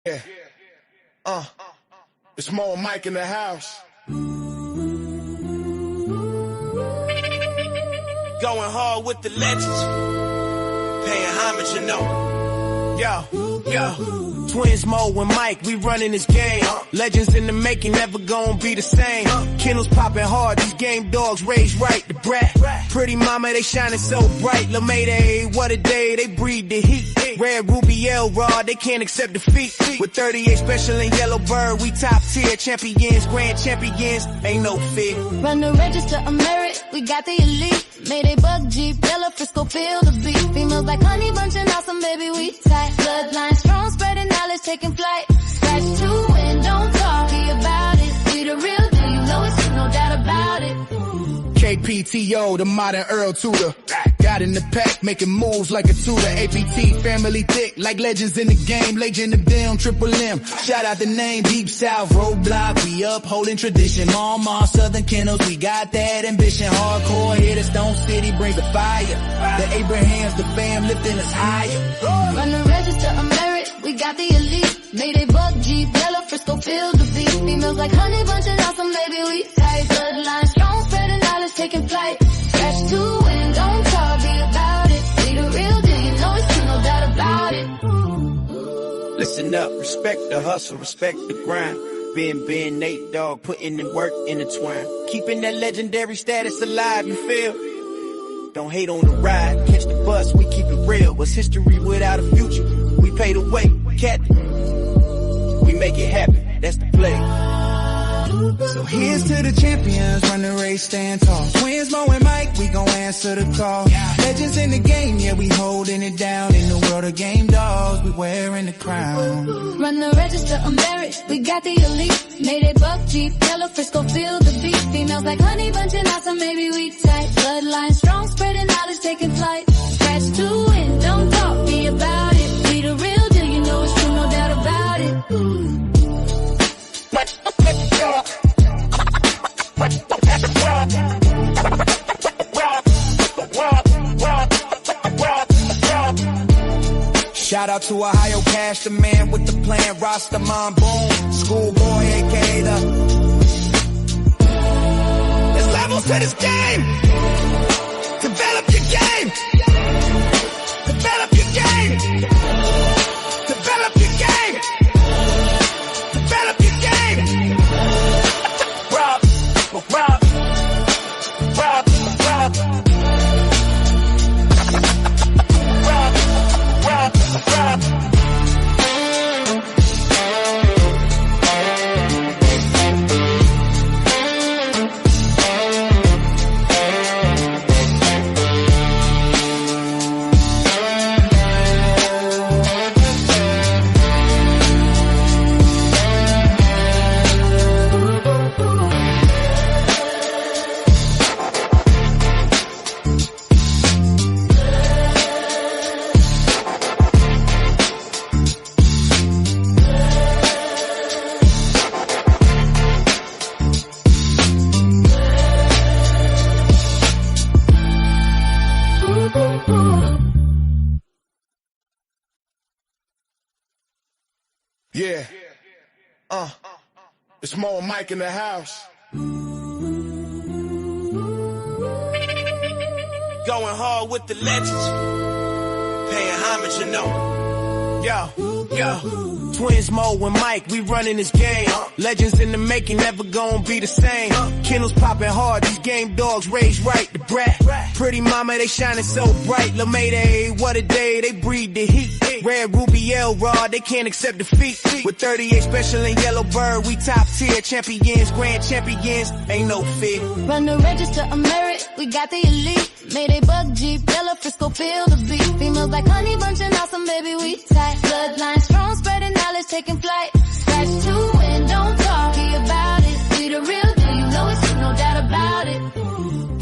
Yeah. It's Mo and Mike in the house. Going hard with the legends. Paying homage, you know. Yo. Twins Mo and Mike, we running this game. Legends in the making, never gonna be the same. Kennels popping hard, these game dogs raised right. The brat, pretty mama, they shining so bright. LaMayday, what a day, they breathe the heat. Red Ruby L-Rod, they can't accept defeat. With 38 special and yellow bird, we top tier champions, grand champions, ain't no fear. Run the register of merit, we got the elite. Mayday bug Jeep, yellow Frisco, feel the beat. Females like honey bunching awesome, baby, we tight. Bloodline strong, spreading knowledge, taking flight. Scratch to win, don't talk about it. We the real deal, you know it's no doubt about it. KPTO, the modern Earl Tudor. Got in the pack, making moves like a tutor. APT, family thick, like legends in the game. Legend of them, Triple M. Shout out the name, Deep South, Roadblock. We upholding tradition. Mama, Southern Kennels, we got that ambition. Hardcore hitters, Stone City brings the fire. The Abrahams, the fam lifting us higher. Run the register of merit, we got the elite. Mayday bug Jeep, yellow Frisco, feel the beat. Females like honey bunching awesome, baby, we tight. Bloodline strong, spreading knowledge, taking flight. Scratch to win, don't talk about it. We the real deal, you know it's true, no doubt about it. Listen up, respect the hustle, respect the grind. Ben, Nate, dog, putting in work intertwined. Keeping that legendary status alive, you feel? Don't hate on the ride, catch the bus, we keep it real. What's history without a future? We pay the way, captain. We make it happen, that's the play. So here's to the champions, run the race, stand tall. Twins Mo and Mike, we gon' answer the call. Legends in the game, yeah, we holding it down. In the world of game dogs, we wearing the crown. Run the register of merit, we got the elite. Mayday bug Jeep, yellow Frisco, feel the beat. Females like honey bunching awesome, maybe we tight. Bloodline strong, spreading knowledge, taking flight. Scratch to win, don't talk me about it. We the real deal, you know it's true, no doubt about it. Shout out to Ohio Cash, the man with the plan, Rastaman Boom, Schoolboy, aka the. There's levels to this game. Develop your game. Develop your game. Develop your game. Develop your game. Rob. Yeah. It's Mo and Mike in the house. Going hard with the legends. Paying homage, you know. Yo. Twins Mo and Mike, we running this game. Legends in the making, never gonna be the same. Kennels popping hard, these game dogs raised right. The brat, pretty mama, they shining so bright. LaMayday, what a day, they breathe the heat. Red Ruby L-Rod, they can't accept defeat. With 38 special and yellow bird, we top tier champions, grand champions, ain't no fear. Run the register of merit, we got the elite. Mayday bug Jeep, yellow Frisco, feel the beat. Females like honey bunching awesome, baby, we tight. Bloodline strong, spreading knowledge, taking flight. Scratch to win, don't talk about it. We the real deal, you know it's true, no doubt about it.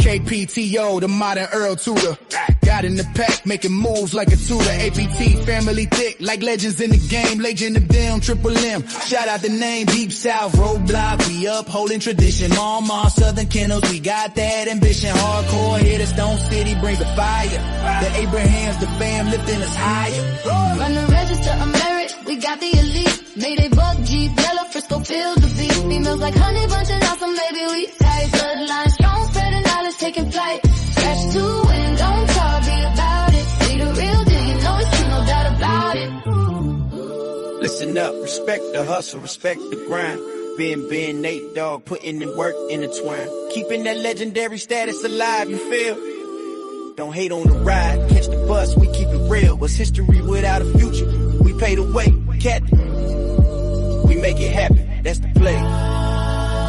KPTO, the modern Earl Tudor. Got in the pack, making moves like a tutor. APT, family thick, like legends in the game. Legend of them, Triple M. Shout out the name, Deep South, Roadblock. We upholding tradition. Mama, Southern Kennels, we got that ambition. Hardcore hitters, Stone City brings the fire. The Abrahams, the fam lifting us higher. Run the register of merit, we got the elite. Mayday bug Jeep, yellow Frisco filled the beat. Females like honey bunches out, so maybe we tight. Bloodline strong, spreading knowledge, taking flight. Fresh to win, don't talk, be about it. We the real deal, you know it's true, no doubt about it. Listen up, respect the hustle, respect the grind. Ben, Nate Dogg, putting in work intertwined. Keeping that legendary status alive, you feel? Don't hate on the ride, catch the bus, we keep it real. What's history without a future? We pay the way, Captain. We make it happen, that's the play.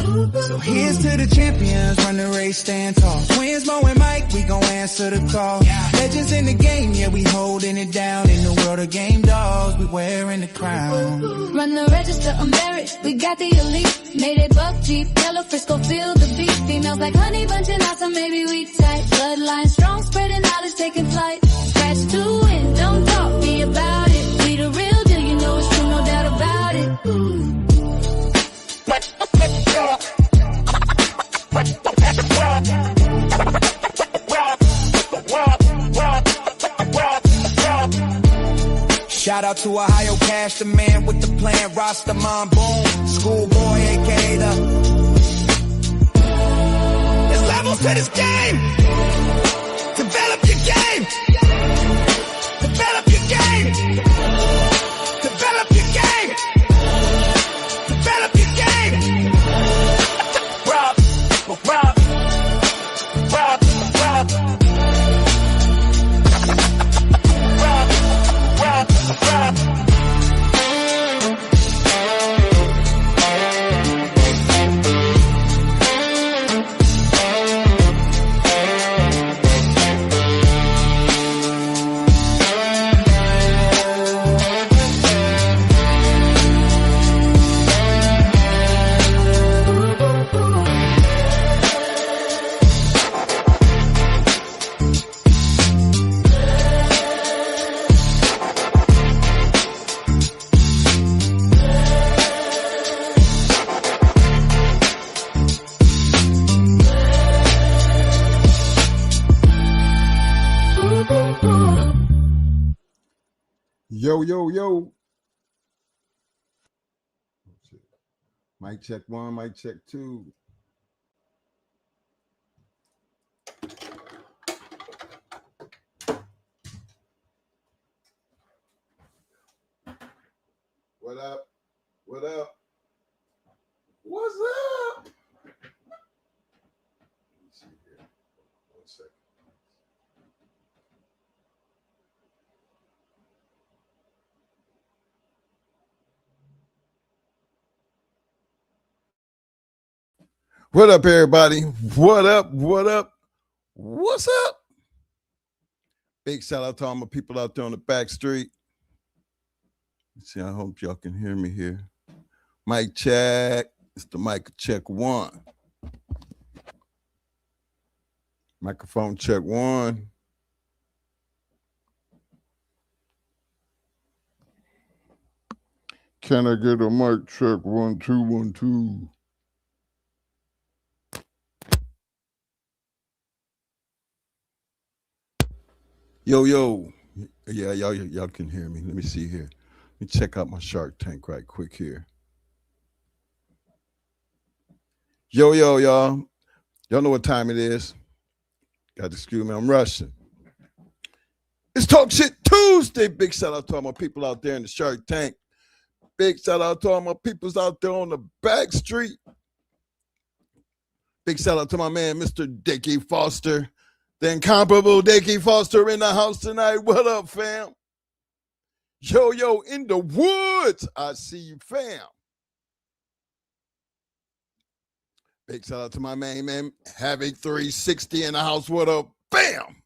So here's to the champions, run the race, stand tall. Twins, Mo and Mike, we gon' answer the call. Legends in the game, yeah, we holding it down. In the world of game dogs, we wearing the crown. Run the register of merit, we got the elite. Mayday bug Jeep, yellow Frisco feel the beat. Females like honey bunching out, so maybe we tight. Bloodline strong, spreading knowledge, taking flight. Scratch to win, don't talk, be about it. We the real deal, you know it's true, no doubt about it. Shout out to Ohio Cash, the man with the plan, Rastaman Boom, schoolboy, aka the. There's levels to this game. Develop your game. Develop your game. Develop your game. Develop your game. Rob, rob, rob, rob. Rob, rob, rob. Yo. Mic check 1, mic check 2. What up? What up? What's up? Let me see here. 1 second. What up, everybody? What up? What up? What's up? Big shout out to all my people out there on the back street. Let's see, I hope y'all can hear me here. Mic check. It's the mic check 1. Microphone check 1. Can I get a mic check 1 2 1 2? Yo. Yeah, y'all can hear me. Let me see here. Let me check out my Shark Tank right quick here. Yo, y'all. Y'all know what time it is. Got to excuse me, I'm rushing. It's Talk Shit Tuesday. Big shout out to all my people out there in the Shark Tank. Big shout out to all my peoples out there on the back street. Big shout out to my man, Mr. Dickie Foster. The incomparable Dickie Foster in the house tonight. What up, fam? Yo, in the woods. I see you, fam. Big shout out to my main man, Havoc 360 in the house. What up? Bam!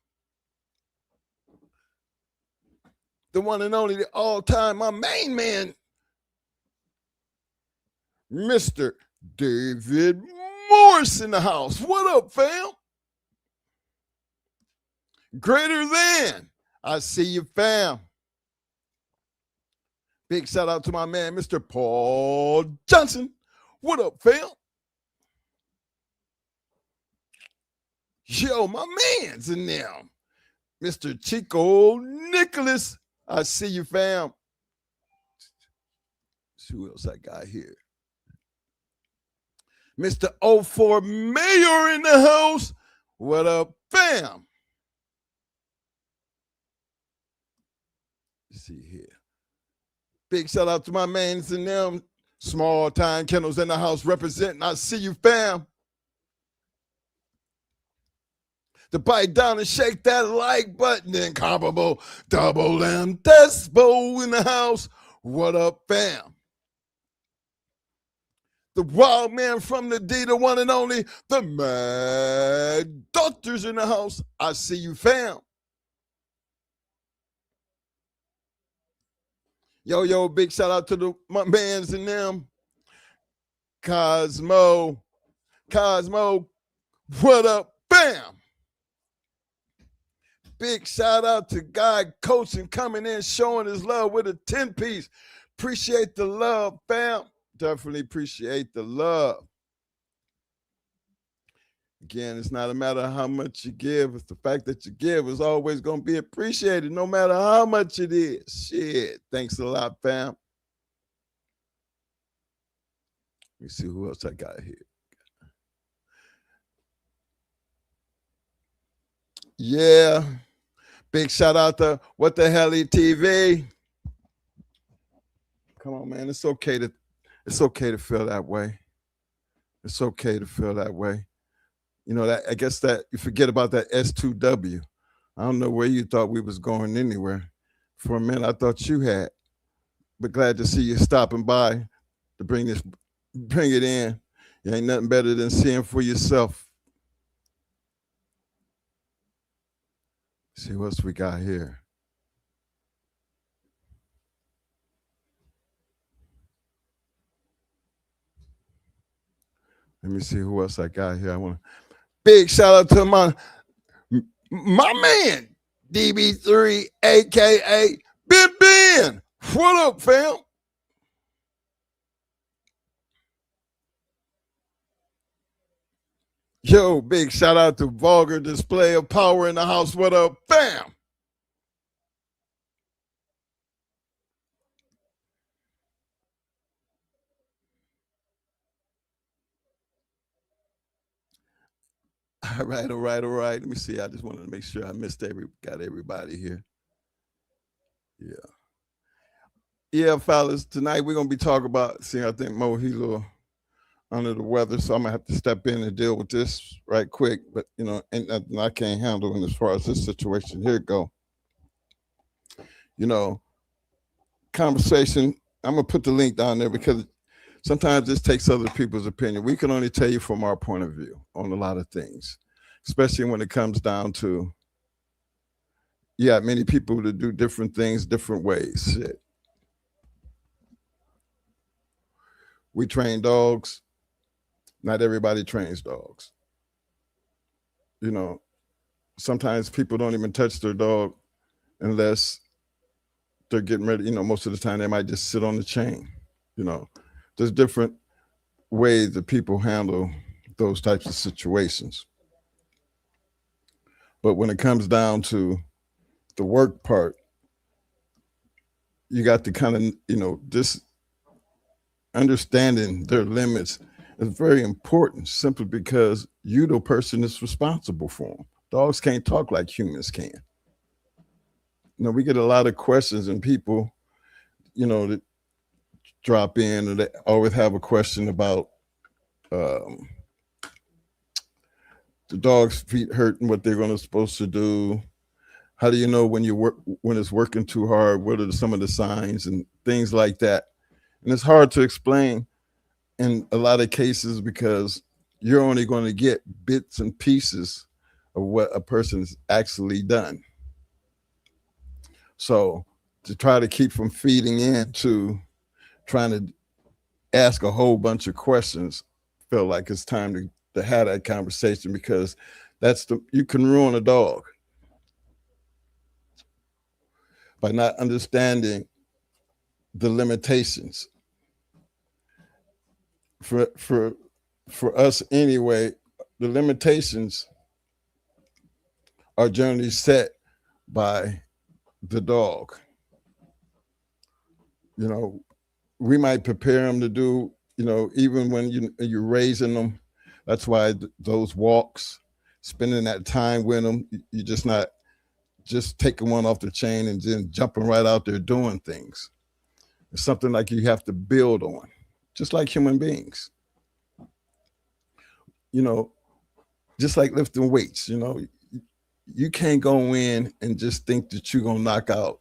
The one and only, the all-time, my main man, Mr. David Morse in the house. What up, fam? Greater than. I see you, fam. Big shout out to my man, Mr. Paul Johnson. What up, fam? Yo, my man's in there. Mr. Chico Nicholas. I see you, fam. see who else I got here. Mr. 04 Mayor in the house. What up, fam? Let's see here. Big shout out to my mans and them. Small time Kennels in the house representing. I see you, fam. To bite down and shake that like button. Incomparable Double M Despo in the house. What up, fam? The wild man from the D, the one and only, the Mad Doctors in the house. I see you, fam. Yo, big shout out to my mans and them. Cosmo, what up, bam? Big shout out to Guy Coaching coming in, showing his love with a 10-piece. Appreciate the love, fam. Definitely appreciate the love. Again, it's not a matter of how much you give. It's the fact that you give is always going to be appreciated no matter how much it is. Shit. Thanks a lot, fam. Let me see who else I got here. Yeah. Big shout out to What the Hell TV. Come on, man. It's okay to feel that way. It's okay to feel that way. You know, that I guess that you forget about that S2W. I don't know where you thought we was going anywhere. For a minute, I thought you had. But glad to see you stopping by to bring it in. You ain't nothing better than seeing for yourself. See what else we got here. Let me see who else I got here. I want to big shout out to my man, DB3, aka Big Ben. What up, fam? Yo, big shout out to Vulgar Display of Power in the house. What up, fam? All right. Let me see. I just wanted to make sure I got everybody here. Yeah, fellas. Tonight we're gonna be talking about. See, I think Mo he's a little under the weather, so I'm gonna have to step in and deal with this right quick. But you know, ain't nothing I can't handle. And as far as this situation here go, you know, conversation. I'm gonna put the link down there because sometimes this takes other people's opinion. We can only tell you from our point of view on a lot of things, especially when it comes down to, many people that do different things different ways. Shit. We train dogs. Not everybody trains dogs. You know, sometimes people don't even touch their dog unless they're getting ready. You know, most of the time they might just sit on the chain. You know, there's different ways that people handle those types of situations. But when it comes down to the work part, you got to kind of, just understanding their limits is very important simply because you, the person, is responsible for them. Dogs can't talk like humans can. We get a lot of questions and people, that drop in and they always have a question about the dog's feet hurting, what they're supposed to do. How do you know when it's working too hard? What are some of the signs and things like that? And it's hard to explain in a lot of cases because you're only going to get bits and pieces of what a person's actually done. So to try to keep from feeding into trying to ask a whole bunch of questions, feel like it's time to have that conversation because you can ruin a dog by not understanding the limitations. For us anyway, the limitations are generally set by the dog. we might prepare them to do, even when you're raising them. That's why those walks, spending that time with them, you're just not just taking one off the chain and then jumping right out there doing things. It's something like you have to build on, just like human beings. Just like lifting weights, you can't go in and just think that you're going to knock out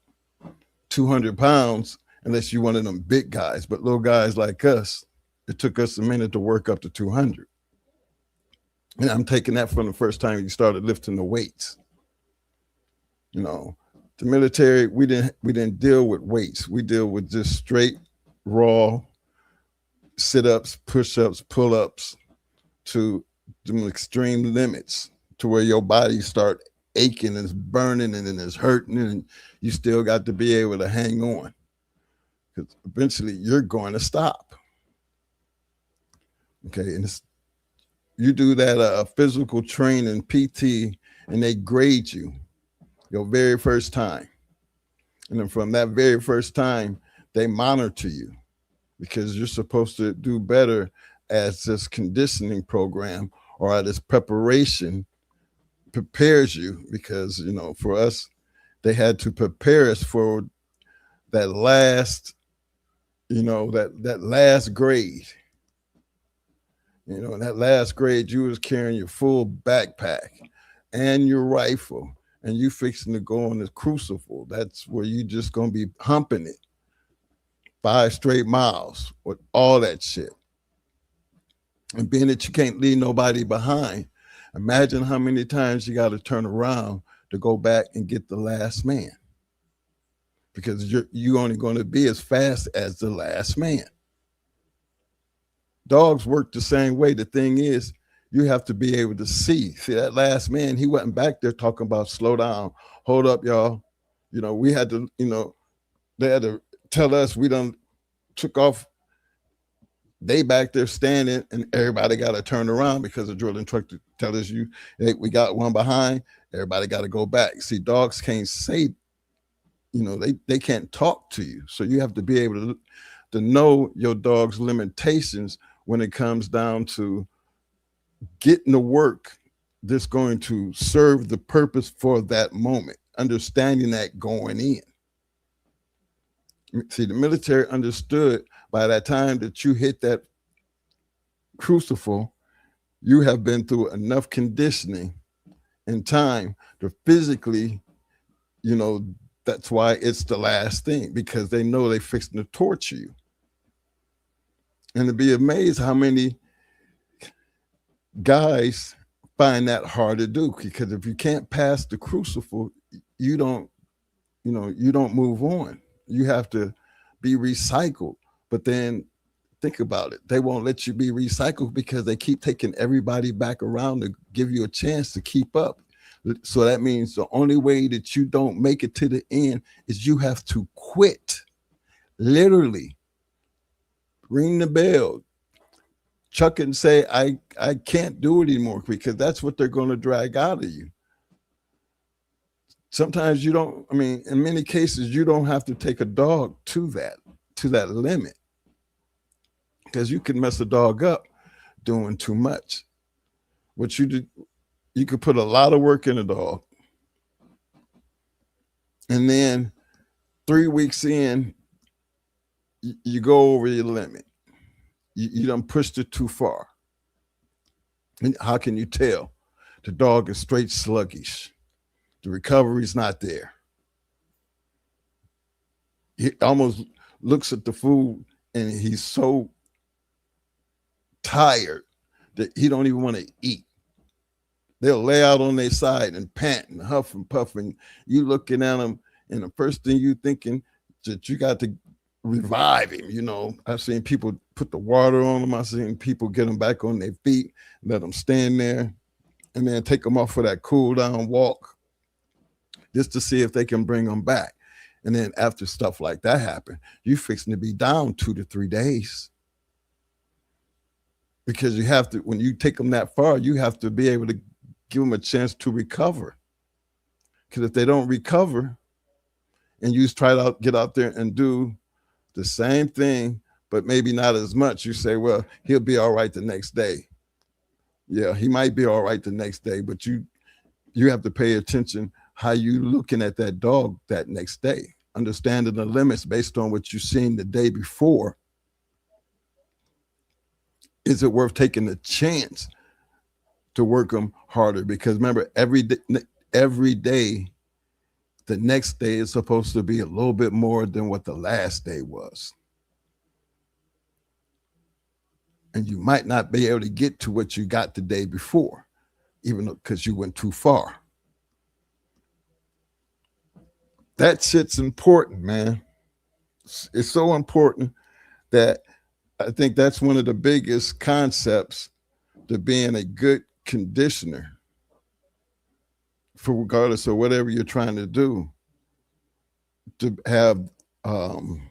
200 pounds unless you're one of them big guys. But little guys like us, it took us a minute to work up to 200. And I'm taking that from the first time you started lifting the weights. The military, we didn't deal with weights. We deal with just straight, raw sit-ups, push-ups, pull-ups to them extreme limits to where your body start aching and it's burning and then it's hurting and you still got to be able to hang on because eventually you're going to stop. Okay, and you do that physical training, PT, and they grade you your very first time. And then from that very first time, they monitor you because you're supposed to do better as this conditioning program or this preparation prepares you because, for us, they had to prepare us for that last, that last grade. In that last grade, you was carrying your full backpack and your rifle and you fixing to go on the crucible. That's where you just going to be humping it 5 straight miles with all that shit. And being that you can't leave nobody behind, imagine how many times you got to turn around to go back and get the last man. Because you're only going to be as fast as the last man. Dogs work the same way. The thing is, you have to be able to see. See, that last man, he wasn't back there talking about slow down, hold up, y'all. We had to, they had to tell us we done took off. They back there standing and everybody got to turn around because the drilling truck to tell us hey, we got one behind, everybody got to go back. See, dogs can't say, they can't talk to you. So you have to be able to know your dog's limitations when it comes down to getting the work that's going to serve the purpose for that moment, understanding that going in. See, the military understood by that time that you hit that crucible, you have been through enough conditioning and time to physically, that's why it's the last thing, because they know they're fixing to torture you. And to be amazed how many guys find that hard to do, because if you can't pass the crucible, you don't move on. You have to be recycled. But then think about it. They won't let you be recycled because they keep taking everybody back around to give you a chance to keep up. So that means the only way that you don't make it to the end is you have to quit. Literally. Ring the bell. Chuck and say, I can't do it anymore, because that's what they're going to drag out of you. Sometimes in many cases, you don't have to take a dog to that limit, because you can mess a dog up doing too much. What you do, you could put a lot of work in a dog, and then 3 weeks in, you go over your limit. You done pushed it too far. And how can you tell? The dog is straight sluggish. The recovery's not there. He almost looks at the food and he's so tired that he don't even want to eat. They'll lay out on their side and pant and huff and puff, and you looking at them, and the first thing you thinking that you got to revive him. I've seen people put the water on them. I've seen people get them back on their feet, let them stand there, and then take them off for that cool down walk just to see if they can bring them back. And then after stuff like that happen, you fixing to be down 2 to 3 days. Because you have to, when you take them that far, you have to be able to give them a chance to recover. Because if they don't recover and you try to get out there and do the same thing but maybe not as much. You say, well, he'll be all right the next day. Yeah, he might be all right the next day, but you have to pay attention how you looking at that dog that next day, understanding the limits based on what you've seen the day before. Is it worth taking the chance to work them harder? Because remember, every day, the next day is supposed to be a little bit more than what the last day was. And you might not be able to get to what you got the day before, even because you went too far. That shit's important, man. It's so important that I think that's one of the biggest concepts to being a good conditioner, for regardless of whatever you're trying to do, to have an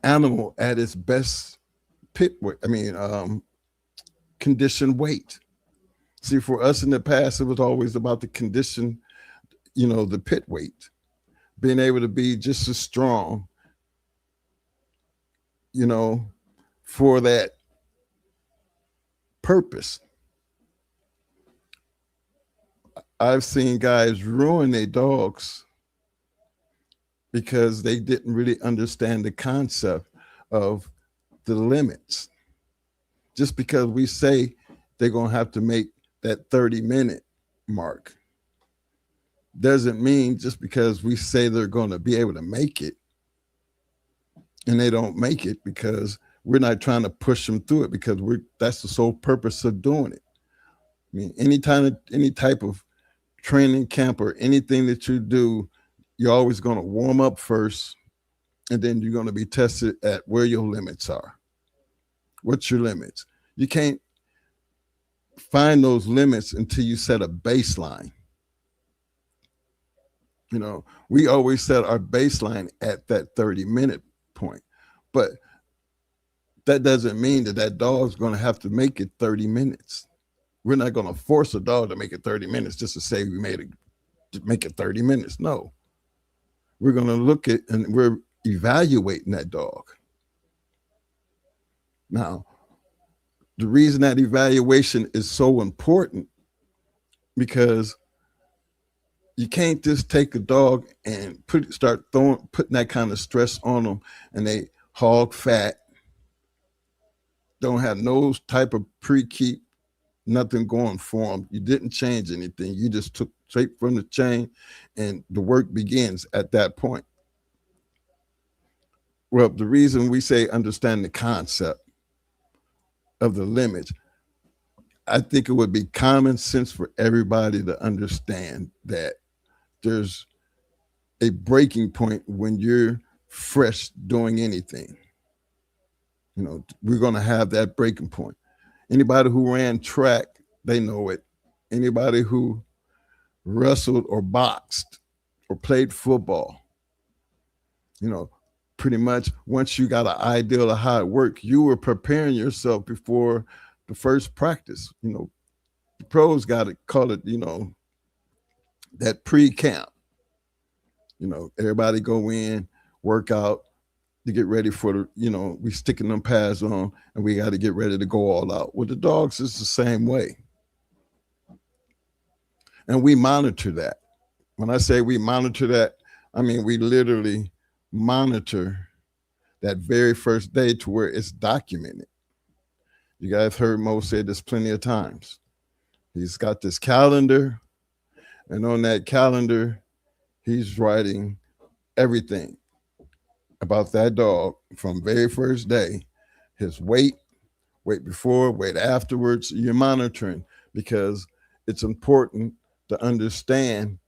animal at its best pit weight. Condition weight. See, for us in the past, it was always about the condition, the pit weight, being able to be just as strong, for that purpose. I've seen guys ruin their dogs because they didn't really understand the concept of the limits. Just because we say they're going to have to make that 30-minute mark doesn't mean just because we say they're going to be able to make it and they don't make it, because we're not trying to push them through it, because that's the sole purpose of doing it. I mean, any type of training camp or anything that you do, you're always going to warm up first, and then you're going to be tested at where your limits are. What's your limits? You can't find those limits until you set a baseline. We always set our baseline at that 30-minute point, but that doesn't mean that dog's going to have to make it 30 minutes. We're not going to force a dog to make it 30 minutes just to say we make it 30 minutes. No, we're going to look at and we're evaluating that dog. Now, the reason that evaluation is so important, because you can't just take a dog and putting that kind of stress on them, and they hog fat, don't have no type of pre-keep, nothing going for them. You didn't change anything. You just took straight from the chain, and the work begins at that point. Well, the reason we say understand the concept of the limits, I think it would be common sense for everybody to understand that there's a breaking point when you're fresh doing anything. We're going to have that breaking point. Anybody who ran track, they know it. Anybody who wrestled or boxed or played football, pretty much once you got an idea of how it worked, you were preparing yourself before the first practice. The pros got to call it, that pre-camp. Everybody go in, work out, to get ready for the, we sticking them pads on, and we got to get ready to go all out. With the dogs, it's the same way. And we monitor that. When I say we monitor that, I mean, we literally monitor that very first day to where it's documented. You guys heard Mo say this plenty of times. He's got this calendar, and on that calendar, he's writing everything about that dog from very first day, his weight before, weight afterwards. You're monitoring, because it's important to understand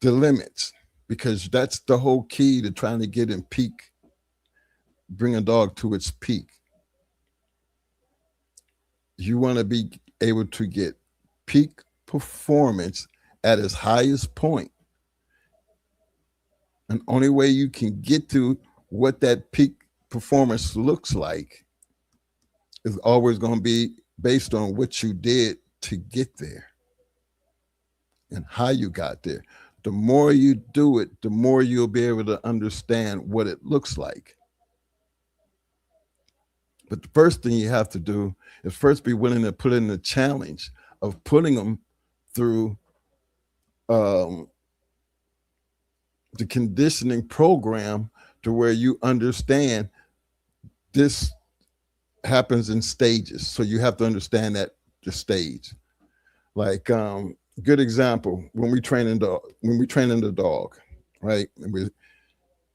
the limits, because that's the whole key to trying to get in peak, bring a dog to its peak. You want to be able to get peak performance at its highest point. And only way you can get to what that peak performance looks like is always going to be based on what you did to get there and how you got there. The more you do it, the more you'll be able to understand what it looks like. But the first thing you have to do is first be willing to put in the challenge of putting them through the conditioning program to where you understand this happens in stages. So you have to understand that the stage. Like good example, when we train in the dog, right? And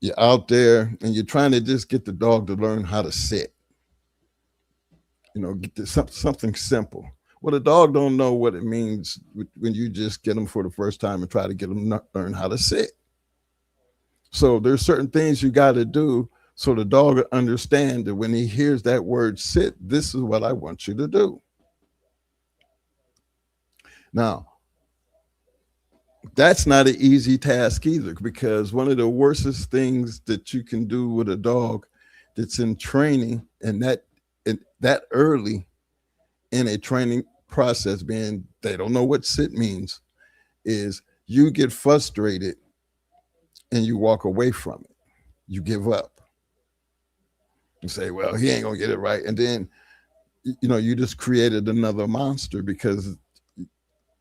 you're out there and you're trying to just get the dog to learn how to sit. You know, get something simple. Well, the dog don't know what it means when you just get them for the first time and try to get them to learn how to sit. So there's certain things you got to do so the dog will understand that when he hears that word sit, this is what I want you to do. Now, that's not an easy task either, because one of the worstest things that you can do with a dog that's in training and that early in a training process, being they don't know what sit means, is you get frustrated and you walk away from it. You give up. You say, well, he ain't gonna get it right. And then, you know, you just created another monster because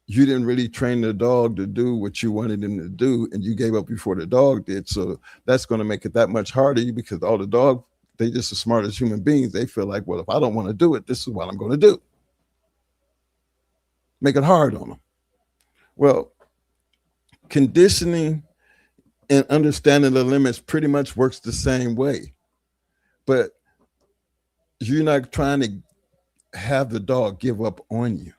you didn't really train the dog to do what you wanted him to do, and you gave up before the dog did. So that's going to make it that much harder, because all the dog, they just as smart as human beings. They feel like, well, if I don't want to do it, this is what I'm going to do. Make it hard on them. Well, conditioning and understanding the limits pretty much works the same way, but you're not trying to have the dog give up on you.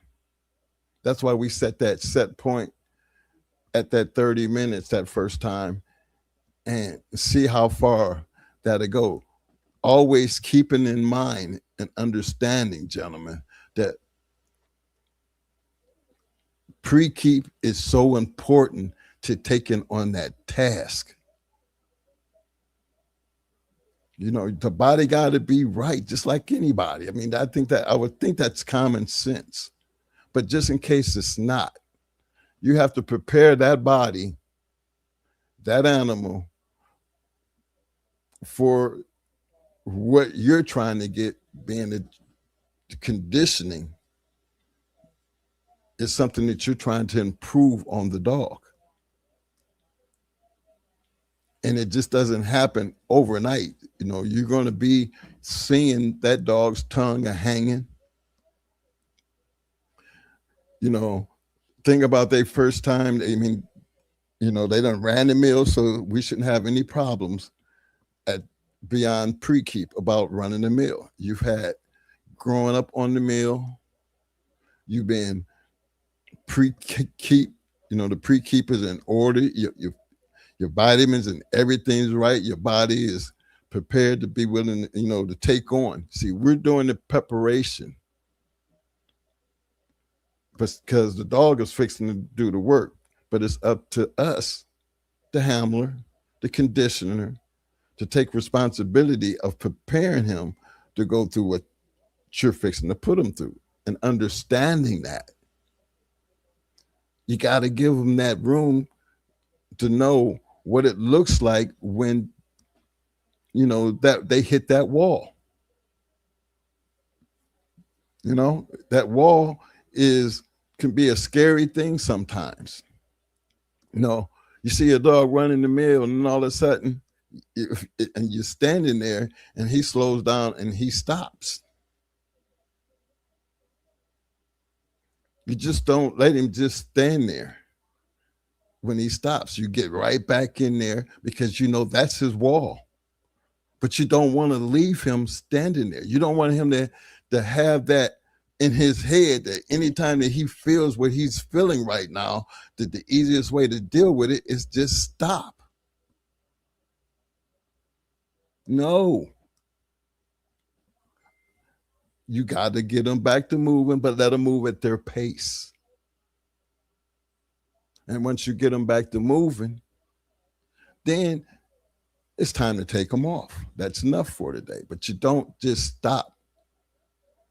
That's why we set that set point at that 30 minutes that first time and see how far that'll go. Always keeping in mind and understanding, gentlemen, that pre-keep is so important to taking on that task. You know, the body got to be right, just like anybody. I mean, I would think that's common sense. But just in case it's not, you have to prepare that body, that animal, for what you're trying to get. Being the conditioning is something that you're trying to improve on the dog. And it just doesn't happen overnight. You know, you're going to be seeing that dog's tongue hanging. You know, think about their first time. I mean, you know, they done ran the mill, so we shouldn't have any problems at beyond pre-keep about running the mill. You've had growing up on the mill. You've been pre-keep. You know, the pre-keep is in order. Your vitamins and everything's right. Your body is prepared to be willing, you know, to take on. See, we're doing the preparation, because the dog is fixing to do the work, but it's up to us, the handler, the conditioner, to take responsibility of preparing him to go through what you're fixing to put him through, and understanding that. You got to give him that room to know what it looks like when, you know, that they hit that wall. You know, that wall can be a scary thing sometimes. You know, you see a dog running the mill, and all of a sudden, and you're standing there, and he slows down and he stops. You just don't let him just stand there. When he stops, you get right back in there, because you know that's his wall. But you don't want to leave him standing there. You don't want him to have that in his head, that anytime that he feels what he's feeling right now, that the easiest way to deal with it is just stop. No. You got to get them back to moving, but let them move at their pace. And once you get them back to moving, then it's time to take them off. That's enough for today. But you don't just stop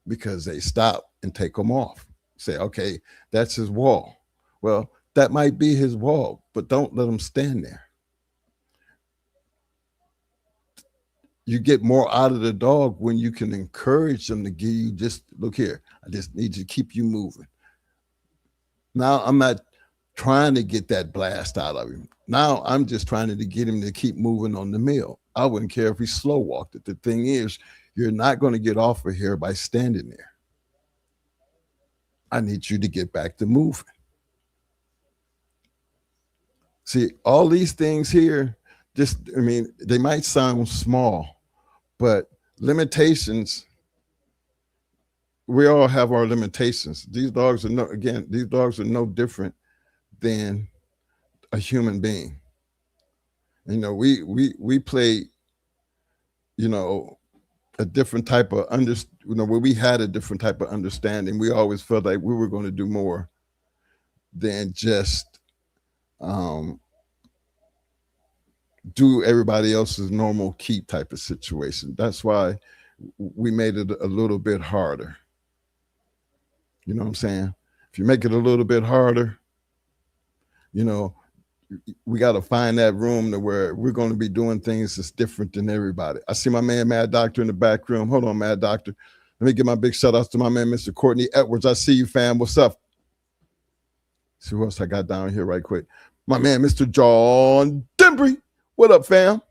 because they stop and take them off. Say, okay, that's his wall. Well, That might be his wall, but don't let him stand there. You get more out of the dog when you can encourage them to give you, just look here, I just need you to keep you moving. Now I'm not trying to get that blast out of him. Now I'm just trying to get him to keep moving on the meal. I wouldn't care if he slow walked it. The thing is, you're not going to get off of here by standing there. I need you to get back to moving. See, all these things here, just, I mean, they might sound small, but limitations, we all have our limitations. These dogs are no different than a human being. You know, we play, you know, a different type of where we had a different type of understanding. We always felt like we were going to do more than just do everybody else's normal keep type of situation. That's why we made it a little bit harder. You know what I'm saying? If you make it a little bit harder, you know, we got to find that room to where we're going to be doing things that's different than everybody. I see my man, Mad Doctor, in the back room. Hold on, Mad Doctor. Let me give my big shout outs to my man, Mr. Courtney Edwards. I see you, fam. What's up? See who else I got down here right quick. My man, Mr. John Dembry. What up, fam?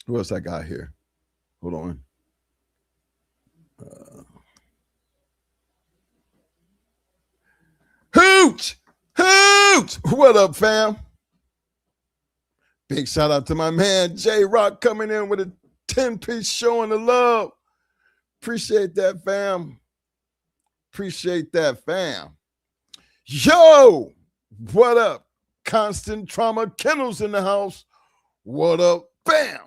Who else I got here? Hold on. Hooch! Hooch! What up, fam? Big shout out to my man, J-Rock, coming in with a 10-piece showing the love. Appreciate that, fam. Appreciate that, fam. Yo! What up? Constant Trauma Kennels in the house. What up? Bam!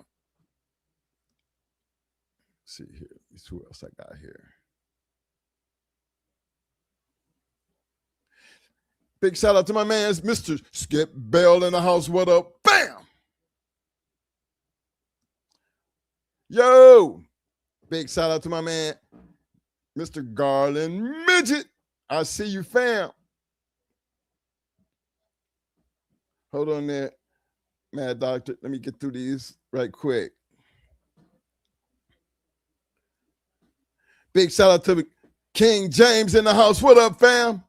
Let's see here. Let's see who else I got here. Big shout out to my man, Mr. Skip Bell in the house. What up? Bam! Yo! Big shout out to my man, Mr. Garland Midget. I see you, fam. Hold on there, Mad Doctor. Let me get through these right quick. Big shout out to King James in the house. What up, fam?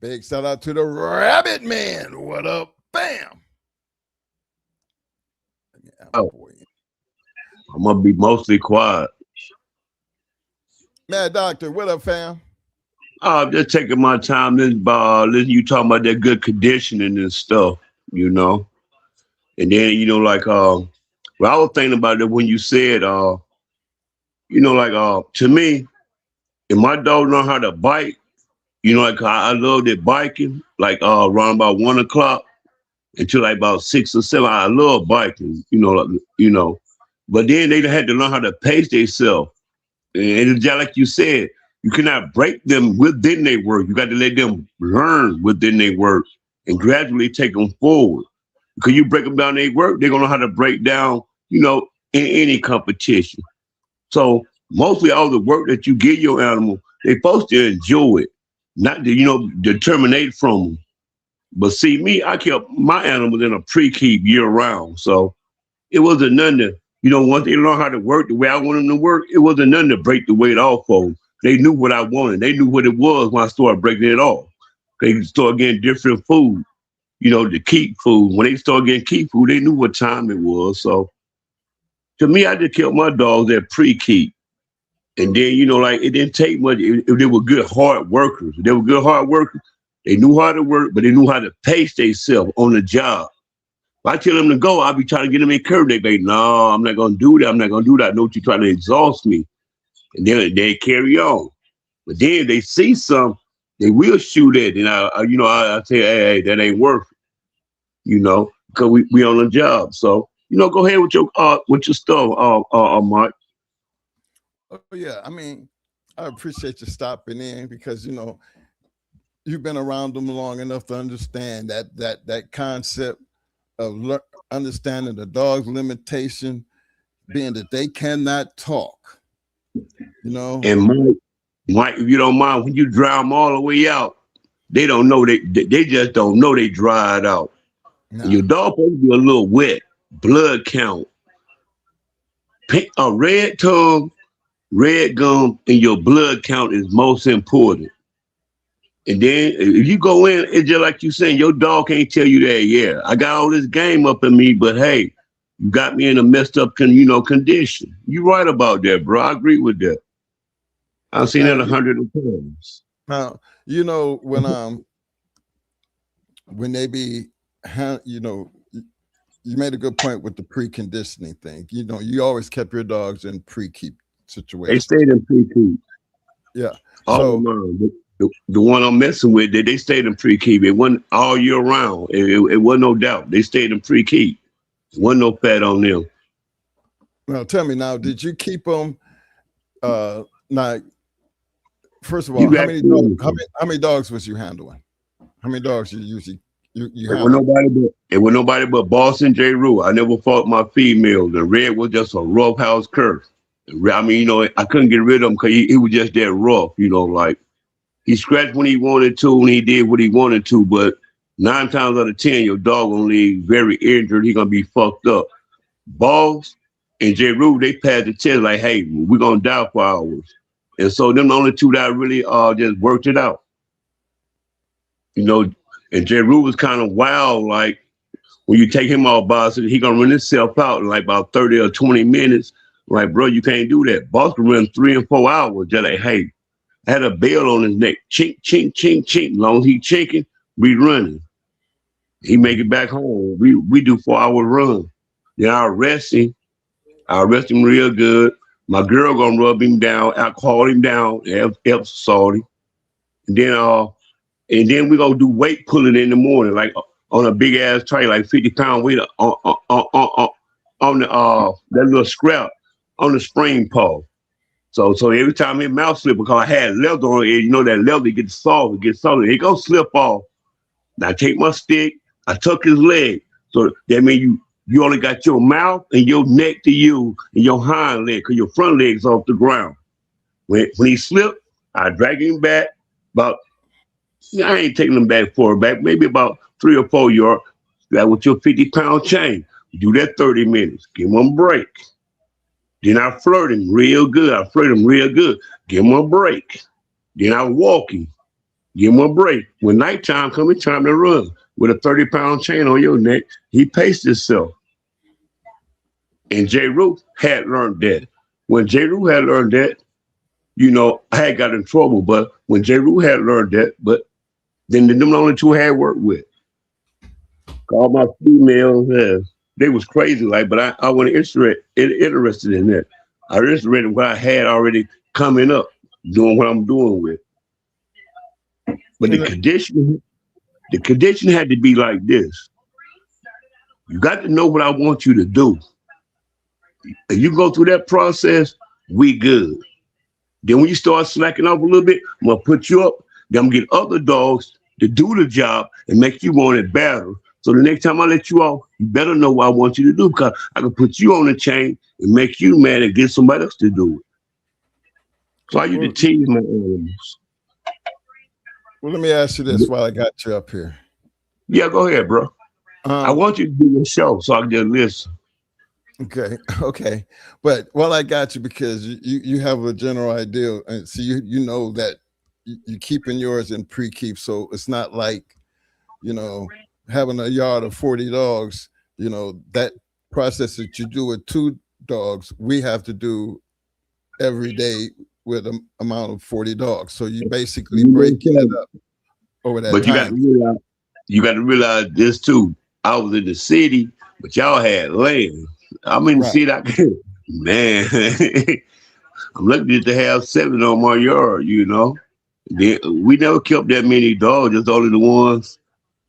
Big shout out to the Rabbit Man. What up? Bam. Oh, I'm going to be mostly quiet. Mad Doctor, what up, fam? I'm just taking my time. Listen, you talking about that good conditioning and stuff, you know? And then, you know, like, well, I was thinking about it when you said, you know, like, to me, if my dog know how to bike, you know, like I love that biking, like around about 1 o'clock until like about 6 or 7. I love biking, you know. But then they had to learn how to pace themselves. And it's just like you said, you cannot break them within their work. You got to let them learn within their work and gradually take them forward. Because you break them down their work, they're gonna know how to break down, you know, in any competition. So mostly all the work that you give your animal, they're supposed to enjoy it. Not to, you know, determinate from them. But see, me, I kept my animals in a pre-keep year round. So it wasn't nothing to, you know, once they learn how to work the way I want them to work, it wasn't nothing to break the weight off of them. They knew what I wanted. They knew what it was when I started breaking it off. They started getting different food, you know, to keep food. When they started getting keep food, they knew what time it was. So to me, I just kept my dogs at pre-keep. And then, you know, like it didn't take much. If they were good, hard workers. If they were good, hard workers, they knew how to work, but they knew how to pace themselves on the job. If I tell them to go, I'll be trying to get them encouraged. They be, no, I'm not going to do that. I'm not going to do that. I know you're trying to exhaust me. And then they carry on. But then if they see some, they will shoot it. And I say, hey, that ain't worth it. You know, because we on a job. So, you know, go ahead with your stuff, Mark. Oh yeah, I mean, I appreciate you stopping in because, you know, you've been around them long enough to understand that concept of understanding the dog's limitation being that they cannot talk, you know. And Mike, if you don't mind, when you drown them all the way out, they don't know they just don't know they dried out. Nah. And your dog supposed to be a little wet, blood count, a red tongue, red gum, and your blood count is most important. And then if you go in, it's just like you saying, your dog can't tell you that, yeah, I got all this game up in me, but hey, you got me in a messed up condition. You right about that, bro. I agree with that. I've seen that 100 times. Now, when they be, you made a good point with the preconditioning thing. You always kept your dogs in pre-keep situations. They stayed in pre-keep. Yeah. So the one I'm messing with, they stayed in pre-keep. It wasn't all year round. It wasn't no doubt. They stayed in pre-keep. There wasn't no fat on them. Now, tell me now, did you keep them? Now, first of all, how many dogs was you handling? How many dogs you usually you handle? It was nobody but Boss and J. Rue. I never fought my female. The Red was just a rough house curse. I mean, I couldn't get rid of him because he was just that rough. Like he scratched when he wanted to and he did what he wanted to. But 9 times out of 10, your dog gonna leave very injured. He gonna be fucked up. Boss and J. Rue, they passed the test like, hey, we're gonna die for hours. And so them the only 2 that really just worked it out. And J. Rue was kind of wild, like when you take him off boss, he gonna run himself out in like about 30 or 20 minutes. Like, bro, you can't do that. Boss can run 3 and 4 hours. Just like, hey, I had a bell on his neck. Chink, chink, chink, chink. As long as he chinking, we running. He make it back home. We do 4-hour run. Then I arrest him real good. My girl gonna rub him down, alcohol him down, Epsom salty. And then we gonna do weight pulling in the morning, like on a big ass tray, like 50-pound weight on the that little scrap on the spring pole. So every time his mouth slip, because I had leather on it, that leather gets soft, it go slip off. Now I take my stick, I tuck his leg. So that means you only got your mouth and your neck to you and your hind leg, because your front leg's off the ground. When he slipped, I drag him back I ain't taking him back far back, maybe about 3 or 4 yards. That with your 50-pound chain. Do that 30 minutes. Give him a break. Then I flirt him real good. Give him a break. Then I walk him. Give him a break. When nighttime comes, it's time to run. With a 30-pound chain on your neck, he paced himself. And J. Rue had learned that. When J. Rue had learned that, I had got in trouble. But when J. Rue had learned that, but then them only 2 had worked with. All my females, they was crazy, but I wasn't interested in that. I was interested in what I had already coming up, doing what I'm doing with. But the condition had to be like this. You got to know what I want you to do. If you go through that process, we good. Then when you start slacking off a little bit, I'm gonna put you up. Then I'm gonna get other dogs to do the job and make you want it better. So the next time I let you off, you better know what I want you to do, because I can put you on the chain and make you mad and get somebody else to do it. So I used to tease my animals. Well, let me ask you this while I got you up here. Yeah, go ahead, bro. I want you to do your show so I can just listen. Okay. But while I got you, because you have a general idea, and so you know that you're keeping yours in pre-keep, so it's not like, having a yard of 40 dogs, that process that you do with 2 dogs, we have to do every day with an amount of 40 dogs. So you basically break it up over that time. You got to realize this too. I was in the city, but y'all had land. I'm in the city. Man, I'm lucky to have 7 on my yard, We never kept that many dogs, just only the ones.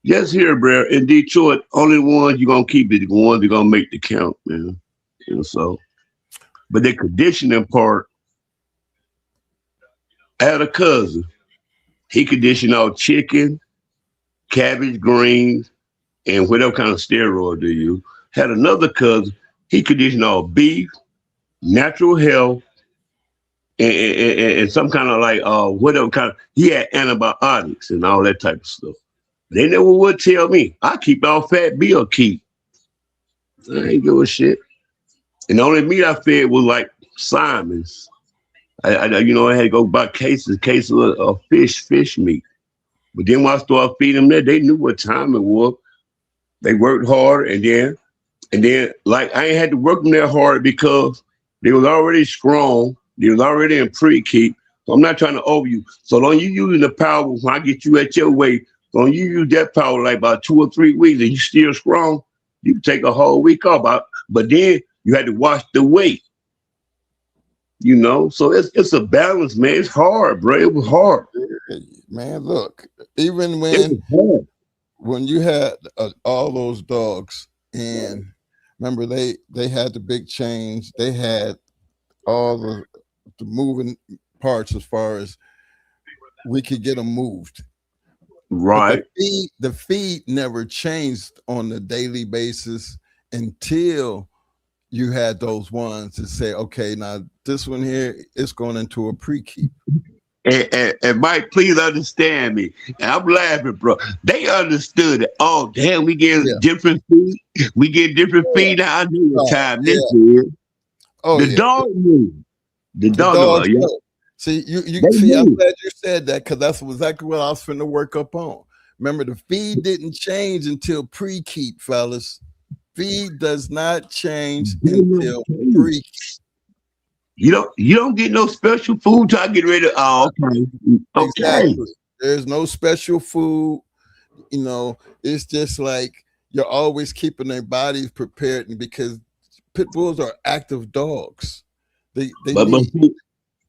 Just here, bro, in Detroit, only the ones you're going to keep is the ones you're going to make the count, man. So, but the conditioning part, I had a cousin. He conditioned all chicken, cabbage, greens, and whatever kind of steroid they use. Had another cousin. He conditioned all beef, natural health, and some kind of like whatever kind of, he had antibiotics and all that type of stuff. They never would tell me. I keep all fat Bill keep. I ain't give a shit. And the only meat I fed was like Simon's. I had to go buy cases of fish meat. But then when I started feeding them that, they knew what time it was. They worked hard, and then like I ain't had to work them that hard because they was already strong. They was already in pre-keep. So I'm not trying to over you. So long you using the power when I get you at your weight, long you use that power like about 2 or 3 weeks and you still strong, you can take a whole week off. But then you had to watch the weight. So it's a balance, man. It's hard, bro. It was hard. Man, look, even when you had all those dogs, and remember they had the big change, they had all the moving parts as far as we could get them moved. Right. The feed never changed on a daily basis until you had those ones that say, okay, now this one here is going into a pre-keep. And Mike, please understand me. And I'm laughing, bro. They understood it. Oh, damn, we get different feed. We get different feed. Now I knew what time this is. Oh, the dog knew. The dog knew. Yeah. See, you see, I'm glad you said that because that's exactly what I was finna work up on. Remember, the feed didn't change until pre-keep, fellas. Feed does not change until pre-keep. You don't get no special food till I get ready. Oh, okay. Exactly. There's no special food. It's just like you're always keeping their bodies prepared, and because pit bulls are active dogs. They'll run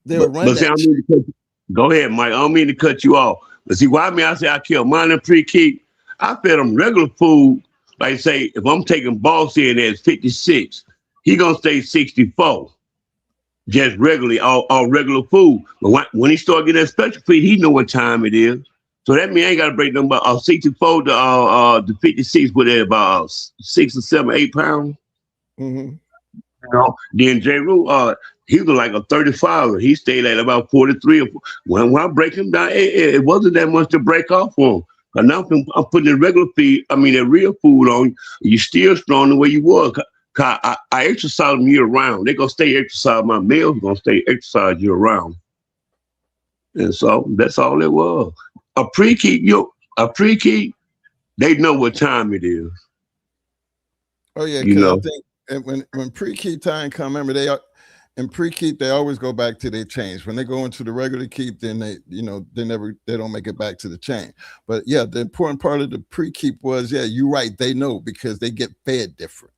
that. Go ahead, Mike. I don't mean to cut you off. But see, why I say I kill mine in pre-keep? I fed them regular food. Like say, if I'm taking boss in at 56, he gonna stay 64. Just regularly, all regular food. But when he start getting that special feed, he know what time it is. So that means I ain't got to break them about 64 to 56, with it about 6 or 7, 8 pounds. Mm-hmm. Then J. Rue, he was like a 35. He stayed at about 43. When I break him down, it wasn't that much to break off on. But now I'm putting the regular feed, the real food on. You still strong the way you was. I exercise them year round. They're going to stay exercise. My males are going to stay exercise year round. And so that's all it was. A pre-keep, they know what time it is. Oh, yeah, because I think when pre-keep time come, remember, in pre-keep, they always go back to their change. When they go into the regular keep, then they don't make it back to the chain. But yeah, the important part of the pre-keep was, you're right, they know because they get fed different.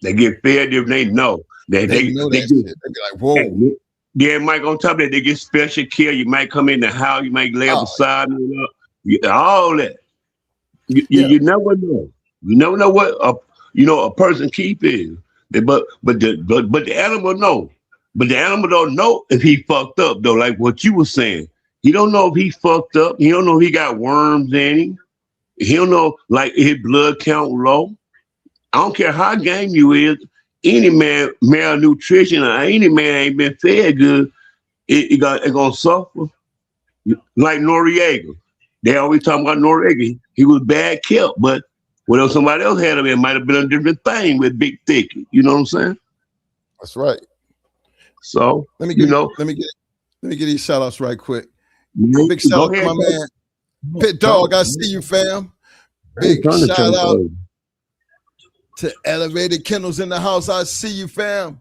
They get fed different. They know. They know that shit. They be like, whoa. Yeah, Mike, on top of that, they get special care. You might come in the house, you might lay beside me, all that. You never know. You never know what a person keep is. But the animal know. But the animal don't know if he fucked up though, like what you were saying. He don't know if he fucked up. He don't know if he got worms in him. He don't know like his blood count low. I don't care how game you is. Any man malnutrition or any man ain't been fed good, it gonna suffer. Like Noriega. They always talking about Noriega. He was bad kept, but whatever somebody else had him, it might have been a different thing with Big Thicky. You know what I'm saying? That's right. So let me get these shout outs right quick. Big shout out to my man Pit Dog. I see you, fam. Big shout out to Elevated Kennels in the house. I see you, fam.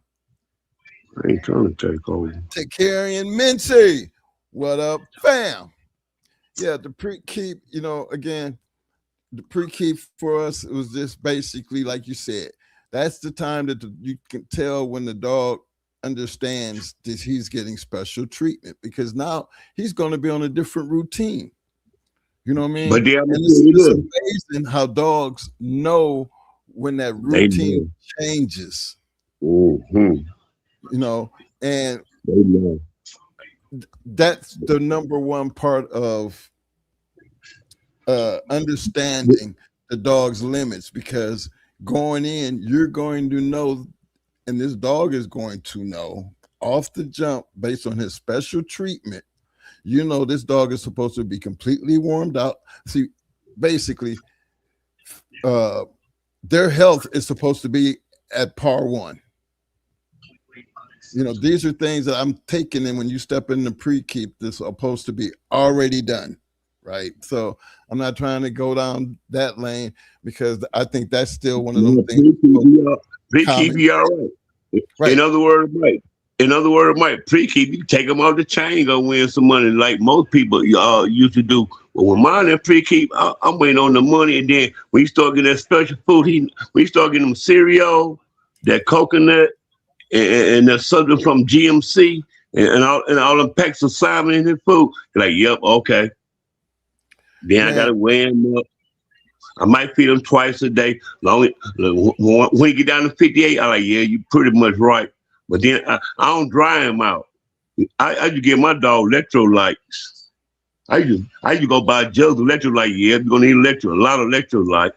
I ain't trying to take over. To Carrie and Mincy. What up, fam? Yeah, the pre-keep, again, the pre-keep for us, it was just basically, like you said, that's the time that you can tell when the dog understands that he's getting special treatment because now he's going to be on a different routine. You know what I mean? But it's amazing how dogs know when that routine changes. Mm-hmm. And that's the number one part of understanding the dog's limits, because going in, you're going to know, and this dog is going to know off the jump based on his special treatment, you know this dog is supposed to be completely warmed out. See, basically, their health is supposed to be at par 1. You know, these are things that I'm taking in when you step in the pre-keep that's supposed to be already done, right? So I'm not trying to go down that lane because I think that's still one of them things. Pre-keep, be all right. Right. In other words, Mike, pre-keep, you take them off the chain, go win some money like most people used to do. But when mine and pre-keep, I'm waiting on the money, and then when you start getting that special food, when you start getting them cereal, that coconut, and there's something from GMC and all them packs of salmon in his food. You're like, yep, okay. Then I gotta weigh him up. I might feed him twice a day. When you get down to 58, I'm like, yeah, you pretty much right. But then I don't dry him out. I just give my dog electrolytes. I just go buy jugs of electrolyte. Yeah, you're gonna need a lot of electrolyte.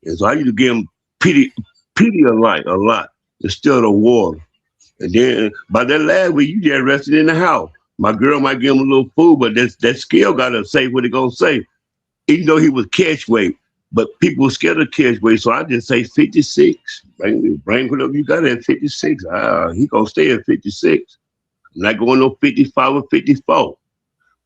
And so I used to give him Pedialyte a lot instead of water. And then by that last week, you just rested in the house. My girl might give him a little food, but that scale gotta say what it gonna say. Even though he was catch weight, but people were scared of catch weight, so I just say 56. Bring whatever you got at 56. He gonna stay at 56. I'm not going no 55 or 54.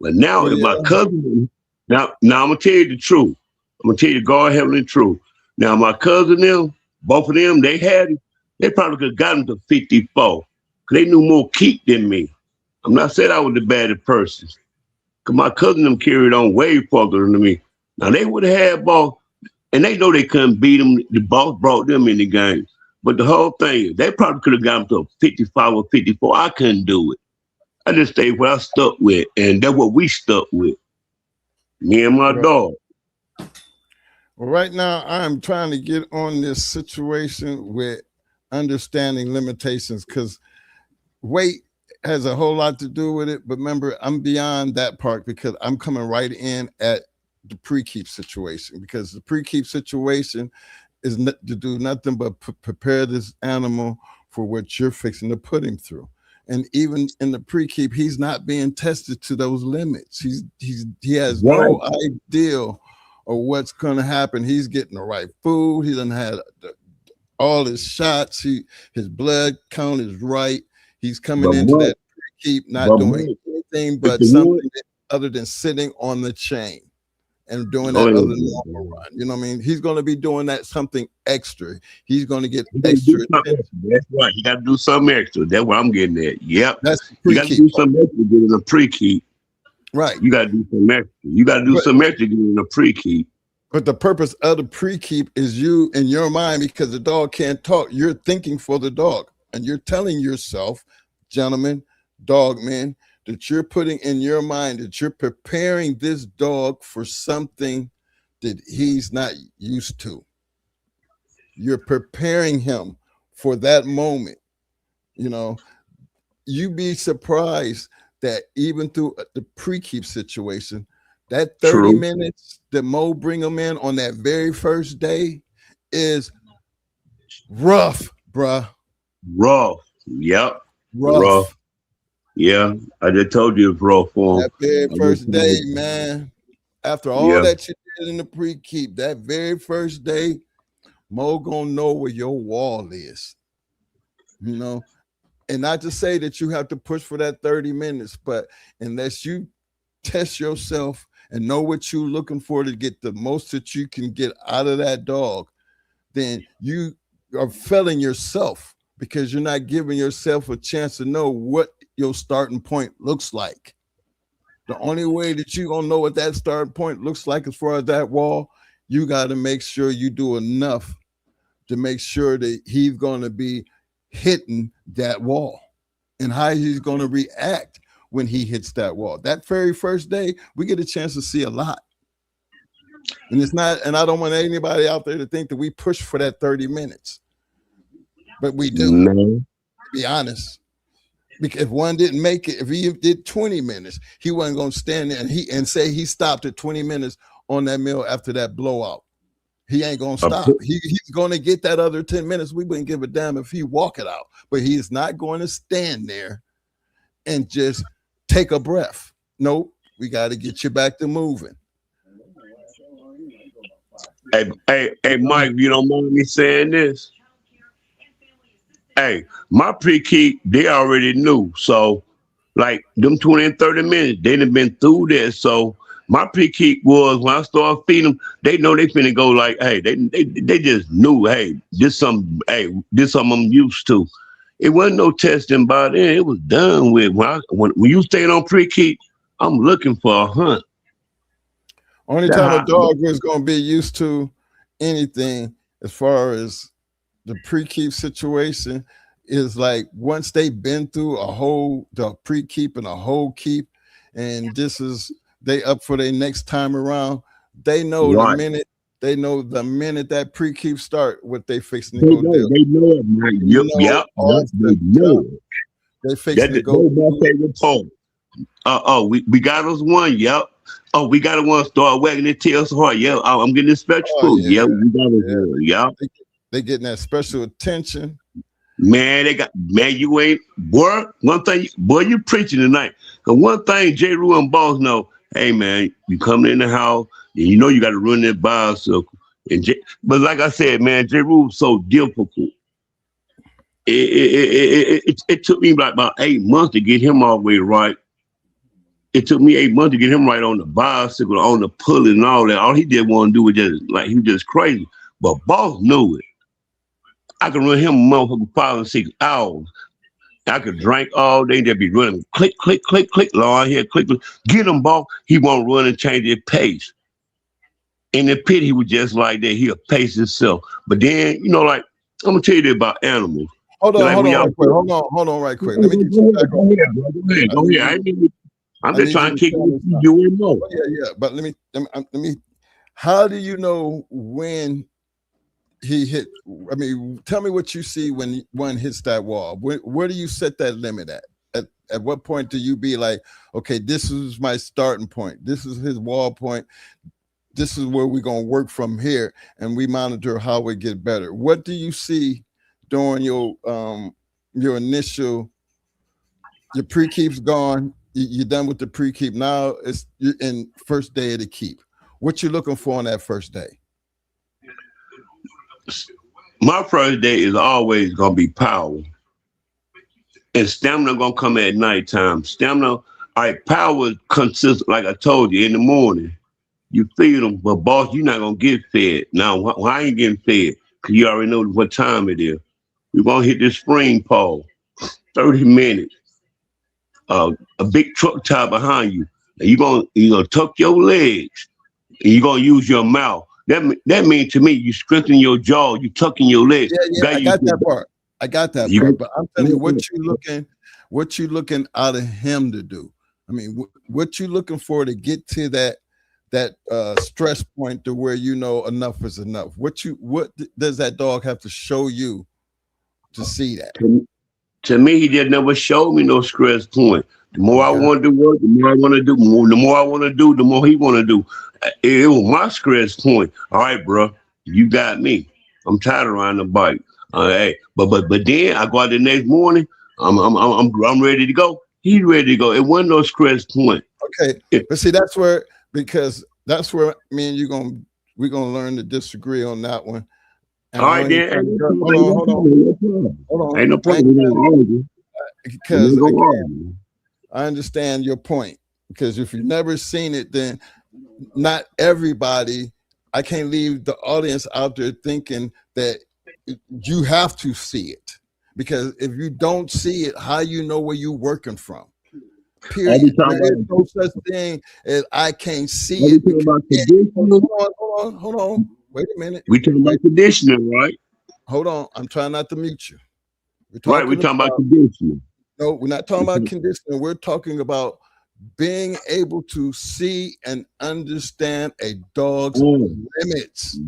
But now, if my cousin, now I'm gonna tell you the truth. I'm gonna tell you God heavenly truth. Now my cousin, them, both of them, they had it. They probably could have gotten to 54. Cause they knew more keep than me. I'm not saying I was the baddest person. Cause my cousin them carried on way further than me. Now they would have had ball, and they know they couldn't beat them. The boss brought them in the game. But the whole thing, they probably could have gotten to 55 or 54. I couldn't do it. I just stayed where I stuck with, and that's what we stuck with. Me and my dog. Well, right now I'm trying to get on this situation with understanding limitations because weight has a whole lot to do with it. But remember, I'm beyond that part because I'm coming right in at the pre-keep situation, because the pre-keep situation is to do nothing but prepare this animal for what you're fixing to put him through. And even in the pre-keep, he's not being tested to those limits. He has no idea of what's going to happen. He's getting the right food. He doesn't have all his shots. His blood count is right. He's coming into that pre-keep not doing anything but something other than sitting on the chain and doing that other normal run. You know what I mean? He's going to be doing that something extra. He's going to get extra attention. That's right. He got to do something extra. That's what I'm getting at. Yep. That's you got to do something extra to get in a pre-keep. Right. You got to do some extra. You got to do some extra to get in a pre-keep. But the purpose of the pre-keep is you in your mind, because the dog can't talk. You're thinking for the dog, and you're telling yourself, gentlemen, dog men, that you're putting in your mind that you're preparing this dog for something that he's not used to. You're preparing him for that moment. You know, you'd be surprised that even through the pre-keep situation, that 30 minutes that Mo bring him in on that very first day is rough, bruh. Rough. Yep. Rough. Yeah, I just told you it's rough for him. That very first day, man. After all that you did in the pre-keep, that very first day, Mo gonna know where your wall is. You know, and not to say that you have to push for that 30 minutes, but unless you test yourself and know what you're looking for to get the most that you can get out of that dog, then you are failing yourself because you're not giving yourself a chance to know what your starting point looks like. The only way that you're gonna know what that starting point looks like as far as that wall, you got to make sure you do enough to make sure that he's gonna be hitting that wall and how he's gonna react when he hits that wall. That very first day, we get a chance to see a lot. And it's not, and I don't want anybody out there to think that we push for that 30 minutes. But we do, to be honest. Because if one didn't make it, if he did 20 minutes, he wasn't going to stand there and say he stopped at 20 minutes on that meal after that blowout. He ain't gonna stop. He's gonna get that other 10 minutes. We wouldn't give a damn if he walk it out, but he is not going to stand there and just take a breath. Nope, we got to get you back to moving. Hey, Mike, you don't mind me saying this? Hey, my pre-keep, they already knew. So, like, them 20 and 30 minutes, they done been through this. So, my pre-keep was, when I started feeding them, they know they finna go like, hey, they just knew, hey, this something I'm used to. It wasn't no testing by then. It was done with. When you stayed on pre-keep, I'm looking for a hunt. Only time a dog is going to be used to anything as far as the pre-keep situation is like once they've been through the pre-keep and a whole keep, and they up for their next time around, they know right. the minute that pre-keep start, what they fixing to go do. They know it, man. Yep. They know it. They fixing to go. We got us one. Yep. Oh, we got one. Start wagging their tails so hard. Yeah, I'm getting this special food. Yeah, we got us one. Yep. They getting that special attention. Man, you ain't, boy, one thing, boy, you preaching tonight. Cause one thing J. Rue and Boss know, hey man, you coming in the house, and you know you got to run that bicycle. But like I said, man, J. Rue was so difficult. It took me like about 8 months to get him all the way right. It took me 8 months to get him right on the bicycle, on the pulley and all that. All he did want to do was he was just crazy. But Boss knew it. I could run him motherfucking 5 and 6 hours. I could drink all day. They'd be running click, click, click, click, Lord, here, click, click. Get him, Boss. He won't run and change his pace. In the pit, he was just like that. He'll pace himself. But then, like, I'm going to tell you this about animals. Hold on right quick. Let me get you back on. Go ahead. I'm just trying to kick you in more. Yeah. But let me. How do you know when he hit? I mean, tell me what you see when one hits that wall. Where do you set that limit at? At what point do you be like, okay, this is my starting point. This is his wall point. This is where we're gonna work from here, and we monitor how we get better. What do you see during your initial? Your pre-keep's gone. You're done with the pre-keep. Now you're in first day of the keep. What you looking for on that first day? My first day is always gonna be power, and stamina gonna come at nighttime. Stamina, all right, power consists, like I told you, in the morning. You feed them, but Boss, you're not gonna get fed. Now, why I ain't getting fed? Because you already know what time it is. We're gonna hit this spring pole, 30 minutes. A big truck tire behind you. And you're gonna tuck your legs, and you're gonna use your mouth. That means to me, you strengthen your jaw, you tucking your legs. Yeah, I got that part. But I'm telling you, what you looking out of him to do? I mean, what you looking for to get to that stress point to where enough is enough? What does that dog have to show you to see that? To me, he just never showed me no stress point. The more I want to do work, the more I want to do. The more I want to do, the more he want to do. It was my stress point. All right, bro, you got me. I'm tired of riding the bike. Hey, but then I go out the next morning. I'm ready to go. He's ready to go. It wasn't no stress point. Okay, but see, that's where me and we're gonna learn to disagree on that one. And all right, then. Hold on. Ain't no problem. Because again, I understand your point. Because if you've never seen it, then not everybody. I can't leave the audience out there thinking that you have to see it. Because if you don't see it, how you know where you're working from? Period. There's no such thing as I can't see it. Hold on. Wait a minute. We talking about conditioning, right? Hold on. I'm trying not to mute you. We're talking about conditioning. No, we're not talking about conditioning. We're talking about being able to see and understand a dog's limits.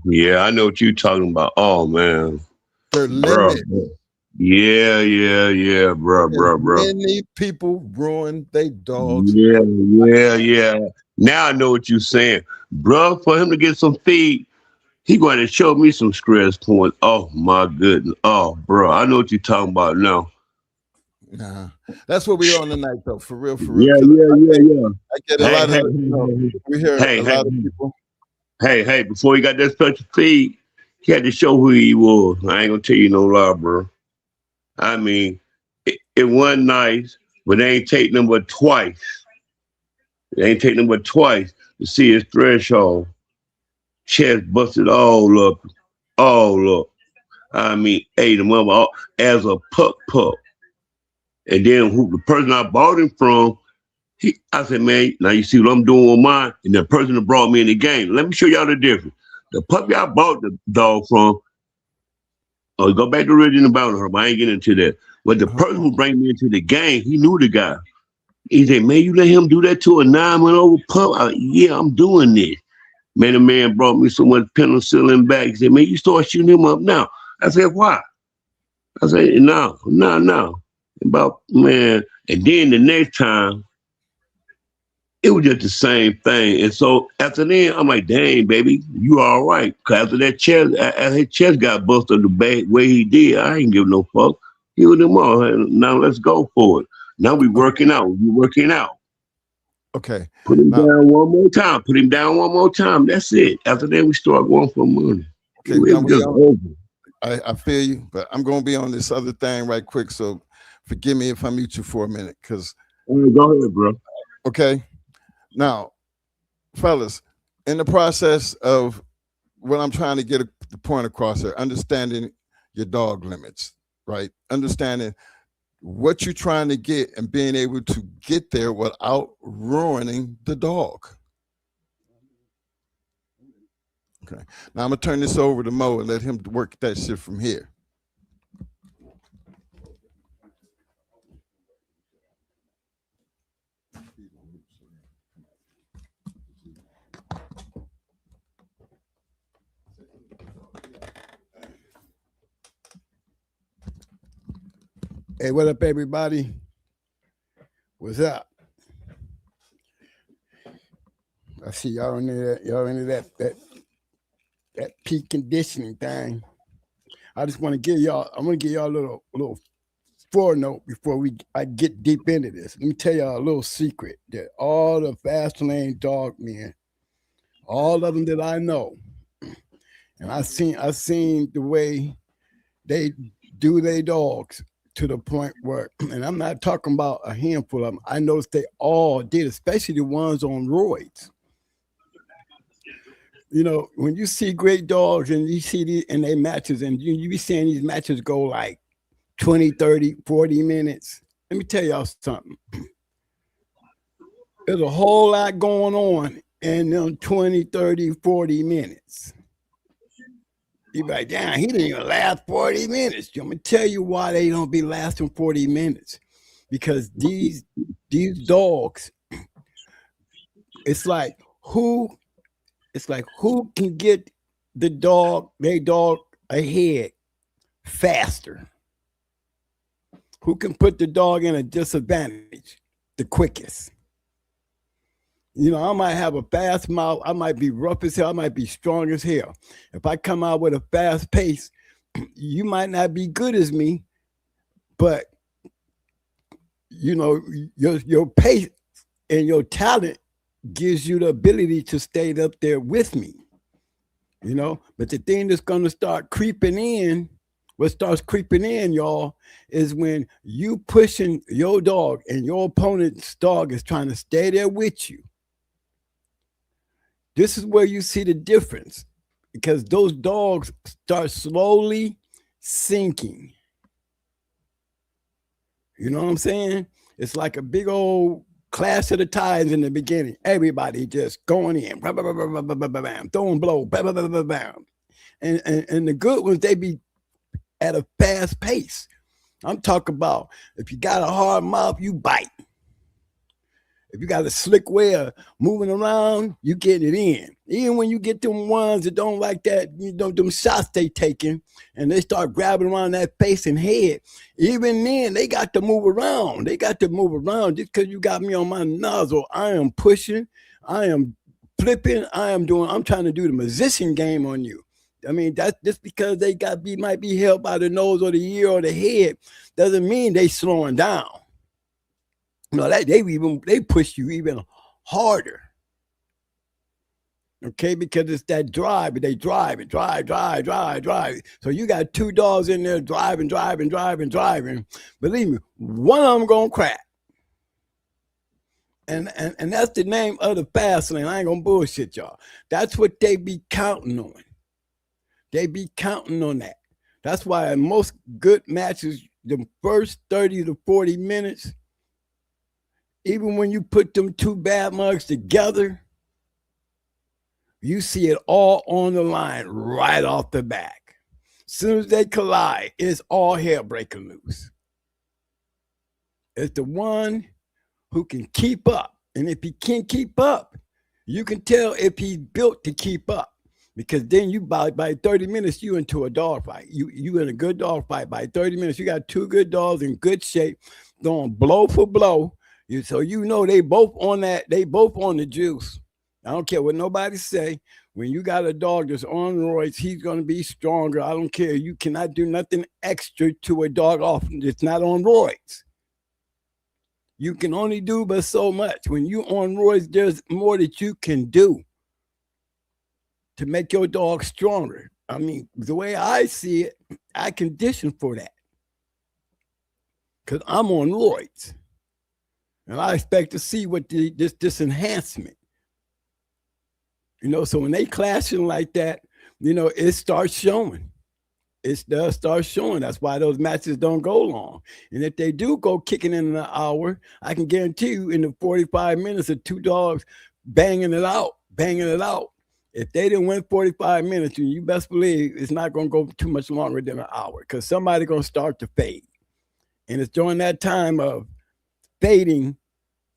Yeah, I know what you're talking about. Oh man, their limits. Yeah, bro. Many people ruin their dogs. Yeah. Now I know what you're saying, bro. For him to get some feed, He going to show me some stress points. Oh my goodness. Oh, bro, I know what you're talking about now. Nah, that's what we're on tonight, though. For real, for real. Yeah. I get a lot of, we hear a lot of people. Hey, before he got that special feed, he had to show who he was. I ain't gonna tell you no lie, bro. I mean, it wasn't nice, but they ain't take them but twice. They ain't take them but twice to see his threshold. Chest busted all up. I mean, ate him up as a pup. And then the person I bought him from, I said, man, now you see what I'm doing with mine, and the person that brought me in the game. Let me show y'all the difference. The puppy I bought the dog from, go back to original about her, but I ain't getting into that. But the person who brought me into the game, he knew the guy. He said, man, you let him do that to a 9-month-old pup? Yeah, I'm doing this. Man, the man brought me so much penicillin back. He said, man, you start shooting him up now. I said, why? I said, no. About, man, and then the next time, it was just the same thing. And so after then, I'm like, dang, baby, you all right. Because after that his chest got busted the bad way he did, I ain't give no fuck. He was them all. Now let's go for it. Now we working out. Okay. Put him down one more time. That's it. After that, we start going for money. Okay, it was just over. I feel you, but I'm going to be on this other thing right quick. So forgive me if I mute you for a minute. Because go ahead, bro. Okay. Now, fellas, in the process of what I'm trying to get the point across here, understanding your dog limits, right? Understanding what you're trying to get and being able to get there without ruining the dog. Okay. Now I'm going to turn this over to Mo and let him work that shit from here. Hey, what up, everybody? What's up? I see y'all into that peak conditioning thing. I just want to give y'all. I'm gonna give y'all a little footnote before I get deep into this. Let me tell y'all a little secret that all the fast lane dog men, all of them that I know, and I seen the way they do their dogs. To the point where, and I'm not talking about a handful of them, I noticed they all did, especially the ones on roids. You know, when you see great dogs and you see these in their matches, and you be seeing these matches go like 20, 30, 40 minutes. Let me tell y'all something. There's a whole lot going on in them 20, 30, 40 minutes. You be like, damn, he didn't even last 40 minutes. I'm gonna tell you why they don't be lasting 40 minutes. Because these dogs, it's like who can get their dog ahead faster? Who can put the dog in a disadvantage the quickest? You know, I might have a fast mouth. I might be rough as hell. I might be strong as hell. If I come out with a fast pace, you might not be good as me, but you know, your pace and your talent gives you the ability to stay up there with me. You know, but the thing that's gonna start creeping in, what starts creeping in, y'all, is when you pushing your dog and your opponent's dog is trying to stay there with you. This is where you see the difference, because those dogs start slowly sinking. You know what I'm saying? It's like a big old clash of the tides in the beginning. Everybody just going in, bam, bam, bam, bam, bam, bam, throwing blow, bam, bam, bam, bam, bam. And the good ones, they be at a fast pace. I'm talking about if you got a hard mouth, you bite. If you got a slick way of moving around, you get it in. Even when you get them ones that don't like that, you know, them shots they taking, and they start grabbing around that face and head, even then, they got to move around. They got to move around. Just because you got me on my nozzle, I am pushing, I am flipping, I'm trying to do the musician game on you. I mean, that's just because they might be held by the nose or the ear or the head doesn't mean they slowing down. No, they push you even harder. Okay, because it's that drive, but they drive. So you got two dogs in there driving. Believe me, one of them gonna crack. And that's the name of the fast lane. I ain't gonna bullshit y'all. That's what they be counting on. They be counting on that. That's why in most good matches, the first 30 to 40 minutes, even when you put them two bad mugs together, you see it all on the line right off the back. As soon as they collide, it's all hell breaking loose. It's the one who can keep up. And if he can't keep up, you can tell if he's built to keep up. Because then you by 30 minutes, you into a dog fight. You in a good dog fight. By 30 minutes, you got two good dogs in good shape, going blow for blow. So you know they both on the juice. I don't care what nobody say. When you got a dog that's on roids, he's going to be stronger. I don't care. You cannot do nothing extra to a dog that's not on roids. You can only do but so much. When you on roids, there's more that you can do to make your dog stronger. I mean, the way I see it, I condition for that. Because I'm on roids. And I expect to see what this enhancement. You know, so when they clashing like that, you know, it starts showing. It does start showing. That's why those matches don't go long. And if they do go kicking in an hour, I can guarantee you in the 45 minutes of two dogs banging it out. If they didn't win 45 minutes, you best believe it's not going to go too much longer than an hour because somebody's going to start to fade. And it's during that time of fading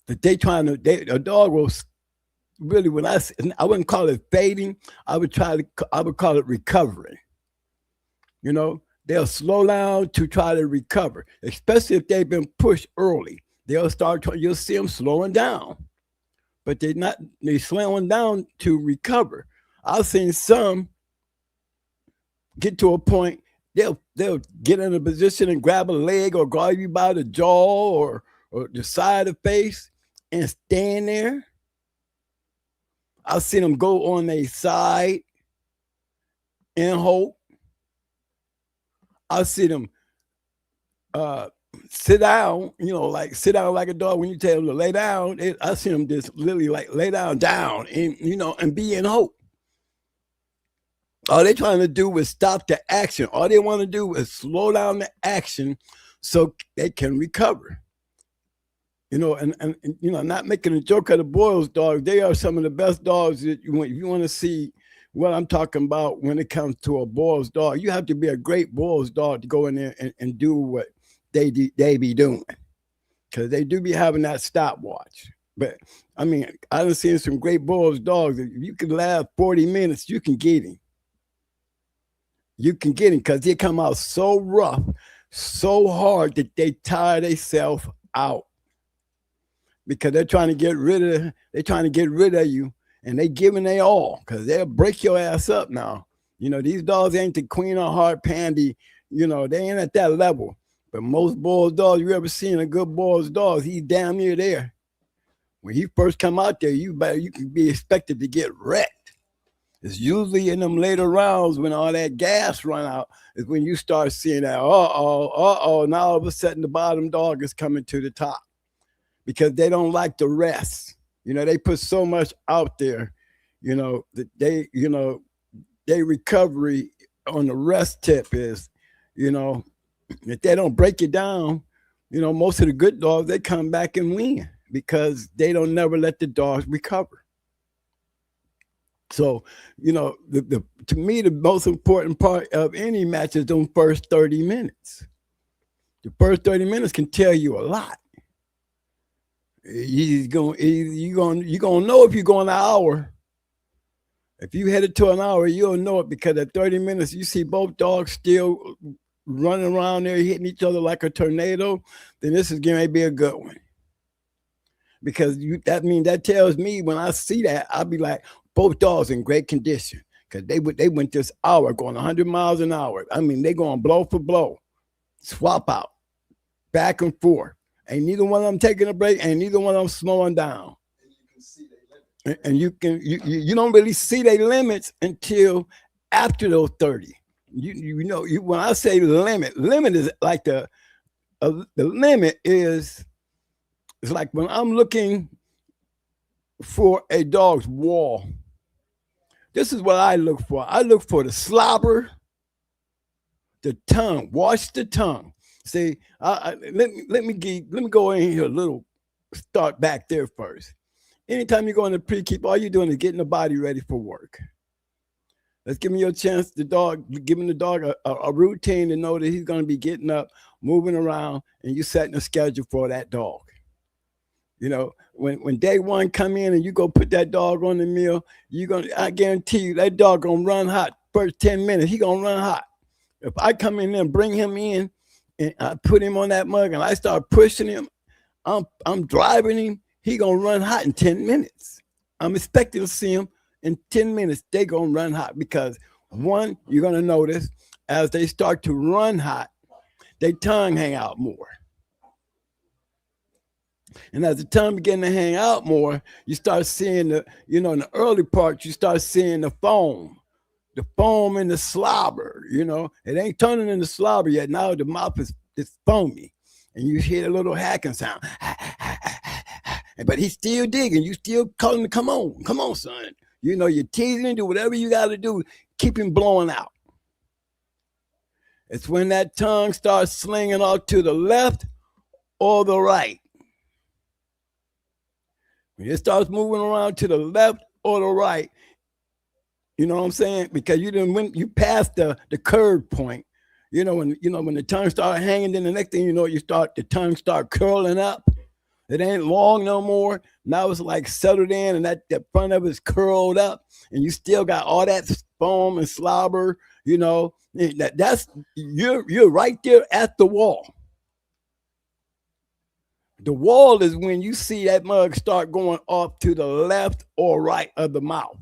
that a dog will really, I wouldn't call it fading. I would call it recovering. You know, they'll slow down to try to recover, especially if they've been pushed early. You'll see them slowing down, but they're slowing down to recover. I've seen some get to a point, they'll get in a position and grab a leg or grab you by the jaw or the side of the face and stand there. I've seen them go on their side and hold. I've seen them sit down, sit down like a dog when you tell them to lay down. I've seen them just literally like lay down and, and be in hope. All they're trying to do is stop the action. All they want to do is slow down the action so they can recover. And not making a joke of the Boyles dogs, they are some of the best dogs that if you want to see what I'm talking about when it comes to a Boyles dog, you have to be a great Boyles dog to go in there and do what they be doing. Because they do be having that stopwatch. But, I mean, I've seen some great Boyles dogs. If you can last 40 minutes, you can get him. You can get him because they come out so rough, so hard that they tire themselves out. Because they're trying to get rid of you, and they giving their all because they'll break your ass up now. These dogs ain't the Queen of Heart Pandy. They ain't at that level. But most Boyles dogs you ever seen, a good Boyles dog, he's damn near there. When he first come out there, you can be expected to get wrecked. It's usually in them later rounds when all that gas run out is when you start seeing that, now all of a sudden the bottom dog is coming to the top. Because they don't like the rest. They put so much out there, that their recovery on the rest tip is, if they don't break it down, most of the good dogs, they come back and win because they don't never let the dogs recover. So, to me, the most important part of any match is those first 30 minutes. The first 30 minutes can tell you a lot. You're gonna know if you're going an hour. If you headed to an hour, you'll know it because at 30 minutes you see both dogs still running around there hitting each other like a tornado. Then this is going to be a good one because that tells me when I see that I'll be like both dogs in great condition because they went this hour going 100 miles an hour. I mean, they going blow for blow, swap out, back and forth. Ain't neither one of them taking a break. Ain't neither one of them slowing down. And you don't really see their limits until after those 30. When I say limit is like the limit is, it's like when I'm looking for a dog's wall. This is what I look for. I look for the slobber, the tongue. Wash the tongue. See, let me go in here a little. Start back there first. Anytime you go in the pre-keep, all you're doing is getting the body ready for work. Let's give him your chance. Giving the dog a routine to know that he's going to be getting up, moving around, and you're setting a schedule for that dog. When day one come in and you go put that dog on the meal, I guarantee you that dog gonna run hot. First 10 minutes, he gonna run hot. If I come in there and bring him in and I put him on that mug and I start pushing him, I'm driving him, he gonna run hot in 10 minutes. I'm expecting to see him in 10 minutes. They gonna run hot because one, you're gonna notice as they start to run hot, their tongue hang out more. And as the tongue begin to hang out more, you start seeing in the early parts, you start seeing the foam and the slobber. It ain't turning into slobber yet. Now the mouth is foamy, and you hear the little hacking sound. But he's still digging. You still calling him, come on, son. You're teasing him, do whatever you got to do. Keep him blowing out. It's when that tongue starts slinging off to the left or the right. When it starts moving around to the left or the right, you know what I'm saying? Because you passed the curve point. When the tongue started hanging, then the next thing you know, the tongue start curling up. It ain't long no more. Now it's like settled in, and that front of it's curled up, and you still got all that foam and slobber. That's you're right there at the wall. The wall is when you see that mug start going off to the left or right of the mouth.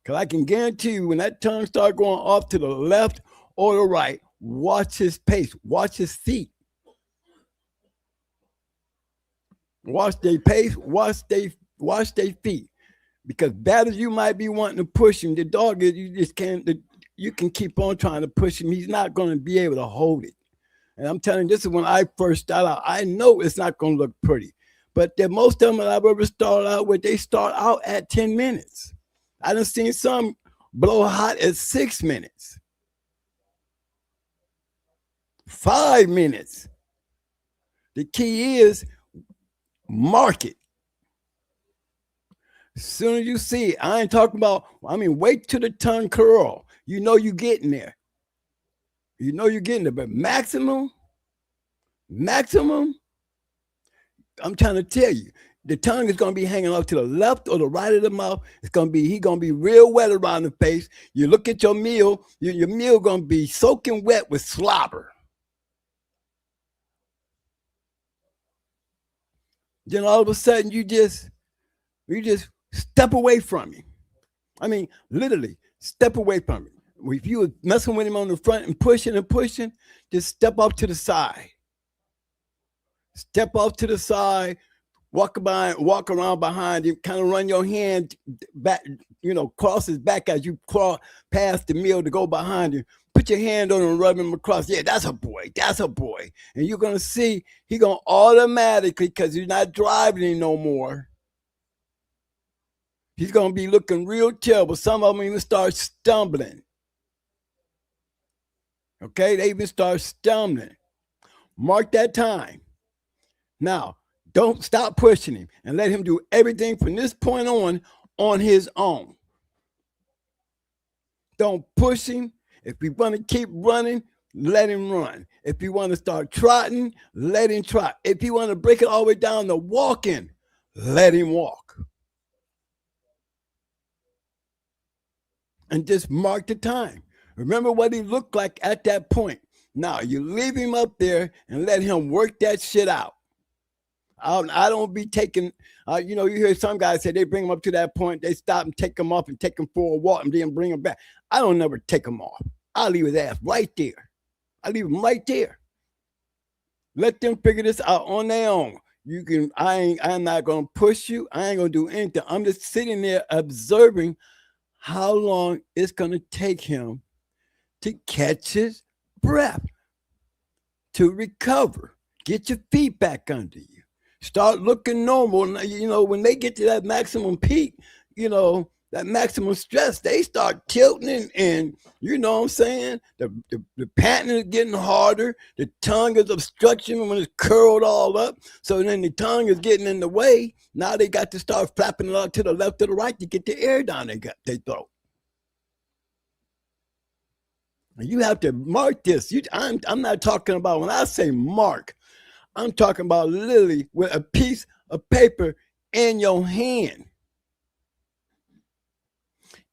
Because I can guarantee you when that tongue starts going off to the left or the right, watch his pace, watch his feet. Watch their pace, watch their feet. Because bad as you might be wanting to push him, the dog is, you can keep on trying to push him. He's not going to be able to hold it. And I'm telling you, this is when I first start out. I know it's not going to look pretty. But most of them that I've ever started out with, they start out at 10 minutes. I done seen some blow hot at 6 minutes. 5 minutes. The key is mark it. As soon as you see it, I ain't talking about, wait till the tongue curl. You're getting there. You're getting there, but maximum, I'm trying to tell you, the tongue is going to be hanging off to the left or the right of the mouth. He's going to be real wet around the face. You look at your meal, your meal going to be soaking wet with slobber. Then all of a sudden you just step away from him. Literally step away from him. If you were messing with him on the front and pushing, just step off to the side. Step off to the side, walk around behind him, kind of run your hand back, cross his back as you crawl past the meal to go behind him. Put your hand on him and rub him across. Yeah, that's a boy. And you're going to see he's going to automatically, because you're not driving him no more, he's going to be looking real terrible. Some of them even start stumbling. Okay, they even start stumbling. Mark that time. Now, don't stop pushing him and let him do everything from this point on his own. Don't push him. If you want to keep running, let him run. If you want to start trotting, let him trot. If you want to break it all the way down to walking, let him walk. And just mark the time. Remember what he looked like at that point. Now, you leave him up there and let him work that shit out. I don't be taking, you know, you hear some guys say they bring them up to that point, they stop and take them off and take them for a walk and then bring them back. I don't never take them off. I leave his ass right there. I leave him right there. Let them figure this out on their own. You can, I'm not gonna push you. I ain't gonna do anything. I'm just sitting there observing how long it's gonna take him to catch his breath, to recover, get your feet back under you, start looking normal. You know, when they get to that maximum peak, you know, that maximum stress, they start tilting and you know what I'm saying? The panting is getting harder. The tongue is obstruction when it's curled all up. So then the tongue is getting in the way. Now they got to start flapping it out to the left or the right to get the air down their throat. You have to mark this. I'm not talking about, when I say mark, I'm talking about literally with a piece of paper in your hand.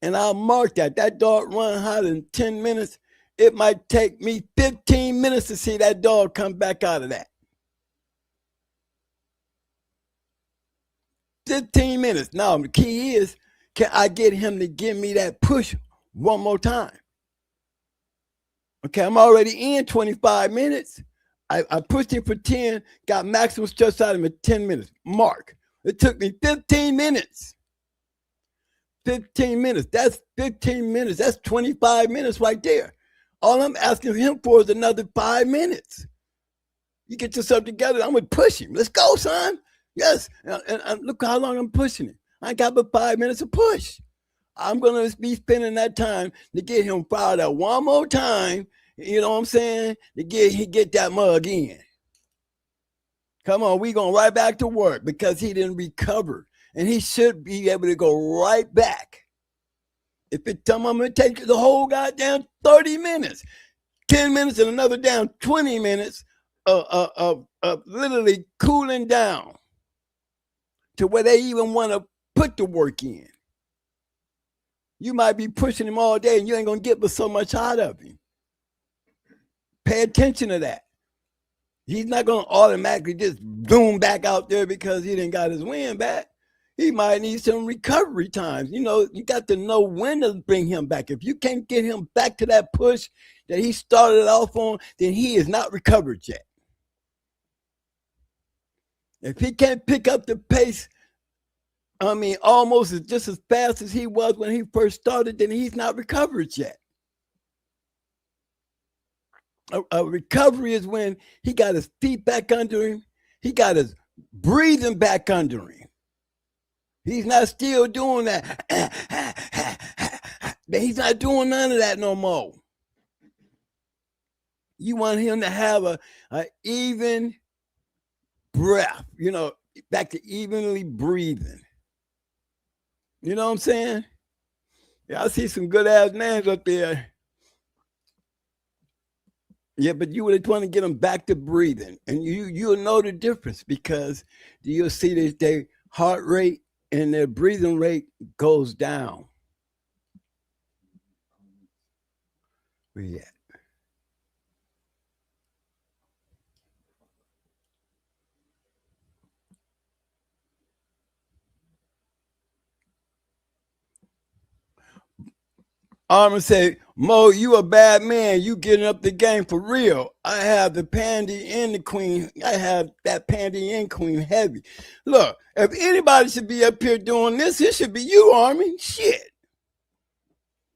And I'll mark that. That dog run hotter in 10 minutes. It might take me 15 minutes to see that dog come back out of that. 15 minutes. Now, the key is, can I get him to give me that push one more time? Okay, I'm already in 25 minutes. I pushed him for 10, got maximum stress out of him in 10 minutes. Mark. It took me 15 minutes. 15 minutes. That's 15 minutes. That's 25 minutes right there. All I'm asking him for is another 5 minutes. You get yourself together. I'm going to push him. Let's go, son. Yes. And look how long I'm pushing him. I got but 5 minutes to push. I'm going to be spending that time to get him fired up one more time. You know what I'm saying? To get that mug in. Come on, we going right back to work because he didn't recover. And he should be able to go right back. If it tell me I'm going to take the whole goddamn 30 minutes, 10 minutes and another down 20 minutes of literally cooling down to where they even want to put the work in. You might be pushing him all day and you ain't going to get but so much out of him. Pay attention to that. He's not going to automatically just zoom back out there because he didn't got his wind back. He might need some recovery times. You know, you got to know when to bring him back. If you can't get him back to that push that he started off on, then he is not recovered yet. If he can't pick up the pace, I mean, almost just as fast as he was when he first started, then he's not recovered yet. A recovery is when he got his feet back under him. He got his breathing back under him. He's not still doing that. He's not doing none of that no more. You want him to have a even breath, you know, back to evenly breathing. You know what I'm saying? Yeah, I see some good ass names up there. Yeah, but you would want to get them back to breathing. And you'll know the difference because you'll see that their heart rate and their breathing rate goes down. Where you at? Armin said, Mo, you a bad man. You getting up the game for real. I have the pandy and the queen. I have that pandy and queen heavy. Look, if anybody should be up here doing this, it should be you, Armin. Shit.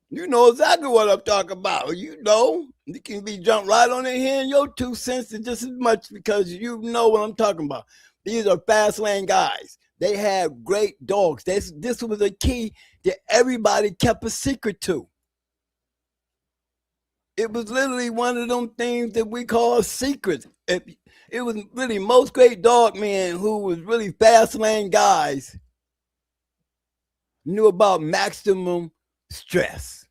You know exactly what I'm talking about. You know, you can be jumped right on in here in your 2 cents just as much because you know what I'm talking about. These are fast lane guys. They have great dogs. This was a key that everybody kept a secret to. It was literally one of them things that we call secrets. It was really most great dog men who was really fast lane guys knew about maximum stress.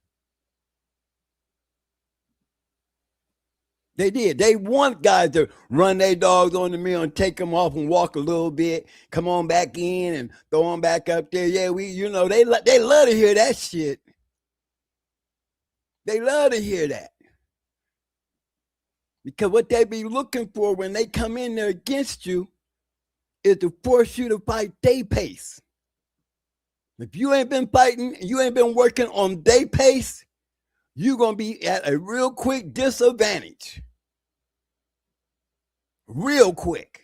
They did. They want guys to run their dogs on the mill and take them off and walk a little bit, come on back in and throw them back up there. Yeah, they love to hear that shit. They love to hear that. Because what they be looking for when they come in there against you is to force you to fight day pace. If you ain't been fighting, you ain't been working on day pace, you're going to be at a real quick disadvantage. Real quick.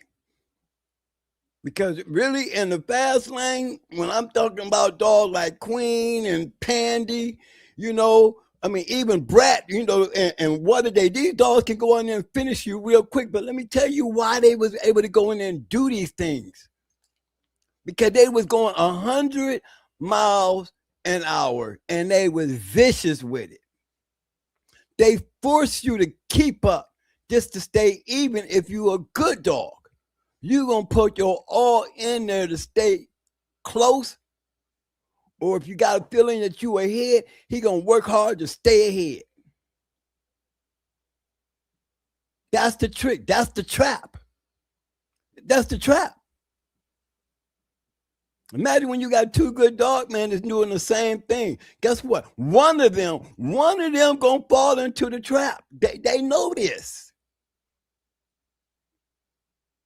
Because really in the fast lane, when I'm talking about dogs like Queen and Pandy, you know, I mean, even Brat, you know, and what are they? These dogs can go in there and finish you real quick. But let me tell you why they was able to go in there and do these things. Because they was going 100 miles an hour and they was vicious with it. They force you to keep up just to stay even if you're a good dog. You're going to put your all in there to stay close. Or if you got a feeling that you ahead, he going to work hard to stay ahead. That's the trick. That's the trap. That's the trap. Imagine when you got two good dog men that's doing the same thing. Guess what? One of them going to fall into the trap. They know this.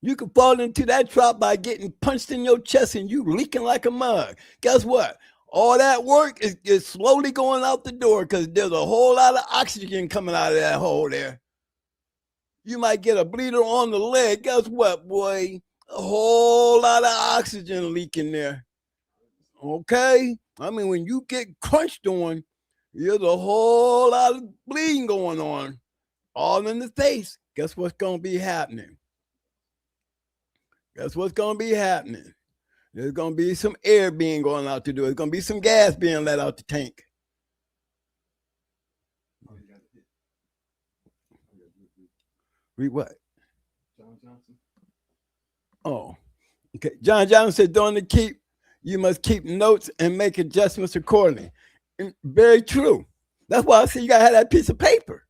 You can fall into that trap by getting punched in your chest and you leaking like a mug. Guess what? All that work is slowly going out the door because there's a whole lot of oxygen coming out of that hole there. You might get a bleeder on the leg. Guess what, boy? A whole lot of oxygen leaking there. Okay? I mean, when you get crunched on, there's a whole lot of bleeding going on, all in the face. Guess what's going to be happening? Guess what's going to be happening? There's going to be some air being going out the door. There's going to be some gas being let out the tank. Read what? John Johnson. Oh, okay. John Johnson said, you must keep notes and make adjustments accordingly. And very true. That's why I say you got to have that piece of paper.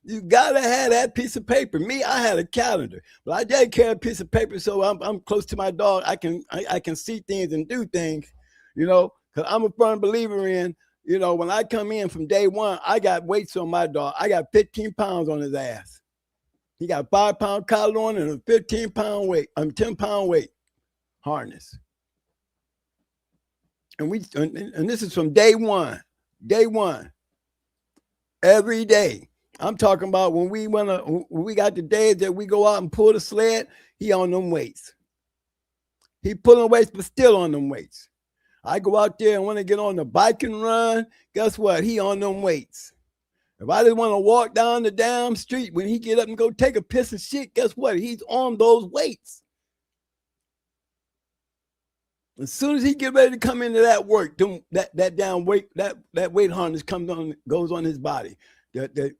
You got to have that piece of paper. Me, I had a calendar, but I did carry a piece of paper so I'm close to my dog. I can see things and do things, you know, because I'm a firm believer in, you know, when I come in from day one, I got weights on my dog. I got 15 pounds on his ass. He got a 5-pound collar on and a 15-pound weight, 10-pound weight harness. And this is from day one. Every day. I'm talking about when we got the days that we go out and pull the sled, he on them weights. He pulling weights, but still on them weights. I go out there and want to get on the bike and run, guess what? He on them weights. If I just want to walk down the damn street, when he get up and go take a piss and shit, guess what? He's on those weights. As soon as he get ready to come into that work, that down weight, that weight harness goes on his body. The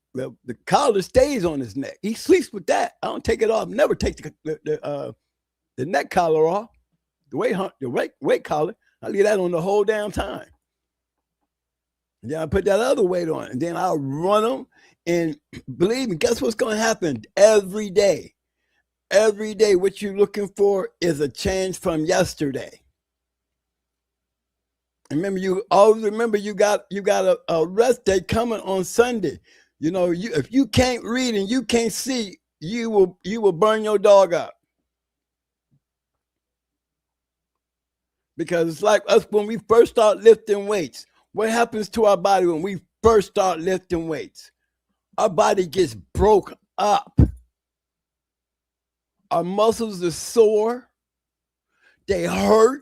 collar stays on his neck. He sleeps with that. I don't take it off. Never take the neck collar off. The weight collar. I leave that on the whole damn time. And then I put that other weight on, and then I'll run them. And believe me, guess what's going to happen every day? Every day, what you're looking for is a change from yesterday. Remember, you always remember you got a rest day coming on Sunday. You know, if you can't read and you can't see, you will burn your dog up. Because it's like us when we first start lifting weights. What happens to our body when we first start lifting weights? Our body gets broke up. Our muscles are sore. They hurt.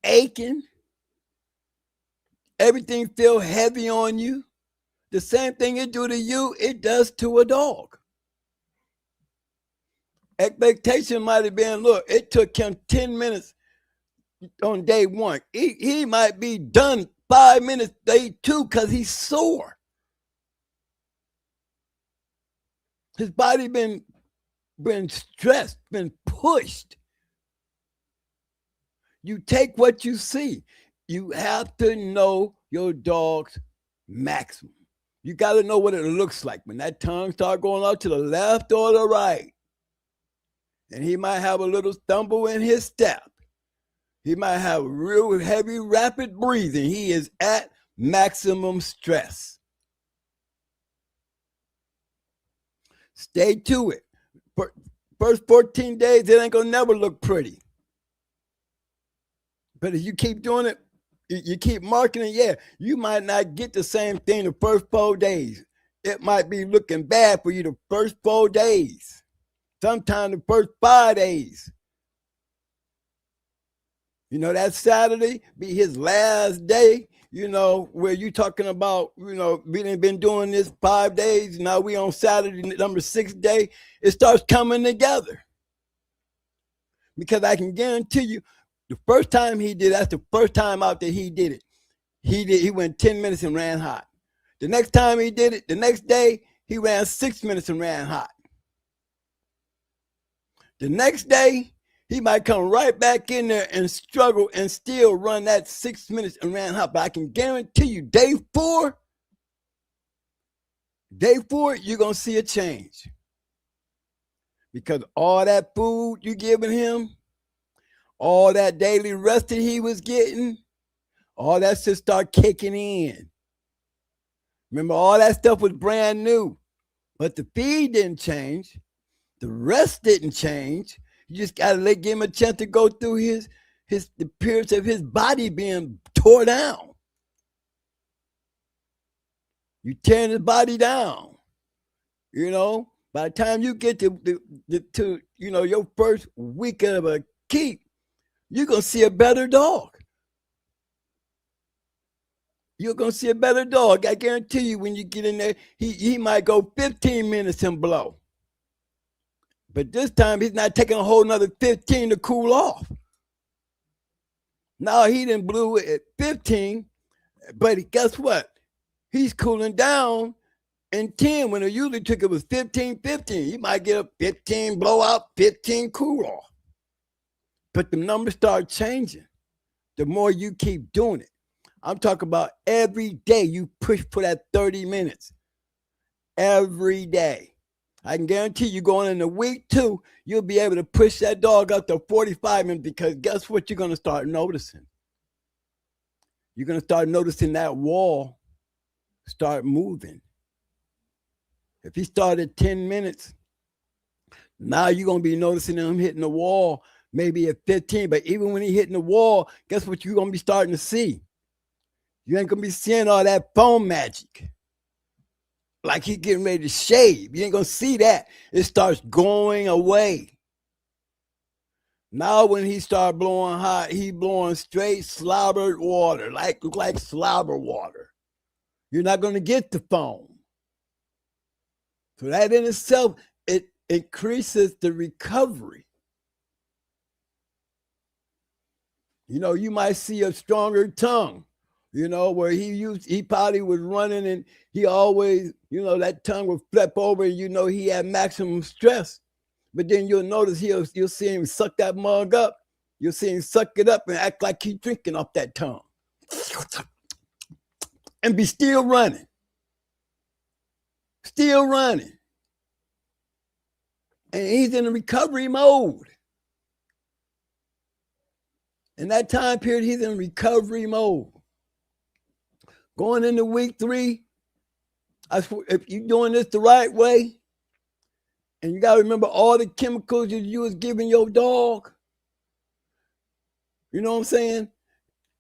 Aching. Everything feel heavy on you. The same thing it do to you, it does to a dog. Expectation might have been, look, it took him 10 minutes on day one. He might be done 5 minutes day two because he's sore. His body been stressed, been pushed. You take what you see. You have to know your dog's maximum. You got to know what it looks like when that tongue start going out to the left or the right. And he might have a little stumble in his step. He might have real heavy, rapid breathing. He is at maximum stress. Stay to it. first 14 days, it ain't gonna never look pretty. But if you keep doing it, you keep marketing, yeah, you might not get the same thing the first 4 days. It might be looking bad for you the first 4 days. Sometimes the first 5 days. You know, that Saturday be his last day, you know, where you talking about, you know, we done been doing this 5 days. Now we on Saturday, number 6 day. It starts coming together. Because I can guarantee you, the first time he did, that's the first time out that he did it. He went 10 minutes and ran hot. The next time he did it, the next day, he ran 6 minutes and ran hot. The next day, he might come right back in there and struggle and still run that 6 minutes and ran hot. But I can guarantee you, day four, you're going to see a change. Because all that food you giving him, all that daily rest that he was getting, all that should start kicking in. Remember, all that stuff was brand new. But the feed didn't change. The rest didn't change. You just got to give him a chance to go through the periods of his body being tore down. You tearing his body down. You know, by the time you get to you know, your first week of a keep, you're going to see a better dog. You're going to see a better dog. I guarantee you when you get in there, he might go 15 minutes and blow. But this time, he's not taking a whole nother 15 to cool off. Now he done blew it at 15, but guess what? He's cooling down in 10 when it usually took it was 15. You might get a 15 blowout, 15 cool off. But the numbers start changing the more you keep doing it. I'm talking about every day you push for that 30 minutes. Every day. I can guarantee you going into week 2, you'll be able to push that dog up to 45 minutes because guess what you're going to start noticing? You're going to start noticing that wall start moving. If he started 10 minutes, now you're going to be noticing him hitting the wall maybe at 15. But even when he's hitting the wall, guess what you're going to be starting to see? You ain't going to be seeing all that foam magic. Like he's getting ready to shave. You ain't going to see that. It starts going away. Now when he start blowing hot, he blowing straight slobbered water, like slobber water. You're not going to get the foam. So that in itself, it increases the recovery. You know, you might see a stronger tongue, you know, where he probably was running and he always, you know, that tongue would flip over and you know he had maximum stress. But then you'll notice you'll see him suck that mug up. You'll see him suck it up and act like he's drinking off that tongue. And be still running. Still running. And he's in a recovery mode. In that time period, he's in recovery mode. Going into week 3, if you're doing this the right way, and you got to remember all the chemicals that you was giving your dog, you know what I'm saying?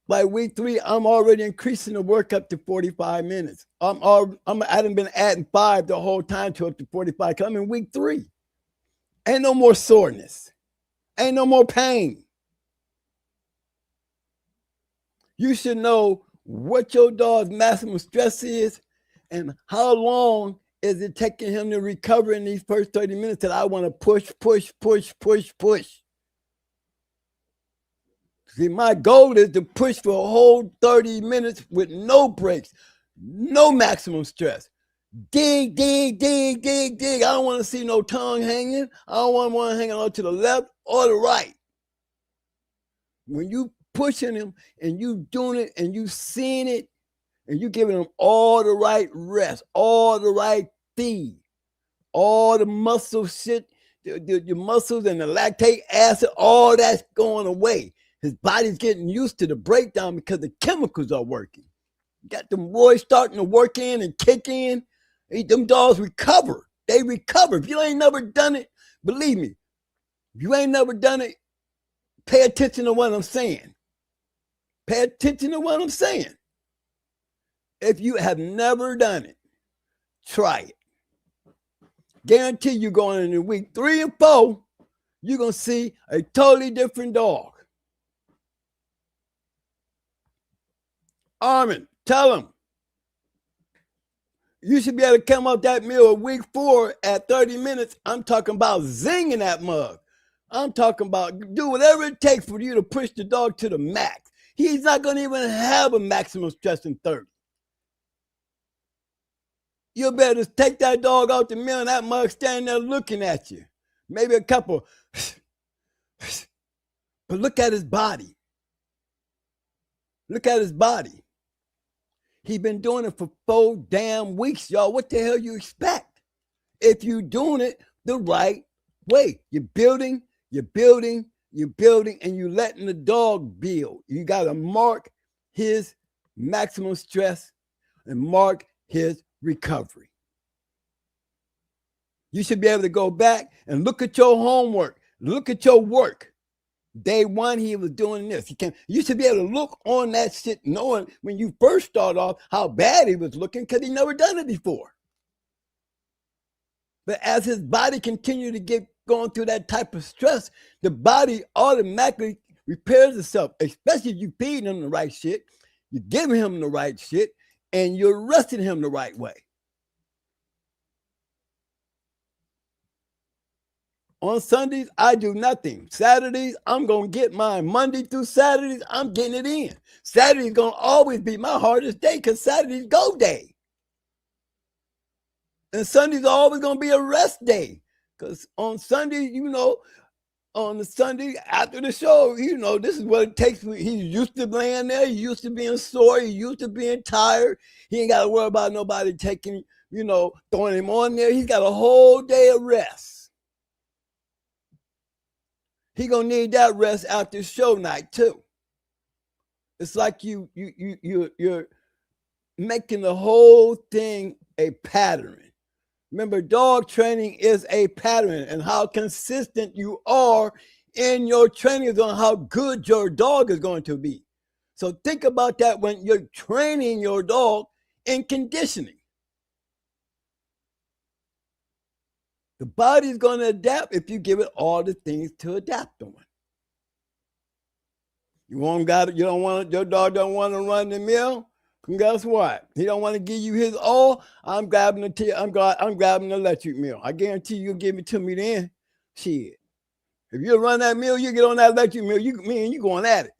By week 3, I'm already increasing the work up to 45 minutes. I haven't been adding 5 the whole time to up to 45 because I'm in week 3. Ain't no more soreness. Ain't no more pain. You should know what your dog's maximum stress is and how long is it taking him to recover in these first 30 minutes that I want to push. See, my goal is to push for a whole 30 minutes with no breaks, no maximum stress. Dig. I don't want to see no tongue hanging. I don't want one hanging on to the left or the right. When you pushing him and you doing it and you seeing it and you giving him all the right rest, all the right feed, all the muscle shit, the muscles and the lactate acid, all that's going away. His body's getting used to the breakdown because the chemicals are working. Got them roids starting to work in and kick in. Them dogs recover. They recover. If you ain't never done it, believe me, If you ain't never done it, pay attention to what I'm saying. Pay attention to what I'm saying. If you have never done it, try it. Guarantee you going into week 3 and 4, you're going to see a totally different dog. Armin, tell him. You should be able to come up that meal week 4 at 30 minutes. I'm talking about zinging that mug. I'm talking about do whatever it takes for you to push the dog to the max. He's not going to even have a maximum stress in 30. You better take that dog out the meal and that mug standing there looking at you. Maybe a couple. But look at his body. Look at his body. He's been doing it for 4 damn weeks, y'all. What the hell you expect? If you're doing it the right way, you're building, and you're letting the dog build. You got to mark his maximum stress and mark his recovery. You should be able to go back and look at your homework, look at your work. Day 1, he was doing this. You should be able to look on that shit knowing when you first start off how bad he was looking because he never done it before. But as his body continued to get going through that type of stress, the body automatically repairs itself, especially if you feed him the right shit, you're giving him the right shit, and you're resting him the right way. On Sundays, I do nothing. Saturdays, I'm going to get mine. Monday through Saturdays, I'm getting it in. Saturday's going to always be my hardest day because Saturday's go day. And Sunday's always going to be a rest day. Because on Sunday, on the Sunday after the show, this is what it takes. He's used to laying there. He's used to being sore. He's used to being tired. He ain't got to worry about nobody taking, throwing him on there. He's got a whole day of rest. He gonna need that rest after show night too. It's like you're making the whole thing a pattern. Remember, dog training is a pattern, and how consistent you are in your training is on how good your dog is going to be. So think about that when you're training your dog in conditioning. The body's going to adapt if you give it all the things to adapt on. Your dog don't want to run the mill. And guess what? He don't want to give you his all. I'm grabbing the electric mill. I guarantee you'll give it to me then. Shit. If you run that mill, you get on that electric mill. Me and you going at it.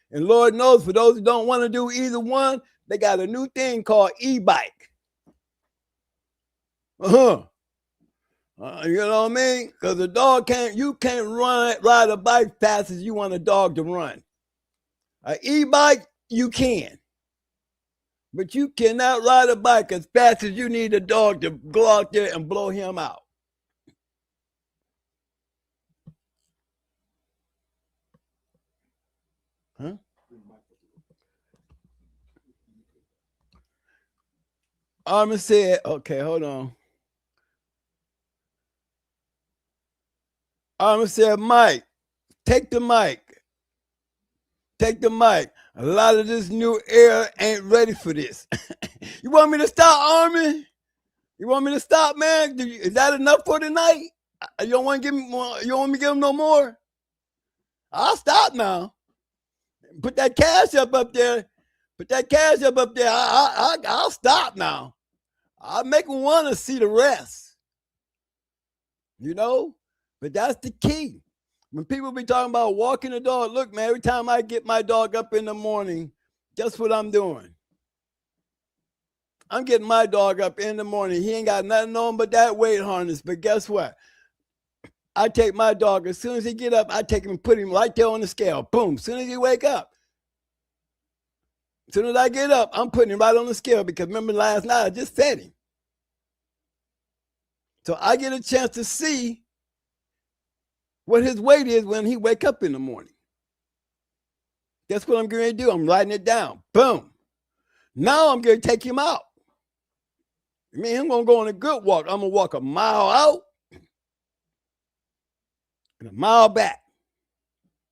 And Lord knows, for those who don't want to do either one, they got a new thing called e-bike. You know what I mean? Because the dog you can't ride a bike fast as you want a dog to run. An e-bike, you can. But you cannot ride a bike as fast as you need a dog to go out there and blow him out. Huh? Armin said, okay, hold on. Armin said, Mike, take the mic. Take the mic. A lot of this new era ain't ready for this. You want me to stop, Armin? You want me to stop, man? Is that enough for tonight? You don't want to give me more? You don't want me to give him no more? I'll stop now. Put that cash up there. Put that cash up there. I'll stop now. I'll make him want to see the rest. But that's the key. When people be talking about walking the dog, look, man, every time I get my dog up in the morning, guess what I'm doing? I'm getting my dog up in the morning. He ain't got nothing on but that weight harness. But guess what? I take my dog, as soon as he get up, I take him and put him right there on the scale. Boom. As soon as he wake up. As soon as I get up, I'm putting him right on the scale because remember last night I just fed him. So I get a chance to see what his weight is when he wake up in the morning. That's what I'm going to do. I'm writing it down. Boom. Now I'm going to take him out. I mean, I'm going to go on a good walk. I'm going to walk a mile out. and a mile back.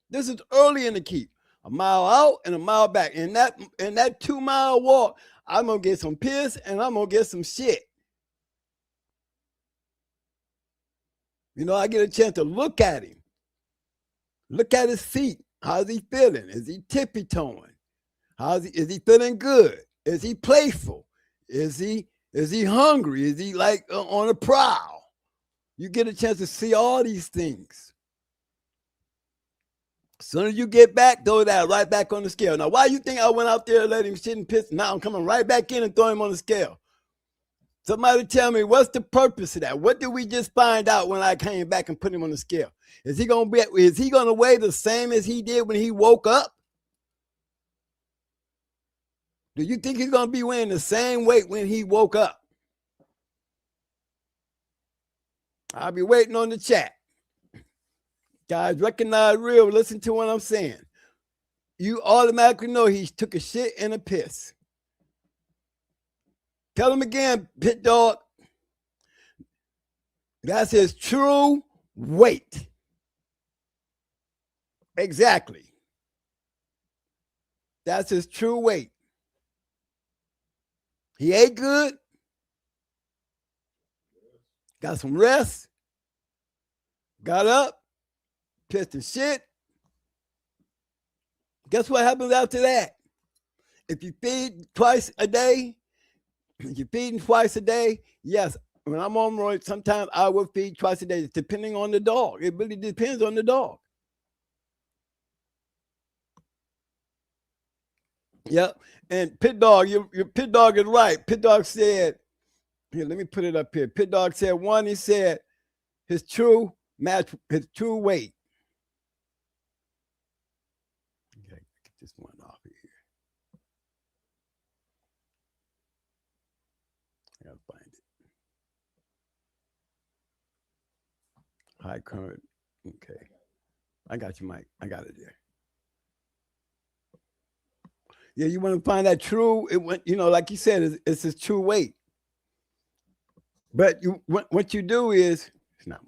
This is early in the keep. A mile out and a mile back. In that 2-mile walk, I'm gonna get some piss and I'm gonna get some shit. You know, I get a chance to look at him. Look at his feet. How's he feeling? Is he tippy-toeing? Is he feeling good? Is he playful? Is he hungry? Is he like on a prowl? You get a chance to see all these things. As soon as you get back, throw that right back on the scale. Now, why you think I went out there and let him shit and piss? Now I'm coming right back in and throw him on the scale. Somebody tell me, what's the purpose of that? What did we just find out when I came back and put him on the scale? Is he gonna weigh the same as he did when he woke up? Do you think he's gonna be weighing the same weight when he woke up? I'll be waiting on the chat. Guys, recognize real. Listen to what I'm saying. You automatically know he took a shit and a piss. Tell him again, pit dog. That's his true weight. Exactly. That's his true weight. He ate good. Got some rest. Got up. Pissed and shit. Guess what happens after that? If you feed twice a day, if you're feeding twice a day, yes, when I'm on roid, sometimes I will feed twice a day, depending on the dog. It really depends on the dog. Yep. And Pit Dog, your Pit Dog is right. Pit Dog said, here, let me put it up here. Pit Dog said, one, he said his true weight. Okay, get this one off of here. I gotta find it. High current. Okay. I got you, Mike. I got it there. Yeah, you want to find that true, like you said, it's his true weight. But what you do is, it's not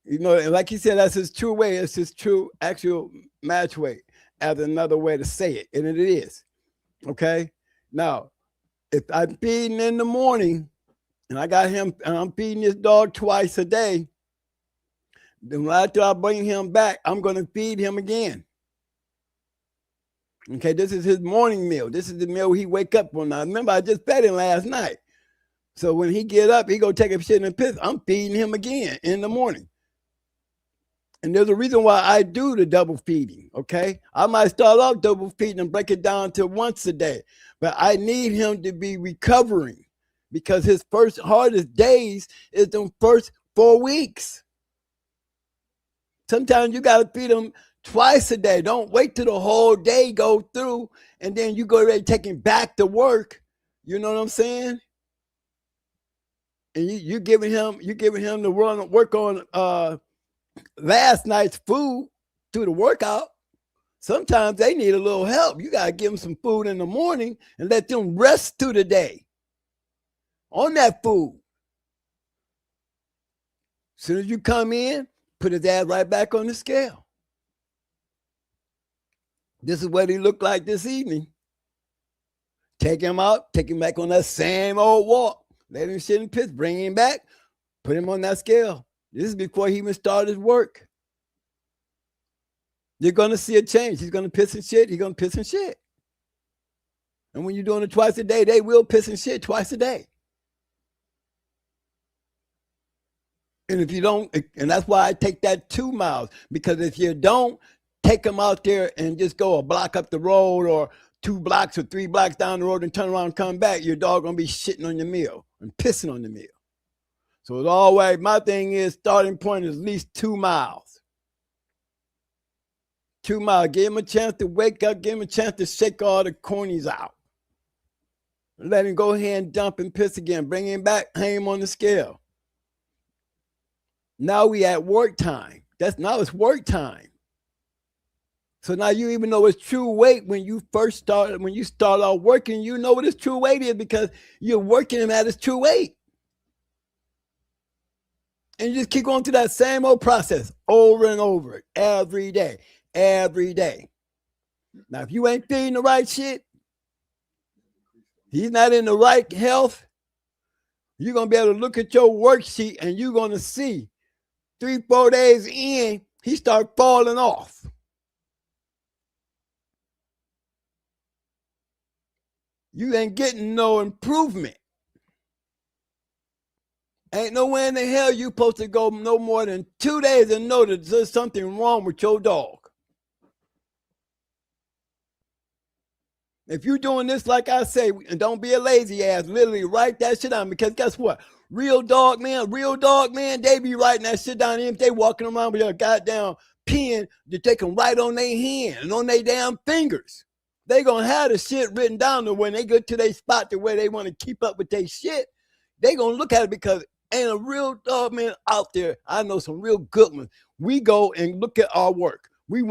moving. Like you said, that's his true weight. It's his true actual match weight, as another way to say it. And it is. Okay? Now, if I'm feeding in the morning, and I'm feeding this dog twice a day, then after I bring him back, I'm going to feed him again. Okay, this is his morning meal. This is the meal he wake up on. Now, remember, I just fed him last night. So when he get up, he go take a shit and a piss. I'm feeding him again in the morning. And there's a reason why I do the double feeding, okay? I might start off double feeding and break it down to once a day. But I need him to be recovering because his first hardest days is the first 4 weeks. Sometimes you got to feed him twice a day. Don't wait till the whole day go through and then you go ready to take him back to work. You know what I'm saying? And you giving him the work on last night's food through the workout. Sometimes they need a little help. You got to give them some food in the morning and let them rest through the day on that food. As soon as you come in, put his ass right back on the scale. This is what he looked like this evening. Take him out, take him back on that same old walk. Let him shit and piss, bring him back, put him on that scale. This is before he even started his work. You're going to see a change. He's going to piss and shit. He's going to piss and shit. And when you're doing it twice a day, they will piss and shit twice a day. And if you don't, and that's why I take that 2 miles, because if you don't take them out there and just go a block up the road or 2 blocks or 3 blocks down the road and turn around and come back, your dog going to be shitting on your meal and pissing on the meal. So it's always, my thing is starting point is at least 2 miles. 2 miles. Give him a chance to wake up. Give him a chance to shake all the cornies out. Let him go ahead and dump and piss again. Bring him back. Hang him on the scale. Now we at work time. Now it's work time. So now you even know his true weight when you start out working, you know what his true weight is because you're working him at his true weight. And you just keep going through that same old process over and over every day, every day. Now, if you ain't feeding the right shit, he's not in the right health, you're going to be able to look at your worksheet and you're going to see 3-4 days in, he start falling off. You ain't getting no improvement. Ain't nowhere in the hell you supposed to go no more than 2 days and know that there's something wrong with your dog. If you're doing this, like I say, and don't be a lazy ass, literally write that shit down, because guess what? Real dog man, they be writing that shit down. Even if they walking around with a goddamn pen that they can write on their hand and on their damn fingers. They gonna have the shit written down to when they get to their spot to where they want to keep up with their shit. They gonna look at it, because ain't a real dog man out there. I know some real good ones. We go and look at our work. We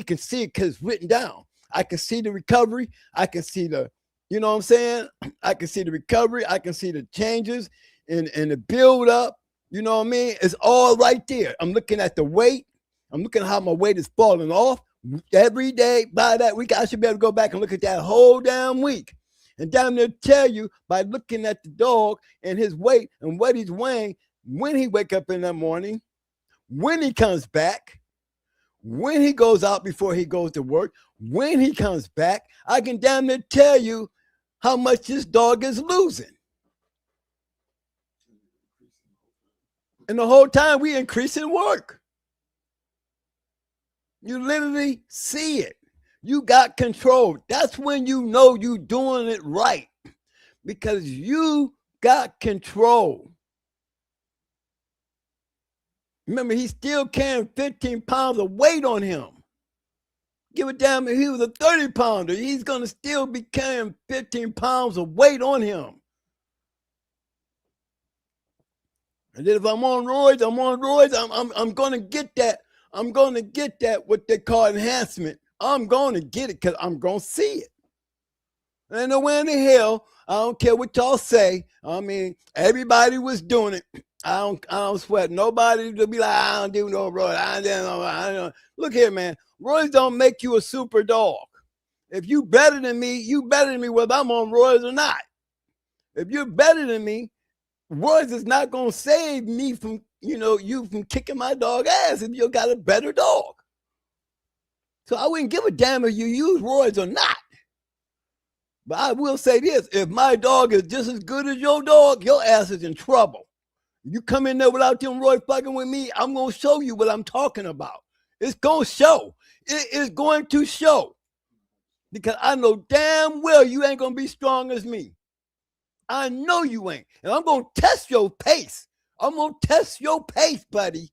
can see it because it's written down. I can see the recovery. I can see the, you know what I'm saying? I can see the recovery. I can see the changes and the build up. You know what I mean? It's all right there. I'm looking at the weight. I'm looking at how my weight is falling off every day. By that week, I should be able to go back and look at that whole damn week. And damn near tell you by looking at the dog and his weight and what he's weighing when he wake up in the morning, when he comes back, when he goes out before he goes to work, when he comes back. I can damn near tell you how much this dog is losing. And the whole time we increasing work. You literally see it. You got control. That's when you know you doing it right, because you got control. Remember, he's still carrying 15 pounds of weight on him. Give a damn if he was a 30-pounder. He's going to still be carrying 15 pounds of weight on him. And then if I'm on roids, I'm going to get that. I'm going to get that, what they call enhancement. I'm going to get it because I'm going to see it. Ain't nowhere in the hell. I don't care what y'all say. I mean, everybody was doing it. I don't sweat nobody to be like, I don't do no roid. I don't. Look here, man. Roids don't make you a super dog. If you better than me, you better than me whether I'm on roids or not. If you're better than me, roids is not going to save me from, you from kicking my dog ass if you got a better dog. So I wouldn't give a damn if you use roids or not. But I will say this, if my dog is just as good as your dog, your ass is in trouble. You come in there without them roids fucking with me, I'm going to show you what I'm talking about. It's going to show. It is going to show. Because I know damn well you ain't going to be strong as me. I know you ain't. And I'm going to test your pace. I'm going to test your pace, buddy.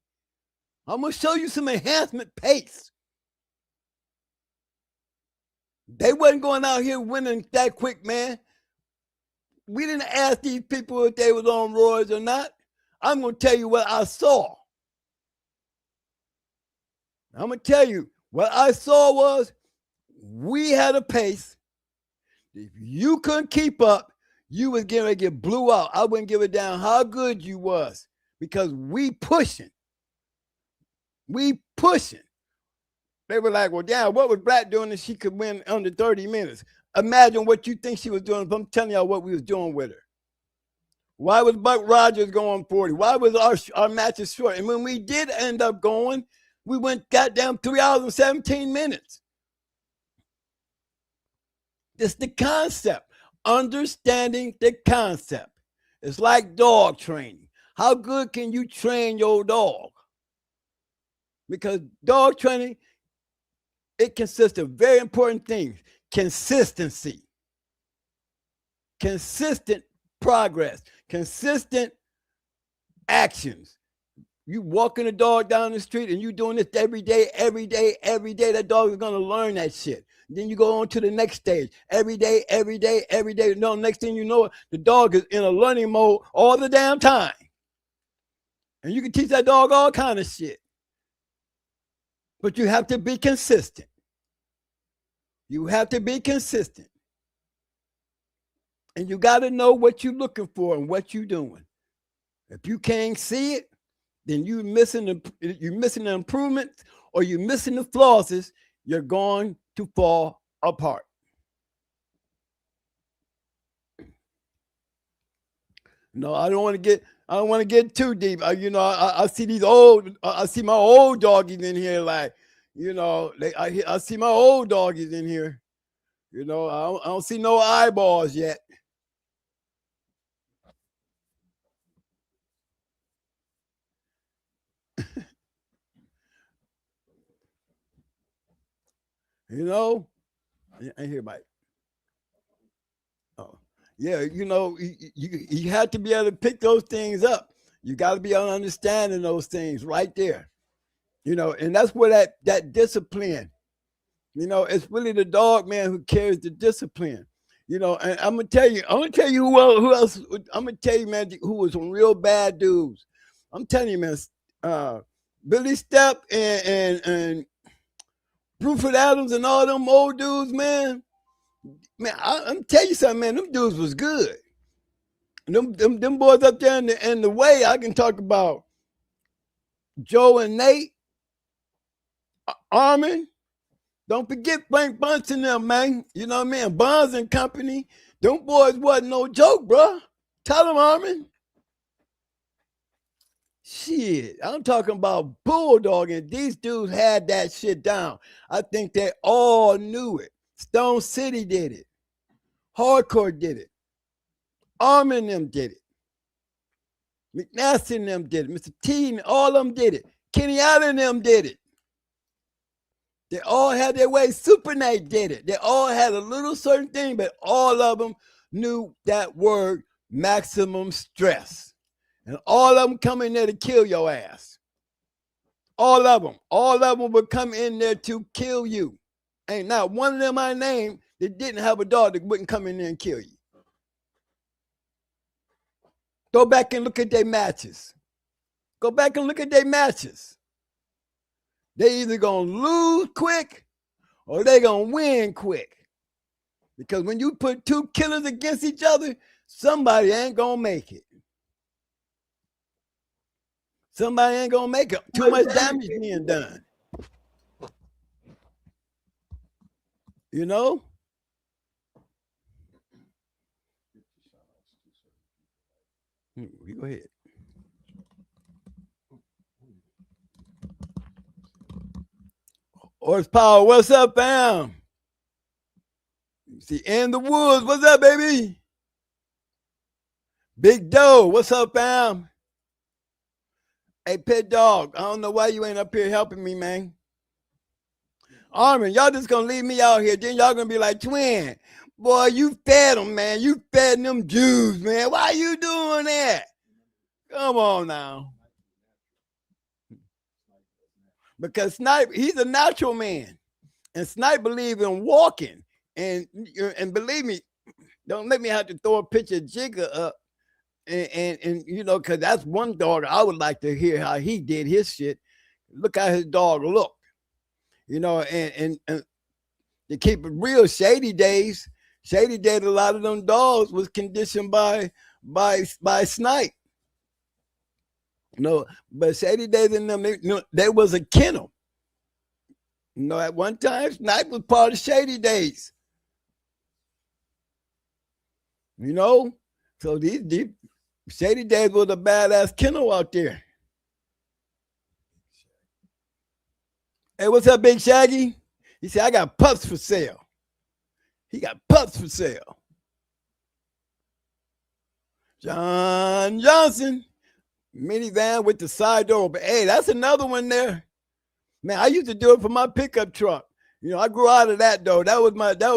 I'm going to show you some enhancement pace. They wasn't going out here winning that quick, man. We didn't ask these people if they was on roids or not. I'm going to tell you what I saw. I'm going to tell you what I saw was we had a pace. If you couldn't keep up, you was getting ready to get blew out. I wouldn't give a damn how good you was, because we pushing. We pushing. They were like, well, damn, what was Black doing that she could win under 30 minutes? Imagine what you think she was doing if I'm telling y'all what we was doing with her. Why was Buck Rogers going 40? Why was our matches short? And when we did end up going, we went goddamn 3 hours and 17 minutes. It's the concept. Understanding the concept. It's like dog training. How good can you train your dog? Because dog training, it consists of very important things. Consistency. Consistent progress. Consistent actions. You walking a dog down the street and you doing this every day, that dog is going to learn that shit. Then you go on to the next stage. Every day. No, next thing you know, the dog is in a learning mode all the damn time. And you can teach that dog all kind of shit. But you have to be consistent. You have to be consistent. And you got to know what you're looking for and what you're doing. If you can't see it, then you're missing the improvements or you're missing the flosses, you're going to fall apart. No, I don't want to get too deep. I see I see my old doggies in here. Like, I see my old doggies in here. I don't see no eyeballs yet. I hear Mike. Oh, yeah, you have to be able to pick those things up. You got to be able to understanding those things right there. And that's where that discipline, it's really the dog man who carries the discipline. And I'm gonna tell you who else. I'm gonna tell you, man, who was some real bad dudes. I'm telling you, man, Billy Stepp and Bruford Adams and all them old dudes, man. Man, I'm tell you something, man. Them dudes was good. Them boys up there in the way. I can talk about Joe and Nate, Armin. Don't forget Frank Bunch and them, man. You know what I mean? Bonds and Company. Them boys wasn't no joke, bro. Tell them, Armin. Shit, I'm talking about bulldogging. These dudes had that shit down. I think they all knew it. Stone City did it. Hardcore did it. Armin them did it. McNasty and them did it. Mr. T and all of them did it. Kenny Allen and them did it. They all had their way. Super Nate did it. They all had a little certain thing, but all of them knew that word, maximum stress. And all of them come in there to kill your ass. All of them. All of them would come in there to kill you. Ain't not one of them I named that didn't have a dog that wouldn't come in there and kill you. Go back and look at their matches. Go back and look at their matches. They either gonna lose quick or they gonna win quick. Because when you put two killers against each other, somebody ain't gonna make it. Somebody ain't gonna make it. Too much damage being done. You know? You go ahead. Horsepower, what's up, fam? See, in the woods, what's up, baby? Big Doe, what's up, fam? Hey, Pet Dog, I don't know why you ain't up here helping me, man. Armin, y'all just gonna leave me out here. Then y'all gonna be like, Twin, boy, you fed them, man. You fed them Jews, man. Why you doing that? Come on now. Because Snipe, he's a natural man. And Snipe believe in walking. And believe me, don't let me have to throw a picture of Jigger up. And because that's one dog I would like to hear how he did his shit. Look how his dog looked. And to keep it real, Shady Days, a lot of them dogs was conditioned by Snipe. But Shady Days and them, they was a kennel. At one time, Snipe was part of Shady Days. So these Shady Days was a badass kennel out there. Hey, what's up, Big Shaggy? He said, I got pups for sale. He got pups for sale. John Johnson, minivan with the side door. But hey, that's another one there. Man, I used to do it for my pickup truck. I grew out of that though. That was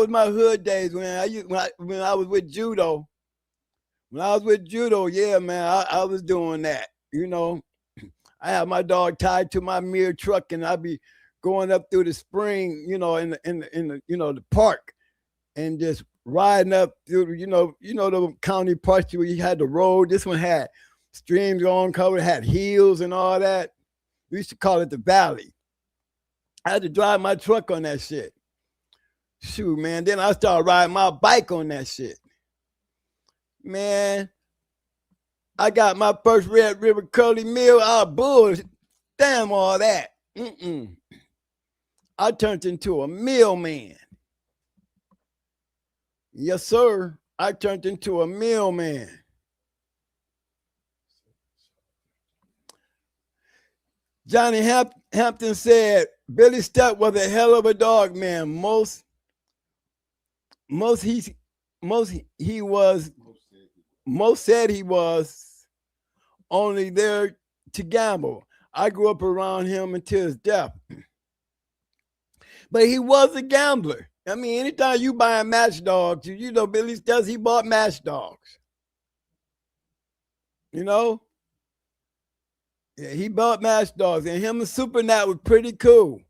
my hood days when I was with judo. When I was with judo, yeah, man, I was doing that. I had my dog tied to my mirror truck, and I'd be going up through the spring, in the park, and just riding up through, the county parks where you had the road. This one had streams on cover, had hills and all that. We used to call it the valley. I had to drive my truck on that shit. Shoot, man. Then I started riding my bike on that shit. Man, I got my first Red River Curly Mill. Bullshit. Damn all that. I turned into a millman. Yes, sir. I turned into a millman. Johnny Hampton said Billy Stuck was a hell of a dog, man. Most said he was only there to gamble. I grew up around him until his death. But he was a gambler. I mean, anytime you buy a matchdogs, you know Billy Stuck, he bought matchdogs. You know? Yeah, he bought matchdogs, and him and Supernat was pretty cool.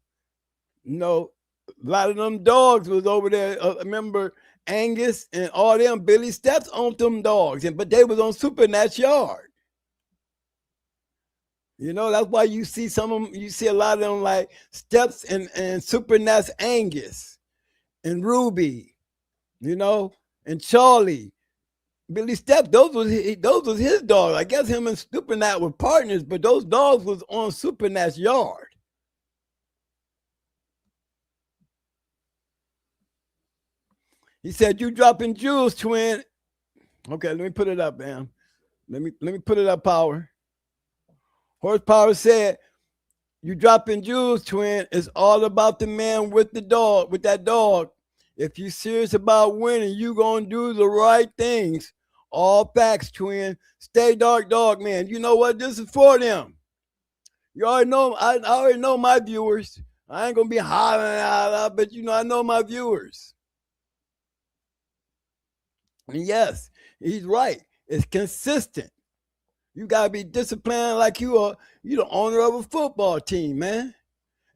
You know, a lot of them dogs was over there. Remember Angus and all them, Billy Steps owned them dogs, but they was on Supernat's yard. You know, that's why you see some of them, you see a lot of them like Steps and Supernat's Angus and Ruby, you know, and Charlie. Billy Steps, those was his dogs. I guess him and Supernat were partners, but those dogs was on Supernat's yard. He said, "You dropping jewels, twin." Okay, let me put it up, man. Let me put it up, Power. Horsepower said, "You dropping jewels, twin. It's all about the man with the dog, with that dog. If you serious about winning, you gonna do the right things. All facts, twin. Stay dark, dog, man. You know what? This is for them. You already know. I already know my viewers. I ain't gonna be hollering out, but you know, I know my viewers. And yes, he's right. It's consistent. You gotta be disciplined like you the owner of a football team, man.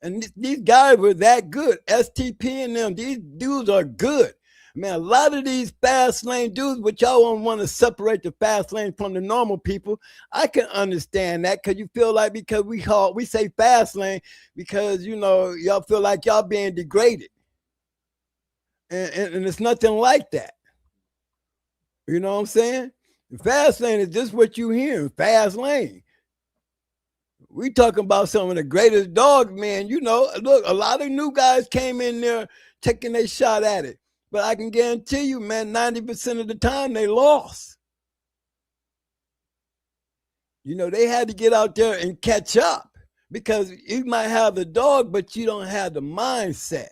And these guys were that good. STP and them, these dudes are good. Man, a lot of these fast lane dudes, but y'all don't want to separate the fast lane from the normal people. I can understand that because you feel like because we say fast lane because, you know, y'all feel like y'all being degraded. And it's nothing like that. You know what I'm saying? The fast lane is just what you hear, fast lane. We talking about some of the greatest dog men. You know, look, a lot of new guys came in there taking their shot at it. But I can guarantee you, man, 90% of the time they lost. You know, they had to get out there and catch up because you might have the dog, but you don't have the mindset.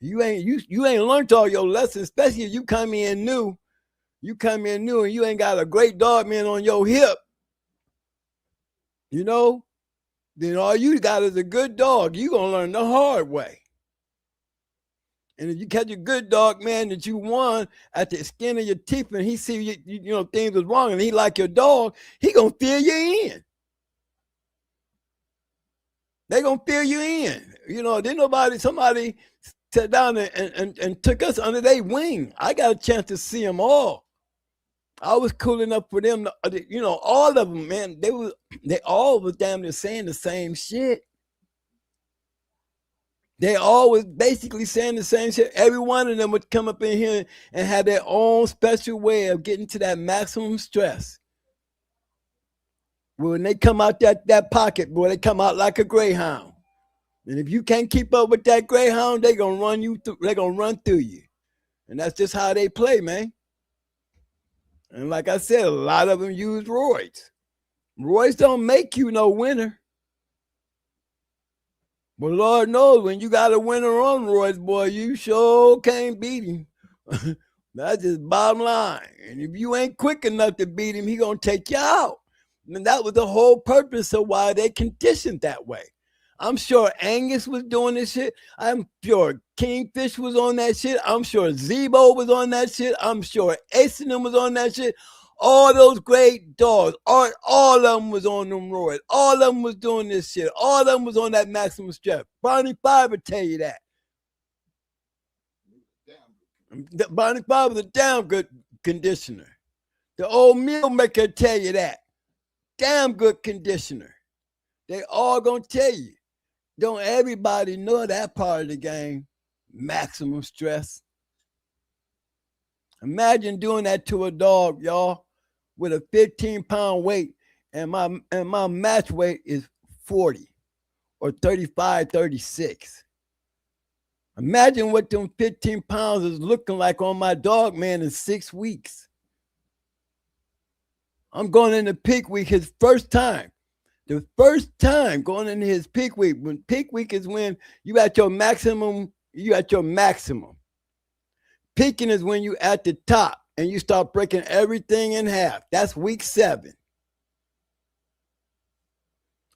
You ain't learned all your lessons, especially if you come in new. You come in new and you ain't got a great dog man on your hip. You know, then all you got is a good dog. You're going to learn the hard way. And if you catch a good dog, man, that you won at the skin of your teeth and he see you know things was wrong and he like your dog, he going to fill you in. They going to fill you in. You know, somebody sat down and took us under their wing. I got a chance to see them all. I was cool enough for them, you know, all of them, man. They all was damn near saying the same shit. They all was basically saying the same shit. Every one of them would come up in here and have their own special way of getting to that maximum stress. When they come out that pocket, boy, they come out like a greyhound. And if you can't keep up with that greyhound, they're gonna run you through, they're gonna run through you. And that's just how they play, man. And like I said, a lot of them use roids. Roids don't make you no winner. But Lord knows when you got a winner on roids, boy, you sure can't beat him. That's just bottom line. And if you ain't quick enough to beat him, he gonna take you out. And that was the whole purpose of why they conditioned that way. I'm sure Angus was doing this shit. I'm sure Kingfish was on that shit. I'm sure Zebo was on that shit. I'm sure Ace was on that shit. All those great dogs, all of them was on them roids. All of them was doing this shit. All of them was on that maximum stress. Barney Five would tell you that. Barney Five was a damn good conditioner. The old meal maker tell you that. Damn good conditioner. They all gonna tell you. Don't everybody know that part of the game? Maximum stress. Imagine doing that to a dog, y'all. with a 15-pound weight, and my match weight is 40 or 35, 36. Imagine what them 15 pounds is looking like on my dog man in 6 weeks. I'm going into peak week, his first time. The first time going into his peak week. When peak week is when you at your maximum, you at your maximum. Peaking is when you at the top and you start breaking everything in half. That's week 7.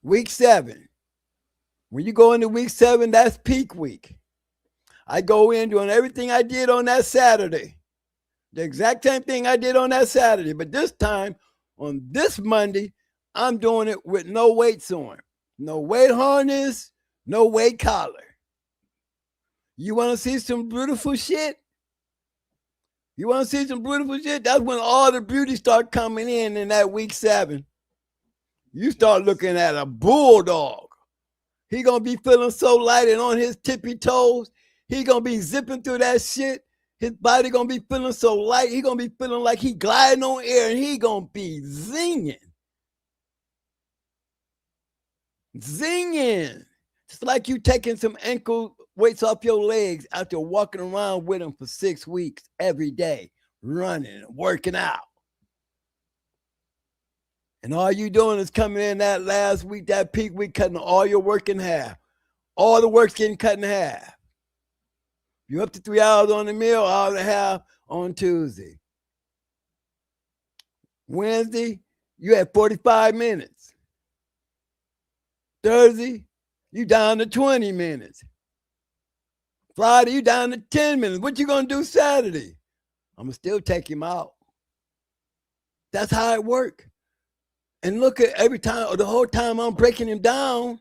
Week 7. When you go into week 7, that's peak week. I go in doing everything I did on that Saturday. The exact same thing I did on that Saturday. But this time, on this Monday, I'm doing it with no weights on. No weight harness, no weight collar. You want to see some beautiful shit? You want to see some beautiful shit? That's when all the beauty start coming in that week 7. You start looking at a bulldog. He going to be feeling so light and on his tippy toes. He going to be zipping through that shit. His body going to be feeling so light. He going to be feeling like he gliding on air, and he going to be zinging. Zinging. Just like you taking some ankle weights off your legs after walking around with them for 6 weeks every day, running and working out. And all you doing is coming in that last week, that peak week, cutting all your work in half. All the work's getting cut in half. You're up to 3 hours on the meal, hour and a half on Tuesday. Wednesday, you had 45 minutes. Thursday, you down to 20 minutes. Friday, you down to 10 minutes. What you gonna do Saturday? I'm gonna still take him out. That's how it works. And look at every time, or the whole time I'm breaking him down.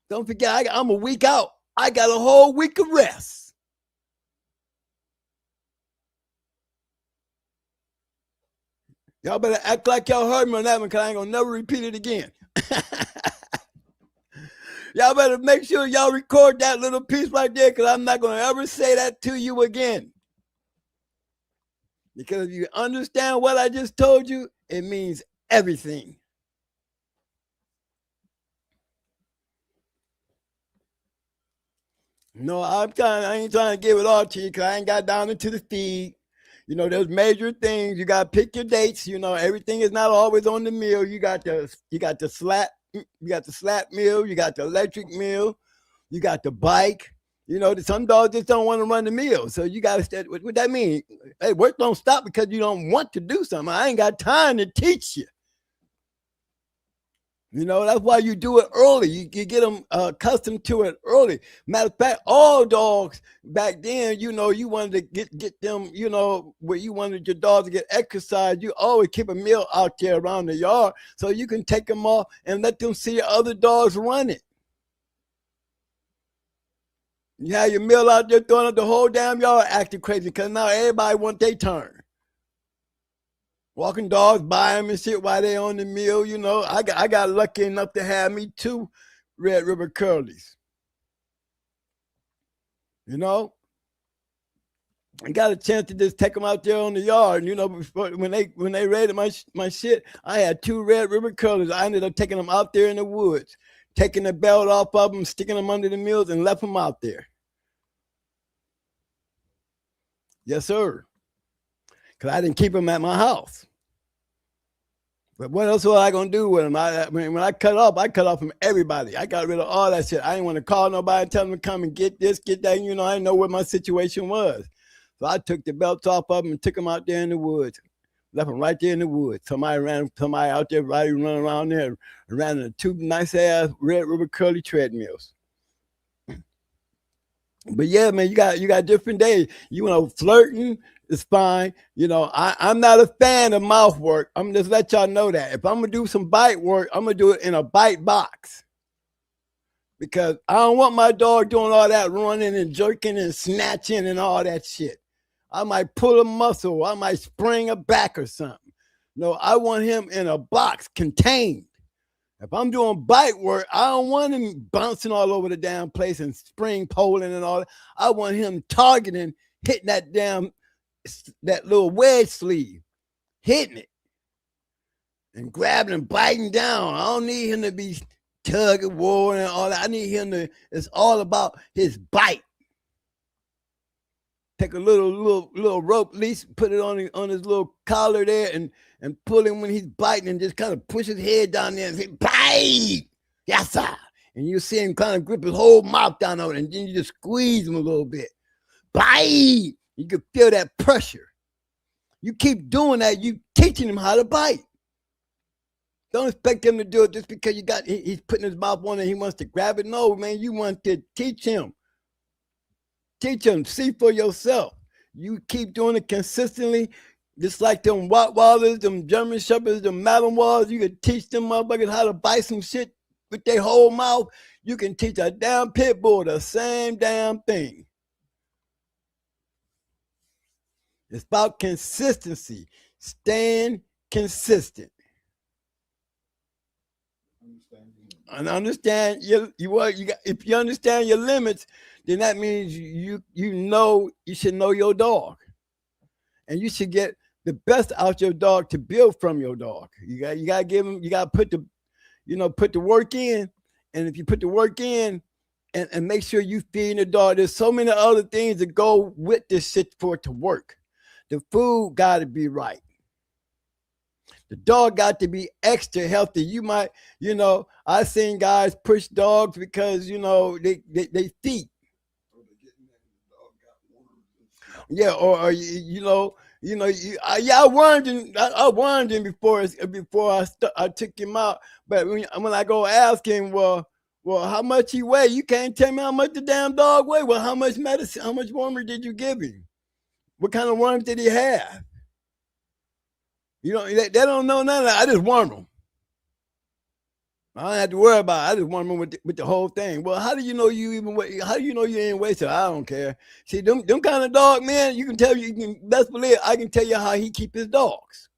Don't forget, I'm a week out. I got a whole week of rest. Y'all better act like y'all heard me on that one, because I ain't gonna never repeat it again. Y'all better make sure y'all record that little piece right there, because I'm not gonna ever say that to you again. Because if you understand what I just told you, it means everything. No, I ain't trying to give it all to you, because I ain't got down into the feed. You know, there's major things. You got to pick your dates. You know, everything is not always on the meal. You got the slat meal. You got the electric meal. You got the bike. You know, some dogs just don't want to run the meal. So you got to stay. What that mean? Hey, work don't stop because you don't want to do something. I ain't got time to teach you. You know, that's why you do it early. You get them accustomed to it early. Matter of fact, all dogs back then, you know, you wanted to get them, you know, where you wanted your dogs to get exercise, you always keep a meal out there around the yard so you can take them off and let them see other dogs run it. You have your meal out there throwing up the whole damn yard acting crazy because now everybody wants their turn. Walking dogs by them and shit while they on the meal, you know. I got lucky enough to have me 2 Red River Curlies. You know, I got a chance to just take them out there on the yard. You know, before, when they raided my shit, I had 2 Red River Curlies. I ended up taking them out there in the woods, taking the belt off of them, sticking them under the meals, and left them out there. Yes, sir. Because I didn't keep them at my house. But what else was I going to do with them? When I cut off from everybody. I got rid of all that shit. I didn't want to call nobody and tell them to come and get this, get that. You know, I didn't know what my situation was. So I took the belts off of them and took them out there in the woods. Left them right there in the woods. Somebody out there running around there, ran into 2 nice-ass Red River Curly treadmills. But yeah, man, you got different days. You know, flirting is fine. You know, I'm not a fan of mouth work. I'm just let y'all know that. If I'm gonna do some bite work, I'm gonna do it in a bite box. Because I don't want my dog doing all that running and jerking and snatching and all that shit. I might pull a muscle. I might spring a back or something. No, I want him in a box, contained. If I'm doing bite work, I don't want him bouncing all over the damn place and spring poling and all that. I want him targeting, hitting that little wedge sleeve, hitting it and grabbing and biting down. I don't need him to be tug of war and all that. I need him to, it's all about his bite. Take a little rope leash, put it on his little collar there and pull him when he's biting and just kind of push his head down there and say, bite! Yes, sir. And you see him kind of grip his whole mouth down on it, and then you just squeeze him a little bit. Bite! You can feel that pressure. You keep doing that, you teaching him how to bite. Don't expect him to do it just because he's putting his mouth on it and he wants to grab it. No, man, you want to teach him. Teach him, see for yourself. You keep doing it consistently, just like them Rottweilers, them German Shepherds, them Malinois. You can teach them motherfuckers how to bite some shit with their whole mouth. You can teach a damn pit bull the same damn thing. It's about consistency, staying consistent. And understand if you understand your limits, then that means you should know your dog, and you should get the best out your dog to build from your dog. You got to give him. You got to put the work in, and if you put the work in, and make sure you feed the dog. There's so many other things that go with this shit for it to work. The food got to be right. The dog got to be extra healthy. You might, I've seen guys push dogs because, they feet. Yeah, or I warned him before I took him out. But when I go ask him, well, how much he weigh? You can't tell me how much the damn dog weigh. Well, how much medicine, how much wormer did you give him? What kind of worms did he have? They don't know none of that. I just warm them. I don't have to worry about it. I just warm them with the whole thing. Well, how do you know you even weigh? How do you know you ain't wasted? I don't care. See, them kind of dog, man, you can best believe I can tell you how he keep his dogs.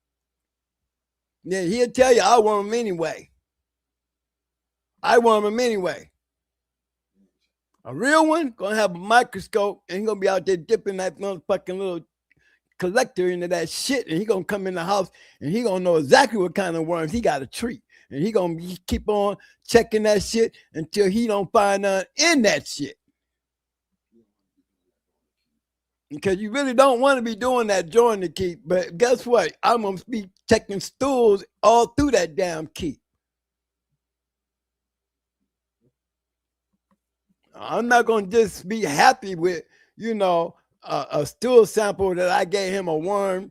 Yeah, he'll tell you I warm them anyway. I warm them anyway. A real one gonna have a microscope and he gonna be out there dipping that motherfucking little collector into that shit, and he gonna come in the house and he gonna know exactly what kind of worms he got to treat, and he gonna keep on checking that shit until he don't find none in that shit. Because you really don't want to be doing that joint to keep, but guess what? I'm gonna be checking stools all through that damn keep. I'm not gonna just be happy with a stool sample that I gave him a worm,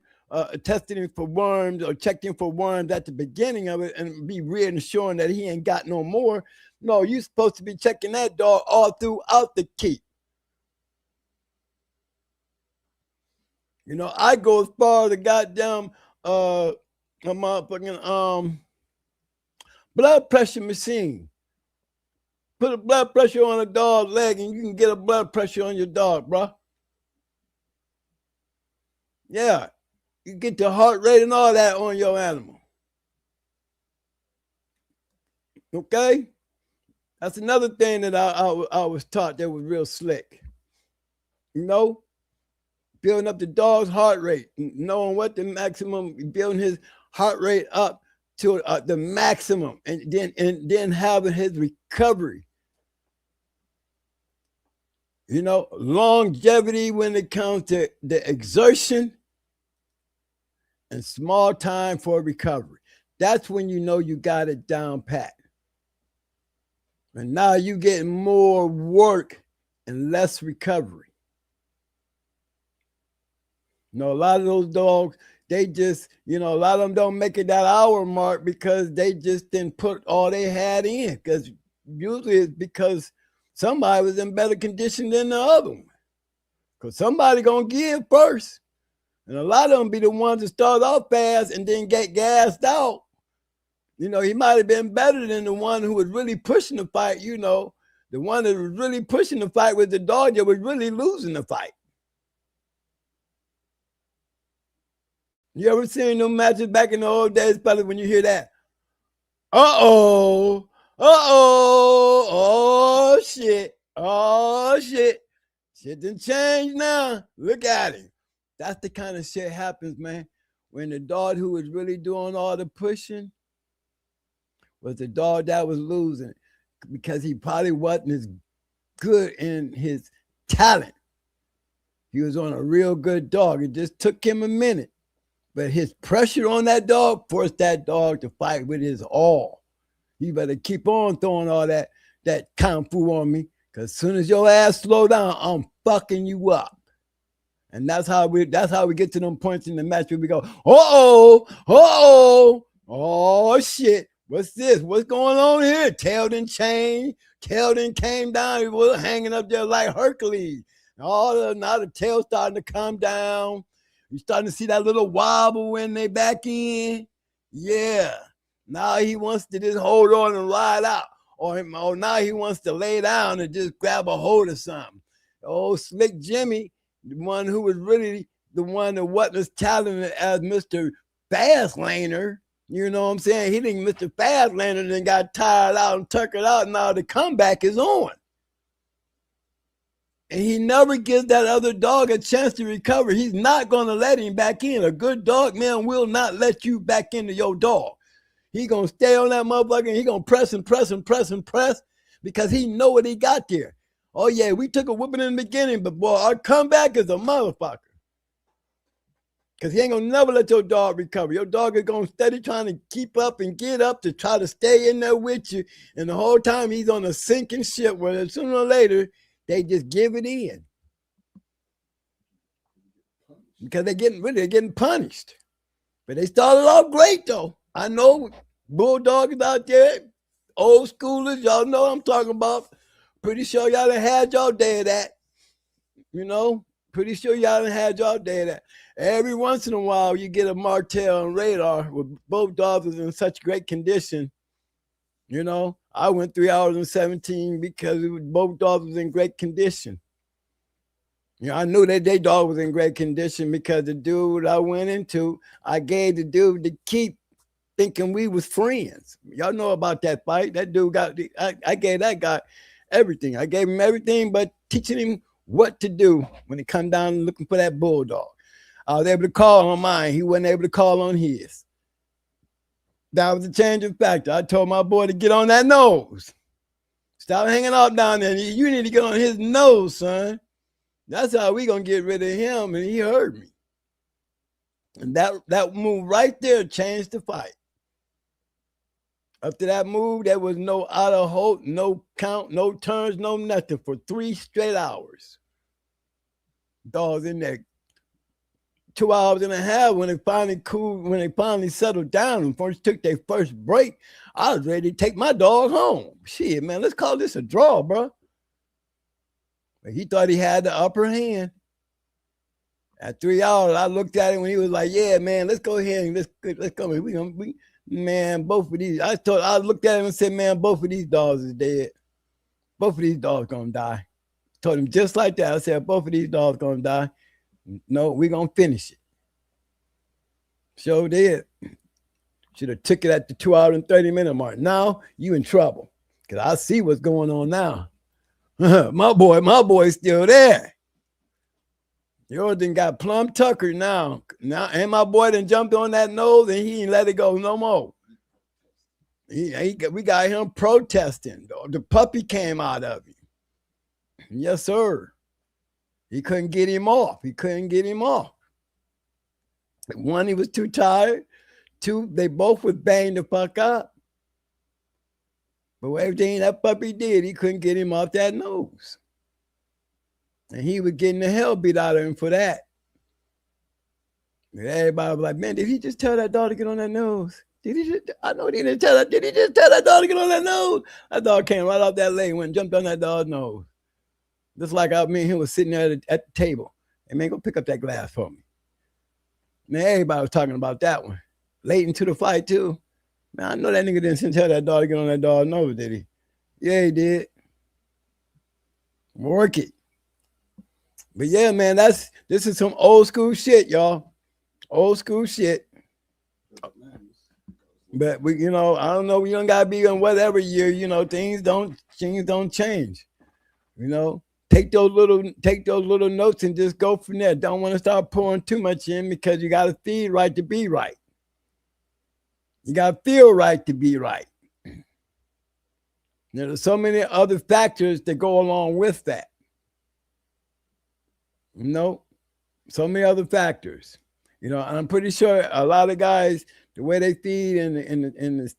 tested him for worms or checked him for worms at the beginning of it and be reassuring that he ain't got no more. No, you're supposed to be checking that dog all throughout the keep. I go as far as the goddamn a motherfucking blood pressure machine. Put a blood pressure on a dog's leg and you can get a blood pressure on your dog, bro. Yeah, you get the heart rate and all that on your animal. Okay? That's another thing that I was taught that was real slick. Building up the dog's heart rate, knowing what the maximum, building his heart rate up to the maximum, and then having his recovery. Longevity when it comes to the exertion and small time for recovery. That's when you got it down pat. And now you getting more work and less recovery. A lot of those dogs, they just, a lot of them don't make it that hour mark because they just didn't put all they had in. Because usually it's because somebody was in better condition than the other one. Because somebody going to give first. And a lot of them be the ones that start off fast and then get gassed out. He might have been better than the one who was really pushing the fight. The one that was really pushing the fight was the dog that was really losing the fight. You ever seen them matches back in the old days, probably when you hear that? Oh shit. Shit done changed now. Look at him. That's the kind of shit happens, man. When the dog who is really doing all the pushing was the dog that was losing because he probably wasn't as good in his talent. He was on a real good dog. It just took him a minute. But his pressure on that dog forced that dog to fight with his all. You better keep on throwing all that kung fu on me, because as soon as your ass slow down, I'm fucking you up. And that's how we get to them points in the match where we go, oh shit, what's this? What's going on here? Tail done changed. Tail done came down. He was hanging up there like Hercules. Now the tail's starting to come down. You're starting to see that little wobble when they back in. Yeah. Now he wants to just hold on and ride out. Or now he wants to lay down and just grab a hold of something. Old Slick Jimmy, the one who was really the one that wasn't as talented as Mr. Fastlaner. You know what I'm saying? He think Mr. Fastlaner then got tired out and tuckered out, and now the comeback is on. And he never gives that other dog a chance to recover. He's not going to let him back in. A good dog, man, will not let you back into your dog. He going to stay on that motherfucker, and he going to press and press and press and press because he know what he got there. Oh, yeah, we took a whooping in the beginning, but, boy, our comeback is a motherfucker. Because he ain't going to never let your dog recover. Your dog is going to steady trying to keep up and get up to try to stay in there with you. And the whole time he's on a sinking ship where sooner or later they just give it in. Because they're getting punished. But they started off great, though. I know bulldogs out there, old schoolers, y'all know what I'm talking about. Pretty sure y'all done had y'all day of that. You know, pretty sure y'all done had y'all day of that. Every once in a while, you get a Martell and Radar with both dogs in such great condition. You know, I went 3 hours and 17 because both dogs was in great condition. You know, I knew that their dog was in great condition because the dude I went into, I gave the dude the keep thinking we was friends. Y'all know about that fight. That dude I gave that guy everything. I gave him everything but teaching him what to do when it come down looking for that bulldog. I was able to call on mine. He wasn't able to call on his. That was a changing factor. I told my boy to get on that nose. Stop hanging out down there. You need to get on his nose, son. That's how we going to get rid of him, and he heard me. And that move right there changed the fight. After that move, there was no out of hold, no count, no turns, no nothing for 3 straight hours. Dogs in there 2 hours and a half when they finally settled down and first took their first break. I was ready to take my dog home. Shit, man, let's call this a draw, bro. But he thought he had the upper hand. At 3 hours, I looked at him when he was like, "Yeah, man, let's go ahead and let's go. Man, both of these." I looked at him and said, "Man, both of these dogs is dead. Both of these dogs gonna die." Told him just like that. I said, "Both of these dogs gonna die. No, we gonna finish it." Sure did. Should have took it at the 2 hour and 30-minute mark. Now you in trouble because I see what's going on now. my boy's still there. Yours done got plumb tuckered now. And my boy done jumped on that nose and he ain't let it go no more. We got him protesting. The puppy came out of him. Yes, sir. He couldn't get him off. One, he was too tired. Two, they both was banged the fuck up. But everything that puppy did, he couldn't get him off that nose. And he was getting the hell beat out of him for that. And everybody was like, "Man, did he just tell that dog to get on that nose? I know he didn't tell that. Did he just tell that dog to get on that nose?" That dog came right off that leg, went and jumped on that dog's nose. Just like me and him was sitting there at the table. Hey, man, go pick up that glass for me. Man, everybody was talking about that one. Late into the fight, too. Man, I know that nigga didn't tell that dog to get on that dog's nose, did he? Yeah, he did. Work it. But yeah, man, this is some old school shit, y'all. Old school shit. But I don't know, we don't gotta be on whatever year, things don't change. Take those little notes and just go from there. Don't want to start pouring too much in because you gotta feel right to be right. You gotta feel right to be right. There's so many other factors that go along with that. You know, so many other factors. You know, and I'm pretty sure a lot of guys, the way they feed and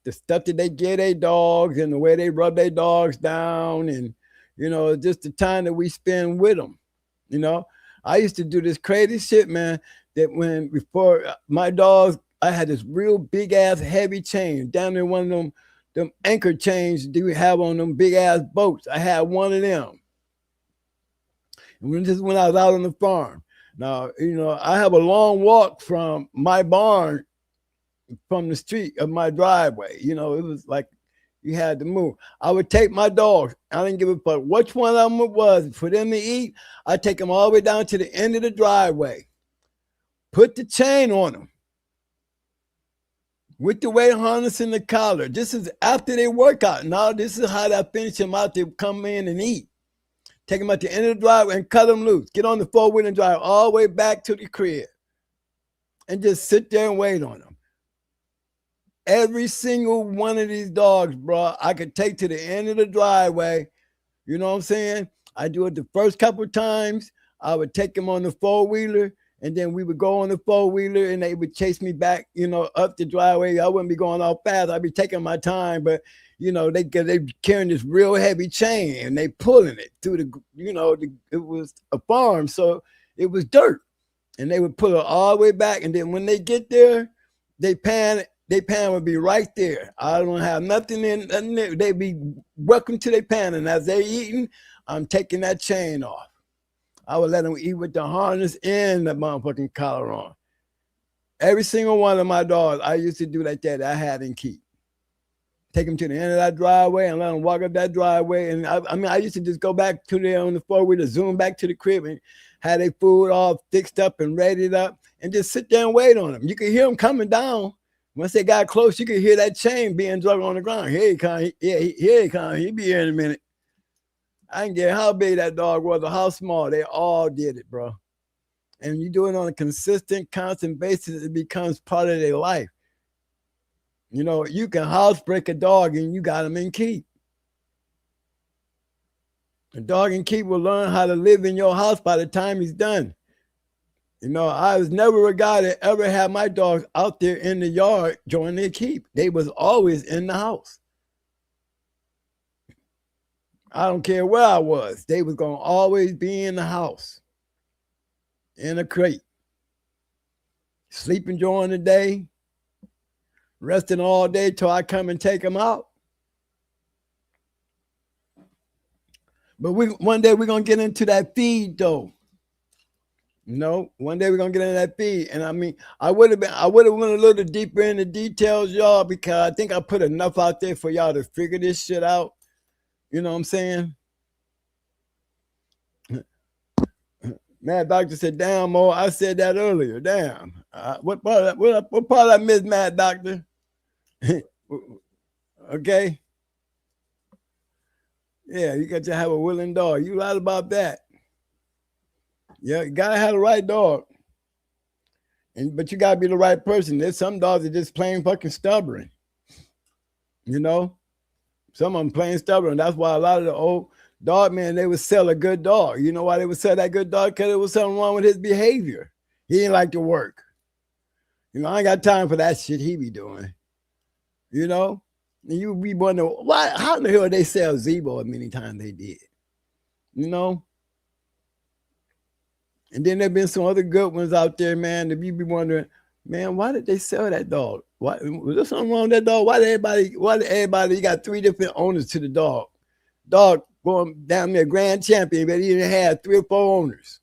the stuff that they get their dogs and the way they rub their dogs down and, you know, just the time that we spend with them. You know, I used to do this crazy shit, man, that before my dogs, I had this real big ass heavy chain down in one of them anchor chains that we have on them big ass boats. I had one of them. And this is when I was out on the farm. Now, you know, I have a long walk from my barn from the street of my driveway. You know, it was like you had to move. I would take my dogs. I didn't give a fuck which one of them it was. For them to eat, I'd take them all the way down to the end of the driveway. Put the chain on them. With the weight harness and the collar. This is after they work out. Now this is how I finish them out to come in and eat. Take them at the end of the driveway and cut them loose. Get on the four-wheel and drive all the way back to the crib. And just sit there and wait on them. Every single one of these dogs, bro, I could take to the end of the driveway. You know what I'm saying? I do it the first couple of times. I would take them on the four-wheeler, and then we would go on the four-wheeler, and they would chase me back, you know, up the driveway. I wouldn't be going all fast. I'd be taking my time, but you know, they carrying this real heavy chain and they pulling it through the, you know, it was a farm, so it was dirt, and they would pull it all the way back. And then when they get there, they pan would be right there. I don't have nothing in. They'd be welcome to their pan, and as they eating, I'm taking that chain off. I would let them eat with the harness and the motherfucking collar on. Every single one of my dogs, I used to do like that. I had and keep. Take them to the end of that driveway and let them walk up that driveway. And I mean, I used to just go back to there on the four-wheeler, zoom back to the crib and have their food all fixed up and readied up and just sit there and wait on them. You could hear them coming down. Once they got close, you could hear that chain being dragged on the ground. Here he comes. Here he comes. He'll be here in a minute. I didn't care how big that dog was or how small. They all did it, bro. And you do it on a consistent, constant basis, it becomes part of their life. You know, you can housebreak a dog and you got him in keep. A dog in keep will learn how to live in your house by the time he's done. You know, I was never a guy that ever had my dogs out there in the yard during their keep. They was always in the house. I don't care where I was. They was going to always be in the house. In a crate. Sleeping during the day. Resting all day till I come and take them out. But one day we're going to get into that feed, though. You know, one day we're going to get into that feed. And I mean, I would have went a little deeper into details, y'all, because I think I put enough out there for y'all to figure this shit out. You know what I'm saying? Mad Doctor said, damn, Mo, I said that earlier. Damn. What part I missed, Mad Doctor? Okay. Yeah, you got to have a willing dog. You right about that. Yeah, you gotta have the right dog. But you gotta be the right person. There's some dogs that just plain fucking stubborn. You know? Some of them plain stubborn. That's why a lot of the old dog men, they would sell a good dog. You know why they would sell that good dog? Because there was something wrong with his behavior. He didn't like to work. You know, I ain't got time for that shit he be doing. You know? And you be wondering, why, how in the hell they sell Zebo as many times they did? You know? And then there been some other good ones out there, man, that you be wondering, man, why did they sell that dog? Why was there something wrong with that dog? Why did everybody, you got 3 different owners to the dog? Dog going down there, grand champion, but he didn't have 3 or 4 owners.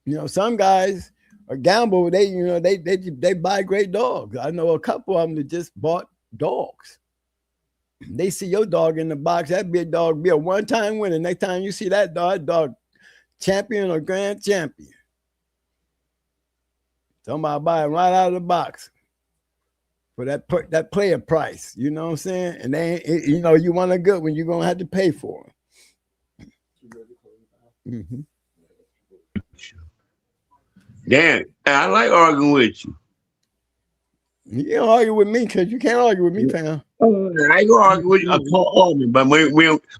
You know, some guys are gamble, they buy great dogs. I know a couple of them that just bought dogs. They see your dog in the box, that big dog be a one-time winner. Next time you see that dog champion or grand champion. Somebody buy it right out of the box for that player price. You know what I'm saying? And you know, you want a good one, you're gonna have to pay for it. Mm-hmm. Damn, I like arguing with you. You can't argue with me because you can't argue with me, fam. I ain't gonna argue with you. I can't argue, but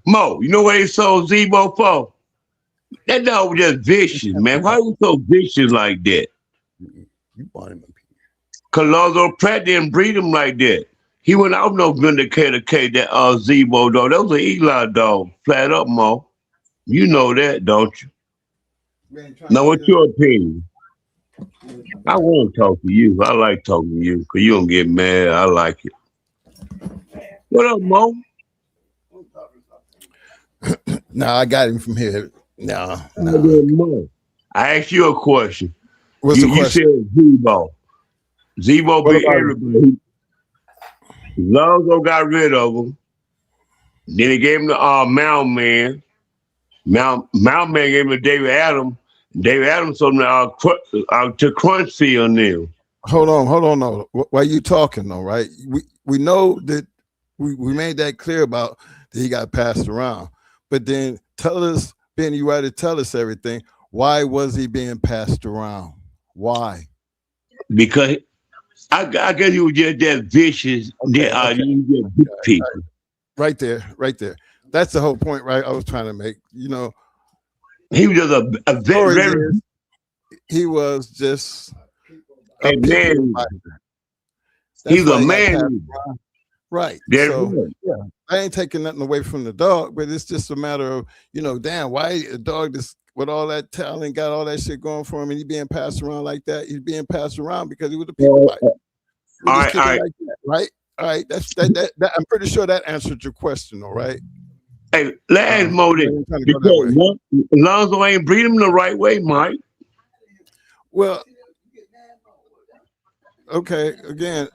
Mo, you know what they sold Zebo for? That dog was just vicious, man. Why was so vicious like that? You bought him. Cause Lonzo Pratt didn't breed him like that. He went out no Vindicator K, that Zebo dog. That was an Eli dog, flat up, Mo. You know that, don't you? Now, what's your opinion? I want to talk to you. I like talking to you because you don't get mad. I like it. What up, Mo? No, I got him from here. No. Mo. I asked you a question. What's the question? You said Zebo. Zebo beat everybody. Lonzo got rid of him. Then he gave him to Mount Man. Mount Man gave him to David Adams. David Adams told him to Crunchfield now. Hold on. No. While you talking though, right? We know that we made that clear about that he got passed around. But then tell us, Ben, you had to tell us everything. Why was he being passed around? Why? Because I guess he was just that vicious. People. Right there. That's the whole point, right? I was trying to make. You know, he was just a very. He was just a man. He's a man. Right. So, yeah, I ain't taking nothing away from the dog, but it's just a matter of, damn, why a dog that's with all that talent, got all that shit going for him, and he being passed around like that. He's being passed around because he was a people fighter. All right. Like that, right? All right. That's that. I'm pretty sure that answered your question, all right? Hey, let's ask Mo this. Because Lonzo ain't breed him the right way, Mike. Well, okay. Again,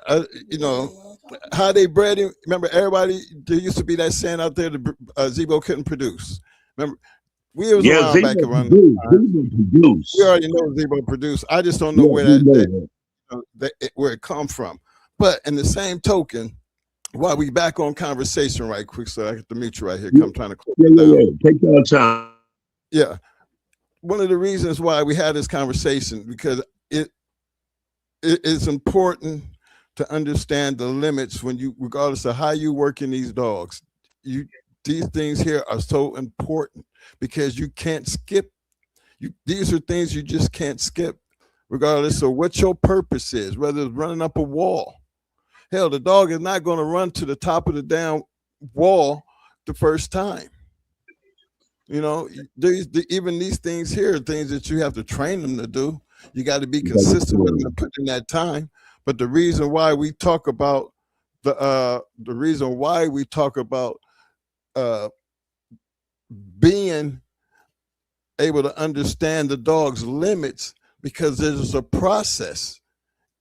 how they bred him. Remember, there used to be that saying out there that Zebo couldn't produce. Remember, we was around back around. We already know Zebo produced. I just don't know where where it come from. But in the same token, while we back on conversation right quick, so I get to meet you right here. I'm trying to close it down. Take your time. Yeah. One of the reasons why we had this conversation, because it is important to understand the limits when you, regardless of how you work in these dogs, these things here are so important because you can't skip. These are things you just can't skip, regardless of what your purpose is, whether it's running up a wall. Hell, the dog is not going to run to the top of the damn wall the first time. Even these things here are things that you have to train them to do. You got to be consistent with them, put in that time. But the reason why we talk about being able to understand the dog's limits, because there's a process.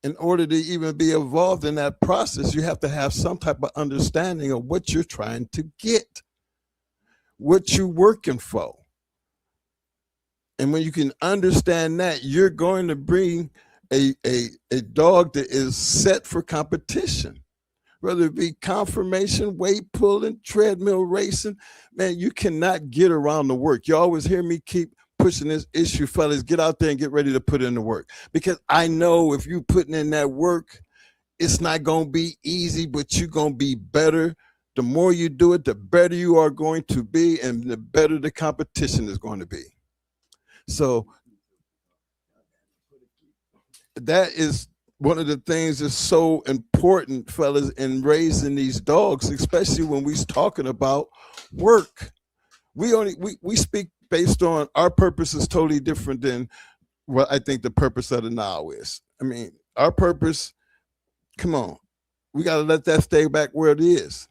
In order to even be involved in that process, you have to have some type of understanding of what you're trying to get, what you're working for. And when you can understand that, you're going to bring a dog that is set for competition, whether it be conformation, weight pulling, treadmill racing. Man, you cannot get around the work. You always hear me keep pushing this issue, fellas. Get out there and get ready to put in the work, because I know if you putting in that work, it's not going to be easy, but you're going to be better. The more you do it, the better you are going to be, and the better the competition is going to be. So that is one of the things that's so important, fellas, in raising these dogs, especially when we're talking about work. We speak based on our purpose is totally different than what I think the purpose of the now is. I mean, our purpose, come on, we got to let that stay back where it is.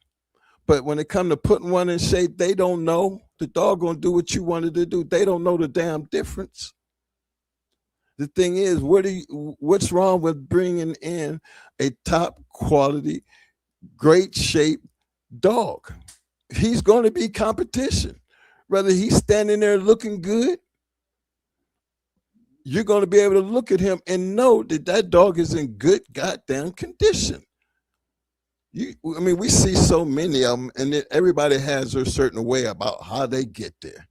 But when it comes to putting one in shape, they don't know. The dog gonna do what you wanted to do. They don't know the damn difference. The thing is, what's wrong with bringing in a top quality, great shape dog? He's going to be competition. Whether he's standing there looking good, you're going to be able to look at him and know that dog is in good goddamn condition. We see so many of them, and everybody has their certain way about how they get there.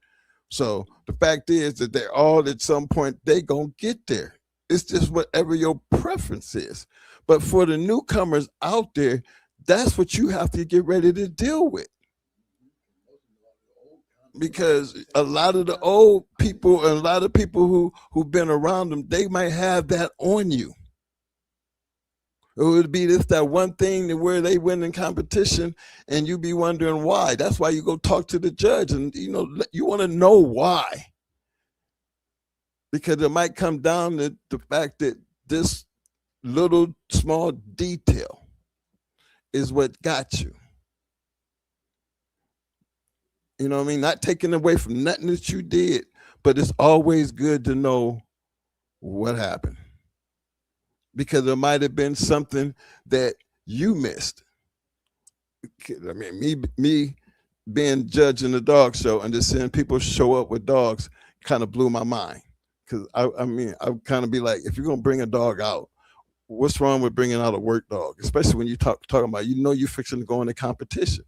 So the fact is that they're all at some point, they going to get there. It's just whatever your preference is. But for the newcomers out there, that's what you have to get ready to deal with. Because a lot of the old people and a lot of people who've been around them, they might have that on you. It would be just that one thing that where they win in competition and you be wondering why. That's why you go talk to the judge and you want to know why. Because it might come down to the fact that this little small detail is what got you. You know what I mean? Not taking away from nothing that you did, but it's always good to know what happened. Because there might have been something that you missed. I mean, me being judge in the dog show and just seeing people show up with dogs kind of blew my mind. Because I mean, I would kind of be like, if you're gonna bring a dog out, what's wrong with bringing out a work dog? Especially when you talking about, you're fixing to go into competition.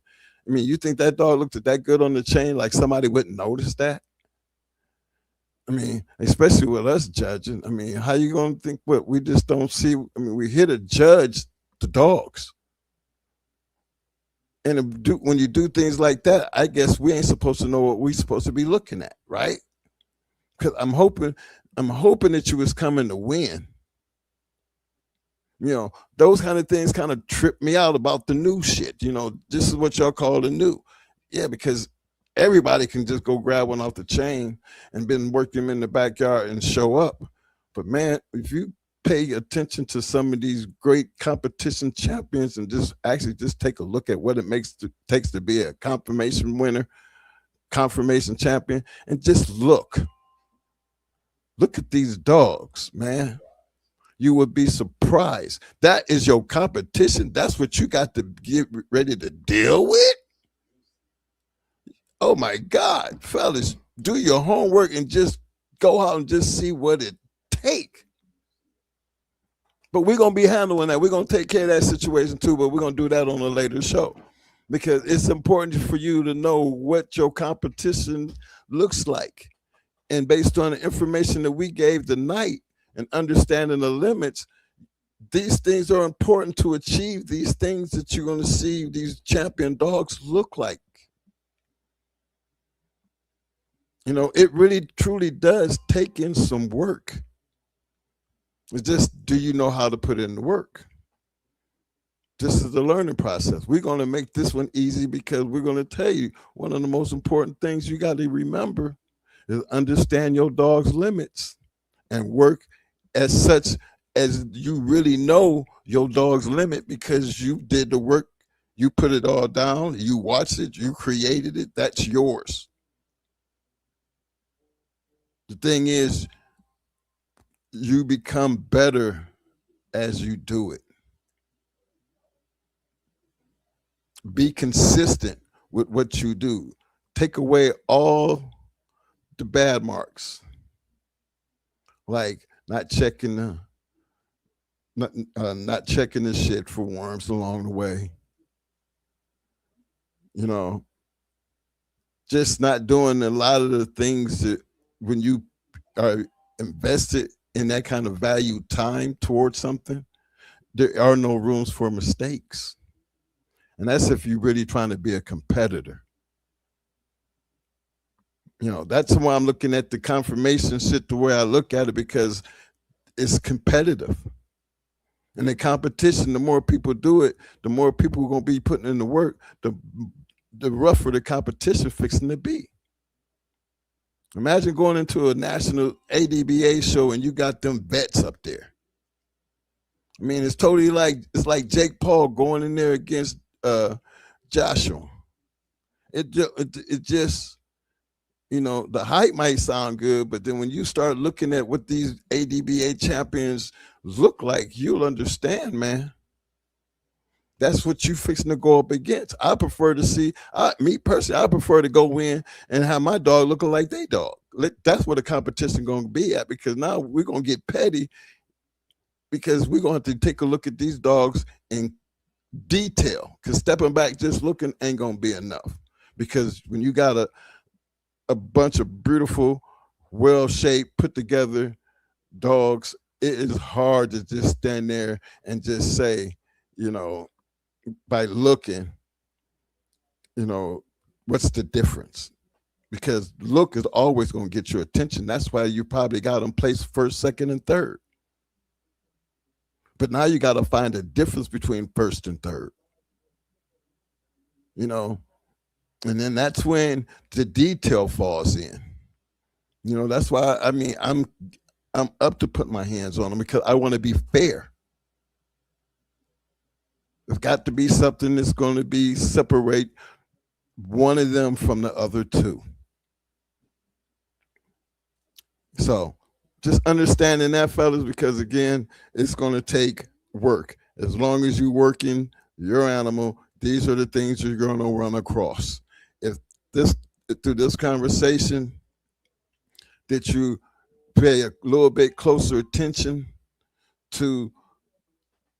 I mean, you think that dog looked that good on the chain, like somebody wouldn't notice that? I mean, especially with us judging. I mean, how you gonna think what we just don't see? I mean, we're here to judge the dogs. And when you do things like that, I guess we ain't supposed to know what we're supposed to be looking at, right? Because I'm hoping that you was coming to win. Those kind of things kind of trip me out about the new shit. This is what y'all call the new. Yeah, because everybody can just go grab one off the chain and been working in the backyard and show up. But man, if you pay attention to some of these great competition champions and just take a look at what it takes to be a confirmation winner, confirmation champion, and just look at these dogs, man. You would be surprised. That is your competition. That's what you got to get ready to deal with. Oh my God, fellas, do your homework and just go out and just see what it takes. But we're going to be handling that. We're going to take care of that situation too, but we're going to do that on a later show because it's important for you to know what your competition looks like. And based on the information that we gave tonight and understanding the limits, these things are important to achieve these things that you're going to see these champion dogs look like. It really, truly does take in some work. It's just, do you know how to put in the work? This is the learning process. We're going to make this one easy because we're going to tell you one of the most important things you got to remember is understand your dog's limits and work as such as you really know your dog's limit because you did the work, you put it all down, you watched it, you created it, that's yours. The thing is, you become better as you do it. Be consistent with what you do. Take away all the bad marks, like not checking the shit for worms along the way. Just not doing a lot of the things that when you are invested in that kind of value time towards something, there are no rooms for mistakes. And that's if you're really trying to be a competitor. That's why I'm looking at the confirmation shit the way I look at it, because it's competitive. And the competition, the more people do it, the more people are going to be putting in the work, the rougher the competition fixing to be. Imagine going into a national APBT show and you got them vets up there. I mean, it's totally it's like Jake Paul going in there against Joshua. It just, the hype might sound good, but then when you start looking at what these APBT champions look like, you'll understand, man. That's what you fixing to go up against. I prefer to see, me personally, I prefer to go in and have my dog looking like they dog. That's what the competition going to be at, because now we're going to get petty because we're going to have to take a look at these dogs in detail, because stepping back just looking ain't going to be enough. Because when you got a bunch of beautiful, well-shaped, put together dogs, it is hard to just stand there and just say, by looking, what's the difference? Because look is always going to get your attention. That's why you probably got them placed first, second, and third. But now you got to find a difference between first and third. And then that's when the detail falls in. That's why I'm up to put my hands on them because I want to be fair. There's got to be something that's going to be separate one of them from the other two. So just understanding that, fellas, because again, it's going to take work. As long as you're working your animal, these are the things you're going to run across. If through this conversation that you pay a little bit closer attention to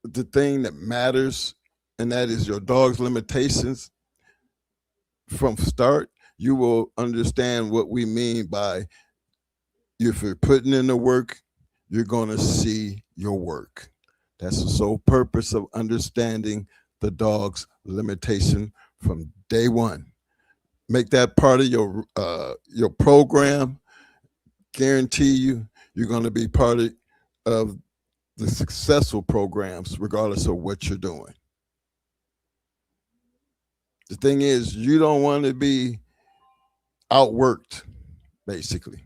the thing that matters, and that is your dog's limitations from start, you will understand what we mean by if you're putting in the work, you're going to see your work. That's the sole purpose of understanding the dog's limitation from day one. Make that part of your program. Guarantee you're going to be part of the successful programs, regardless of what you're doing. The thing is, you don't want to be outworked, basically,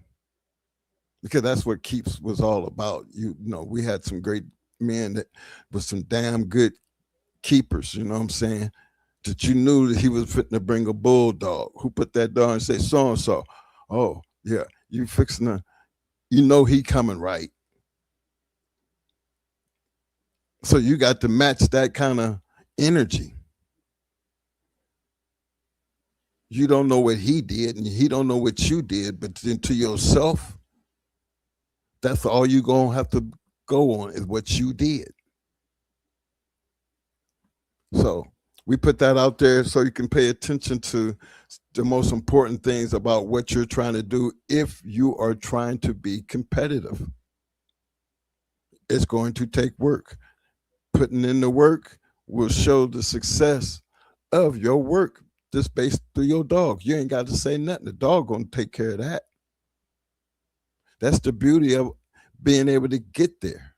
because that's what Keeps was all about. We had some great men that was some damn good keepers, you know what I'm saying, that you knew that he was fitting to bring a bulldog. Who put that dog and say, so-and-so, oh, yeah, you fixing to, he coming right. So you got to match that kind of energy. You don't know what he did, and he don't know what you did, but then to yourself, that's all you're going to have to go on is what you did. So we put that out there so you can pay attention to the most important things about what you're trying to do if you are trying to be competitive. It's going to take work. Putting in the work will show the success of your work just based through your dog. You ain't got to say nothing. The dog going to take care of that. That's the beauty of being able to get there.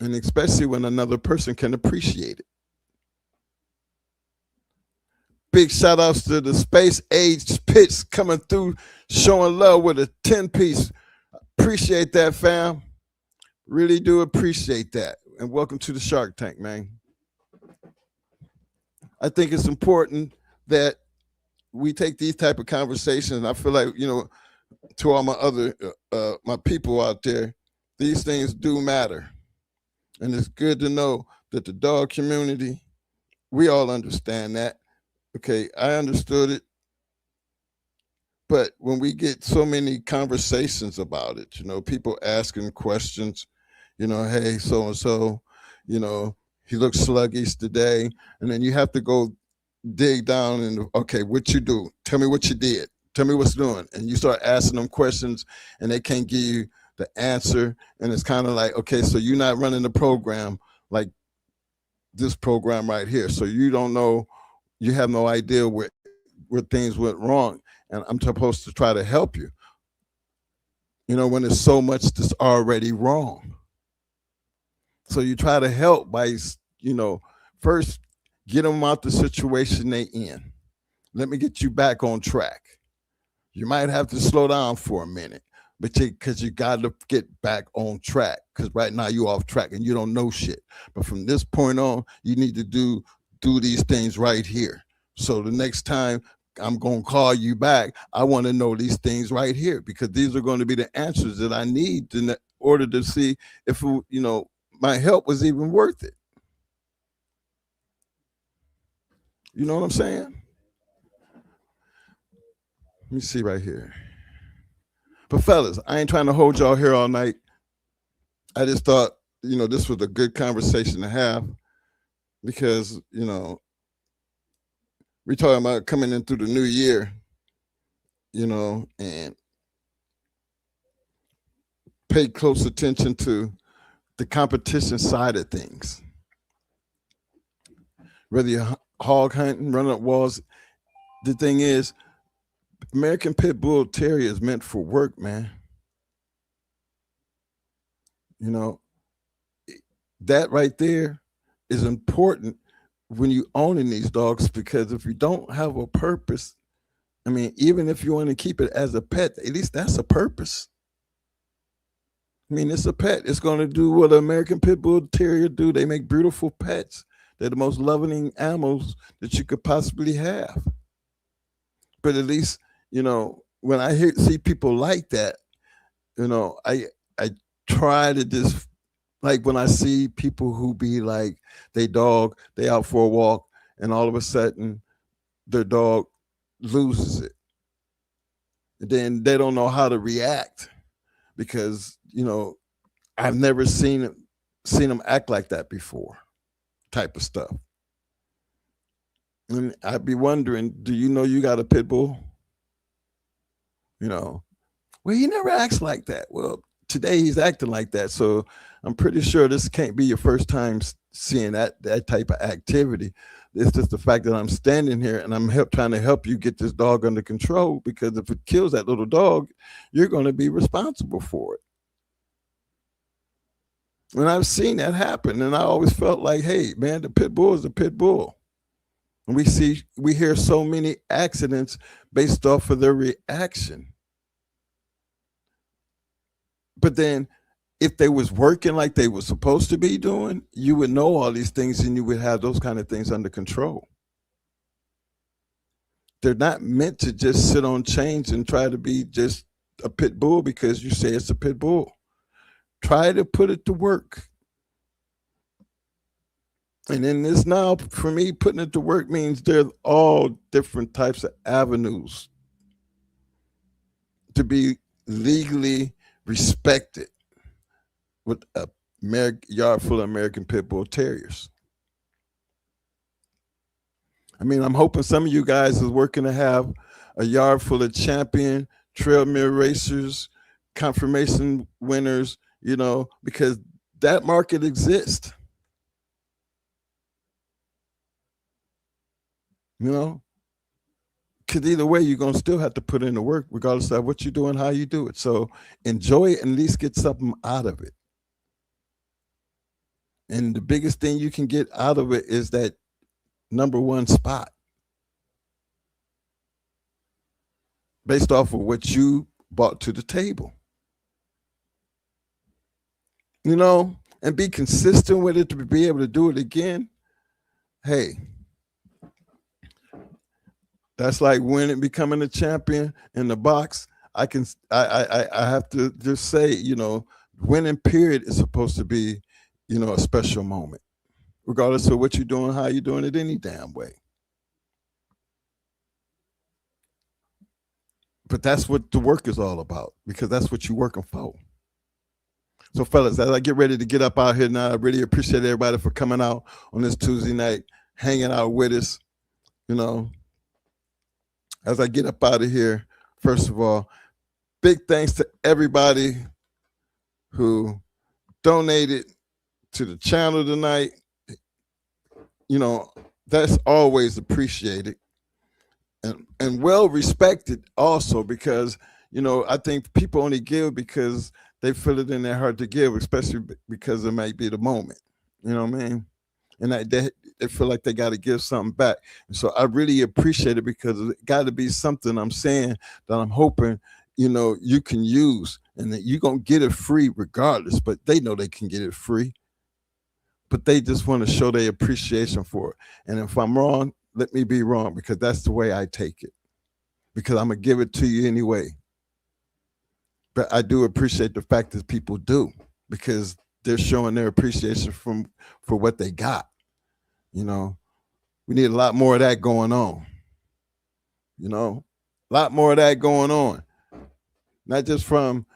And especially when another person can appreciate it. Big shout outs to the Space Age Pitch coming through, showing love with a 10-piece. Appreciate that, fam. Really do appreciate that. And welcome to the Shark Tank, man. I think it's important that we take these type of conversations. I feel like, to all my other my people out there, these things do matter. And it's good to know that the dog community, we all understand that. Okay, I understood it. But when we get so many conversations about it, people asking questions, hey, so-and-so, he looks sluggish today. And then you have to go dig down and, okay, what you do? Tell me what you did. Tell me what's doing. And you start asking them questions and they can't give you the answer. And it's kind of like, okay, so you're not running the program like this program right here. So you don't know, you have no idea where things went wrong. And I'm supposed to try to help you, when there's so much that's already wrong. So you try to help by, first get them out the situation they in. Let me get you back on track. You might have to slow down for a minute, but because you got to get back on track, because right now you're off track and you don't know shit. But from this point on, you need to do these things right here. So the next time I'm going to call you back, I want to know these things right here, because these are going to be the answers that I need in order to see if, my help was even worth it. You know what I'm saying? Let me see right here. But fellas, I ain't trying to hold y'all here all night. I just thought, this was a good conversation to have, because, we're talking about coming in through the new year, and pay close attention to the competition side of things. Whether you're hog hunting, running up walls, the thing is, American Pit Bull Terrier is meant for work, man. You know, that right there is important when you owning these dogs, because if you don't have a purpose, I mean, even if you want to keep it as a pet, at least that's a purpose. I mean, it's a pet. It's going to do what an American Pit Bull Terrier do. They make beautiful pets. They're the most loving animals that you could possibly have. But at least, you know, when I see people like that, you know, I try to just, like when I see people who be like, they out for a walk, and all of a sudden their dog loses it. And then they don't know how to react because, you know, I've never seen them act like that before, type of stuff. And I'd be wondering, do you know you got a pit bull? You know, well, he never acts like that. Well, today he's acting like that. So I'm pretty sure this can't be your first time seeing that type of activity. It's just the fact that I'm standing here and I'm trying to help you get this dog under control, because if it kills that little dog, you're going to be responsible for it. And I've seen that happen. And I always felt like, hey, man, the pit bull is a pit bull. And we hear so many accidents based off of their reaction. But then if they was working like they were supposed to be doing, you would know all these things and you would have those kind of things under control. They're not meant to just sit on chains and try to be just a pit bull because you say it's a pit bull. Try to put it to work. And in this now, for me, putting it to work means there's all different types of avenues to be legally respected with a yard full of American Pit Bull Terriers. I mean, I'm hoping some of you guys is working to have a yard full of champion trail mirror racers, confirmation winners, you know, because that market exists. You know, because either way, you're going to still have to put in the work, regardless of what you're doing, how you do it. So enjoy it and at least get something out of it. And the biggest thing you can get out of it is that number one spot based off of what you brought to the table. You know, and be consistent with it to be able to do it again. Hey, that's like winning, becoming a champion in the box. I have to just say, you know, winning period is supposed to be, you know, a special moment, regardless of what you're doing, how you're doing it, any damn way. But that's what the work is all about, because that's what you're working for. So, fellas, as I get ready to get up out here now, I really appreciate everybody for coming out on this Tuesday night, hanging out with us. You know, as I get up out of here, first of all, big thanks to everybody who donated to the channel tonight. You know, that's always appreciated and well respected also, because, you know, I think people only give because they feel it in their heart to give, especially because it might be the moment. You know what I mean? And they feel like they got to give something back. And so I really appreciate it, because it got to be something I'm saying that I'm hoping, you know, you can use, and that you're going to get it free regardless, but they know they can get it free. But they just want to show their appreciation for it. And if I'm wrong, let me be wrong, because that's the way I take it, because I'm going to give it to you anyway. But I do appreciate the fact that people do, because they're showing their appreciation for what they got. You know, we need a lot more of that going on. You know, a lot more of that going on. Not just from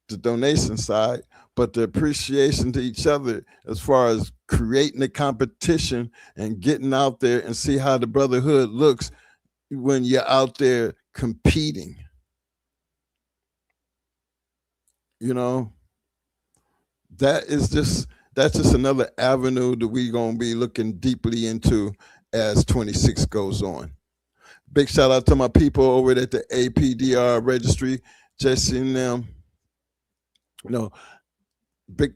the donation side, but the appreciation to each other as far as creating the competition and getting out there and see how the brotherhood looks when you're out there competing. You know, that's just another avenue that we're gonna be looking deeply into as 26 goes on. Big shout out to my people over at the APDR registry, Jesse and them. You know, big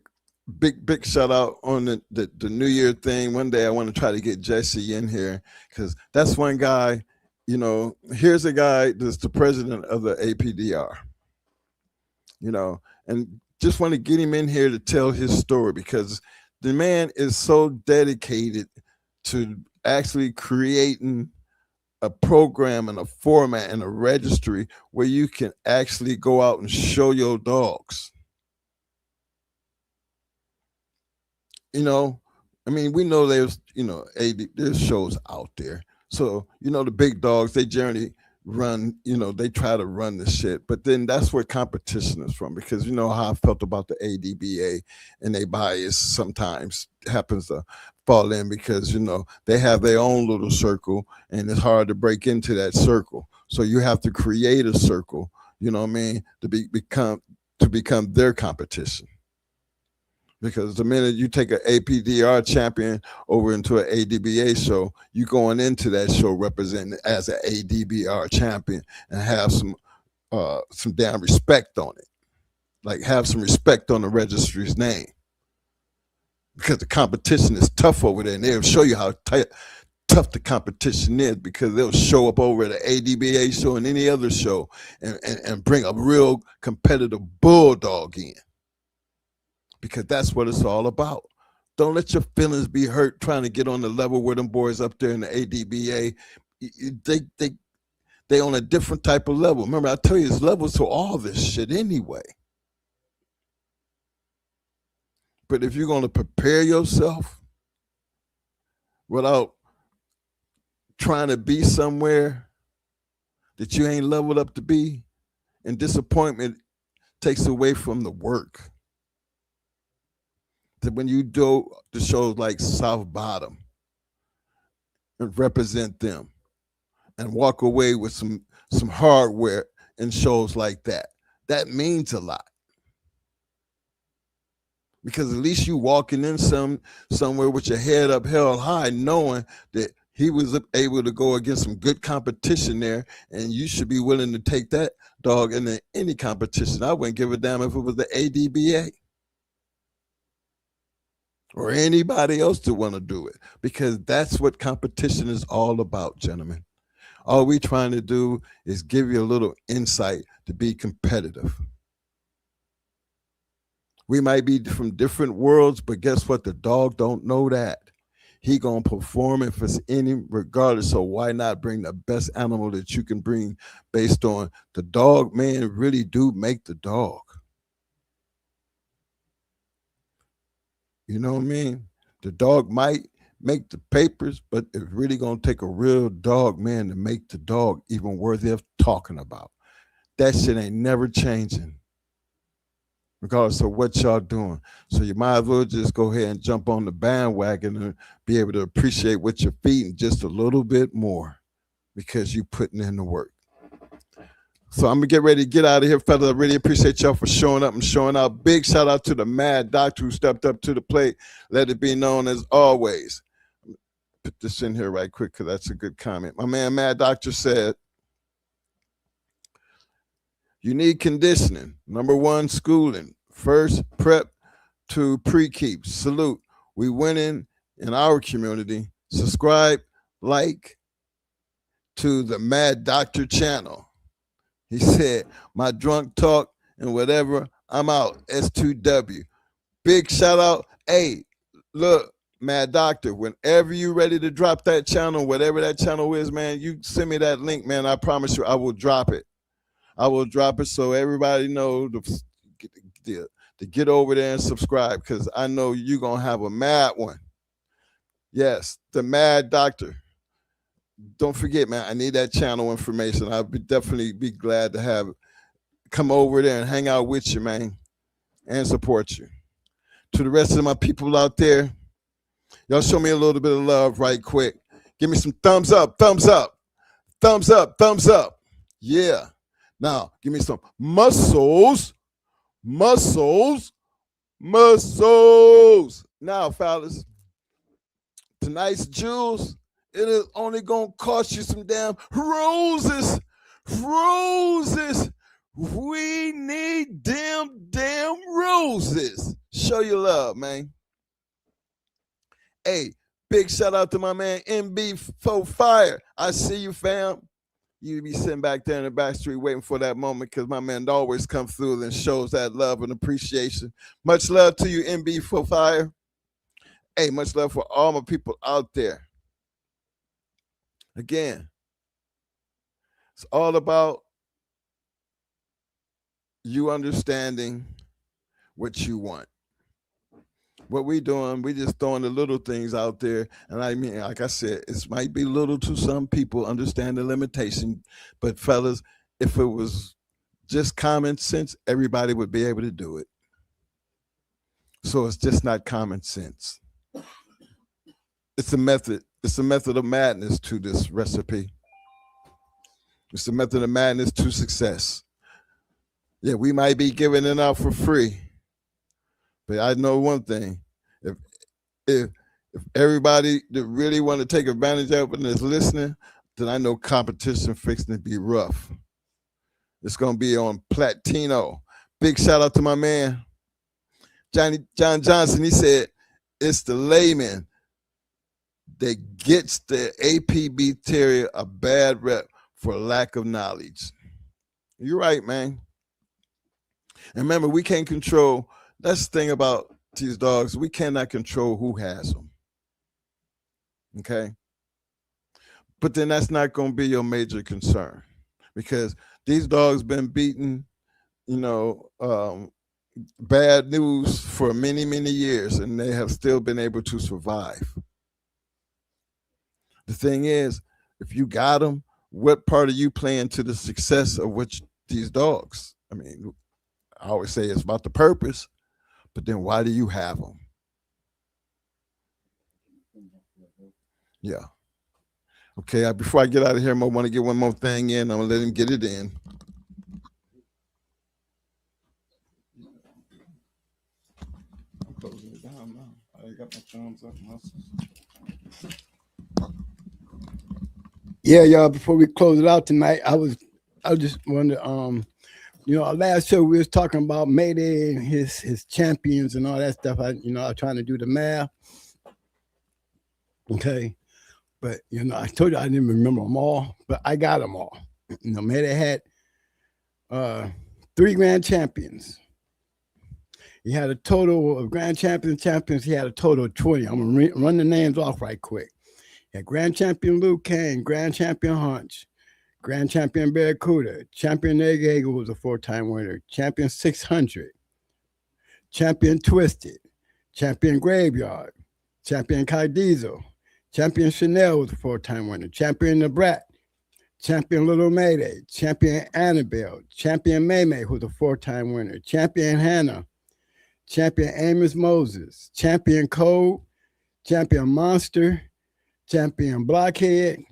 shout out on the New Year thing. One day I want to try to get Jesse in here because that's one guy. You know, here's a guy that's the president of the APDR. You know, and just want to get him in here to tell his story because the man is so dedicated to actually creating a program and a format and a registry where you can actually go out and show your dogs. You know, I mean, we know there's, there's shows out there. So, the big dogs, they generally run, they try to run the shit. But then that's where competition is from because you know how I felt about the ADBA and they bias sometimes happens to fall in because, they have their own little circle and it's hard to break into that circle. So you have to create a circle, you know what I mean, to become their competition. Because the minute you take an APDR champion over into an ADBA show, you going into that show representing as an ADBR champion and have some damn respect on it. Like have some respect on the registry's name. Because the competition is tough over there and they'll show you how tough the competition is because they'll show up over at the ADBA show and any other show and bring a real competitive bulldog in. Because that's what it's all about. Don't let your feelings be hurt trying to get on the level where them boys up there in the ADBA. They on a different type of level. Remember, I tell you, there's levels to all this shit anyway. But if you're going to prepare yourself without trying to be somewhere that you ain't leveled up to be, and disappointment takes away from the work. That when you do the shows like South Bottom and represent them and walk away with some hardware in shows like that, that means a lot. Because at least you walking in somewhere with your head up held high, knowing that he was able to go against some good competition there, and you should be willing to take that dog into any competition. I wouldn't give a damn if it was the ADBA. Or anybody else to want to do it, because that's what competition is all about, gentlemen. All we trying to do is give you a little insight to be competitive. We might be from different worlds, but guess what? The dog don't know that. He gonna perform if it's any regardless. So why not bring the best animal that you can bring based on the dog, man, really do make the dog. You know what I mean? The dog might make the papers, but it's really going to take a real dog, man, to make the dog even worthy of talking about. That shit ain't never changing, regardless of what y'all doing. So you might as well just go ahead and jump on the bandwagon and be able to appreciate what you're feeding just a little bit more because you're putting in the work. So I'm going to get ready to get out of here, fellas. I really appreciate y'all for showing up and showing out. Big shout out to the Mad Doctor who stepped up to the plate. Let it be known as always. Put this in here right quick because that's a good comment. My man Mad Doctor said, you need conditioning. Number one, schooling. First, prep to pre-keep. Salute. We winning in our community. Subscribe, like to the Mad Doctor channel. He said, my drunk talk and whatever, I'm out. S2W. Big shout out. Hey, look, Mad Doctor, whenever you're ready to drop that channel, whatever that channel is, man, you send me that link, man. I promise you I will drop it. I will drop it so everybody knows to get over there and subscribe because I know you're going to have a mad one. Yes, the Mad Doctor. Don't forget, man, I need that channel information. I'll definitely be glad to come over there and hang out with you, man, and support you. To the rest of my people out there, y'all show me a little bit of love right quick. Give me some thumbs up, thumbs up, thumbs up, thumbs up. Yeah. Now, give me some muscles, muscles, muscles. Now, fellas, tonight's jewels, it is only gonna cost you some damn roses. Roses. We need damn roses. Show your love, man. Hey, big shout out to my man MB4 Fire. I see you, fam. You be sitting back there in the back street waiting for that moment because my man always comes through and shows that love and appreciation. Much love to you, MB4 Fire. Hey, much love for all my people out there. Again, it's all about you understanding what you want. What we doing, we just throwing the little things out there. And I mean, like I said, it might be little to some people, understand the limitation. But fellas, if it was just common sense, everybody would be able to do it. So it's just not common sense. It's a method. It's a method of madness to this recipe. It's a method of madness to success. Yeah, we might be giving it out for free. But I know one thing: if everybody that really want to take advantage of it and is listening, then I know competition fixing to be rough. It's gonna be on Platino. Big shout out to my man John Johnson. He said it's the layman that gets the APBT a bad rep for lack of knowledge. You're right, man. And remember, we can't control. That's the thing about these dogs. We cannot control who has them. Okay? But then that's not going to be your major concern because these dogs been beaten, bad news for many, many years, and they have still been able to survive. The thing is, if you got them, what part are you playing to the success of these dogs? I mean, I always say it's about the purpose. But then why do you have them? Yeah. Okay, before I get out of here, I want to get one more thing in. I'm going to let him get it in. I'm closing it down now. I got my thumbs up. Yeah, y'all, before we close it out tonight, I just wanted last show we was talking about Mayday and his champions and all that stuff. I was trying to do the math. Okay. But, I told you I didn't remember them all, but I got them all. Mayday had 3 grand champions. He had a total of grand champions. He had a total of 20. I'm going to run the names off right quick. He had grand champion Luke Kane, grand champion Hunch, grand champion Barracuda, champion Egg Eagle was a 4-time winner, champion 600, champion Twisted, champion Graveyard, champion Kai Diesel, champion Chanel was a 4-time winner, champion The Brat, champion Little Mayday, champion Annabelle, champion Maymay, who's a 4-time winner, champion Hannah, champion Amos Moses, champion Code, champion Monster, champion Blockhead,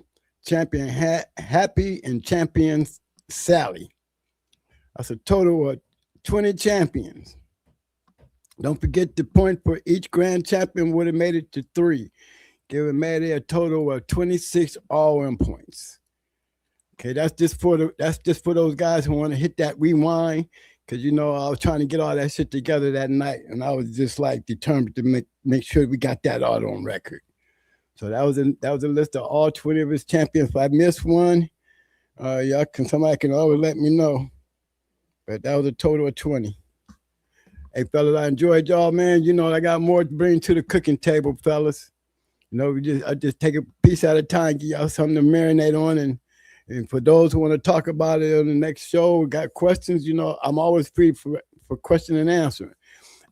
champion Happy, and champion Sally. That's a total of 20 champions. Don't forget the point for each grand champion would have made it to 3. Giving Maddie a total of 26 all-in points. Okay, that's just for those guys who want to hit that rewind. Because I was trying to get all that shit together that night, and I was just like determined to make sure we got that all on record. So that was a list of all 20 of his champions. If I missed one, somebody can always let me know. But that was a total of 20. Hey, fellas, I enjoyed y'all, man. I got more to bring to the cooking table, fellas. I just take a piece at a time, give y'all something to marinate on, and for those who want to talk about it on the next show, got questions, I'm always free for question and answer.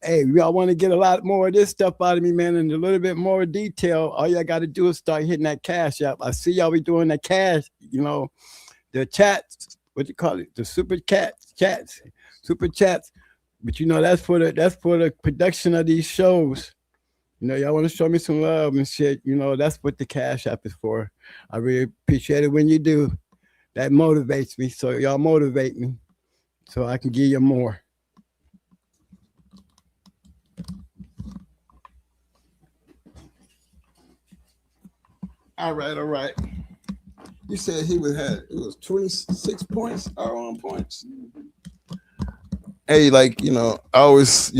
Hey, y'all want to get a lot more of this stuff out of me, man, and a little bit more detail, all y'all got to do is start hitting that cash app. I see y'all be doing that cash, the chats, what you call it, the super chats. But that's for the production of these shows. Y'all want to show me some love and shit. That's what the cash app is for. I really appreciate it when you do. That motivates me. So y'all motivate me so I can give you more. All right. You said it was 26 points, our own points. Hey, like, I always,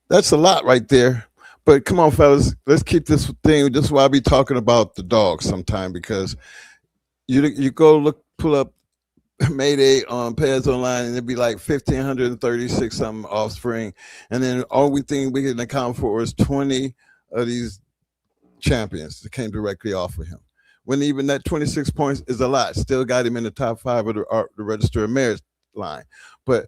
that's a lot right there. But come on, fellas, let's keep this thing. This is why I be talking about the dogs sometime, because you go pull up Mayday on Pets Online, and it'd be like 1,536 something offspring, and then all we think we can account for is 20 of these champions that came directly off of him. When even that 26 points is a lot, still got him in the top 5 of the Register of Marriage line. But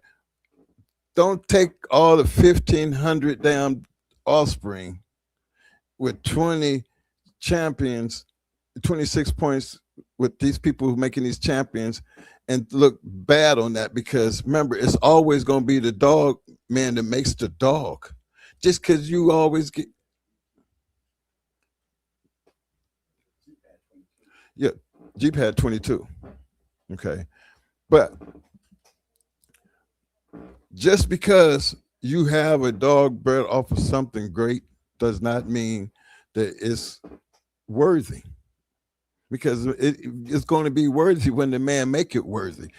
don't take all the 1,500 damn offspring with 20 champions, 26 points with these people who making these champions, and look bad on that, because remember, it's always going to be the dog man that makes the dog. Just because you always get, yeah, Jeep had 22. Okay. But just because you have a dog bred off of something great does not mean that it's worthy, because it's going to be worthy when the man make it worthy.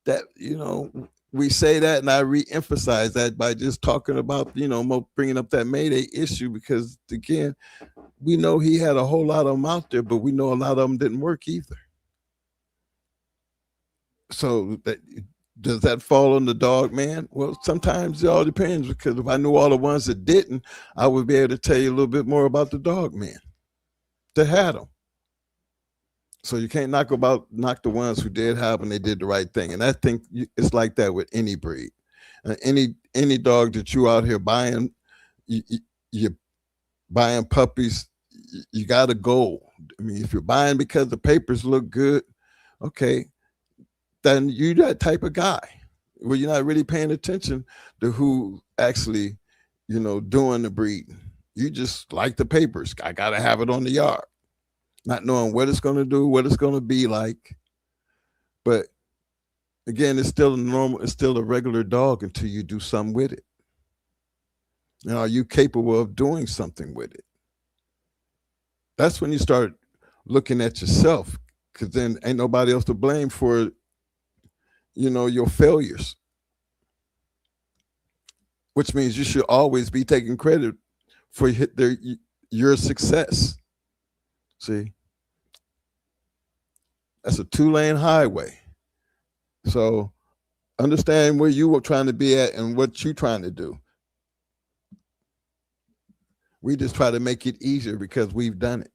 That, we say that, and I re-emphasize that by just talking about, bringing up that Mayday issue, because again, we know he had a whole lot of them out there, but we know a lot of them didn't work either. So does that fall on the dog man? Well, sometimes it all depends, because if I knew all the ones that didn't, I would be able to tell you a little bit more about the dog man that had them. So you can't knock the ones who did have them, they did the right thing. And I think it's like that with any breed. Any dog that you out here buying, you're buying puppies, you got a goal. I mean, if you're buying because the papers look good, okay, then you're that type of guy where you're not really paying attention to who actually, doing the breeding. You just like the papers. I got to have it on the yard, not knowing what it's going to do, what it's going to be like. But again, it's still a regular dog until you do something with it. Are you capable of doing something with it? That's when you start looking at yourself, because then ain't nobody else to blame for, your failures, which means you should always be taking credit for your success. See, that's a 2-lane highway. So understand where you were trying to be at and what you're trying to do. We just try to make it easier because we've done it.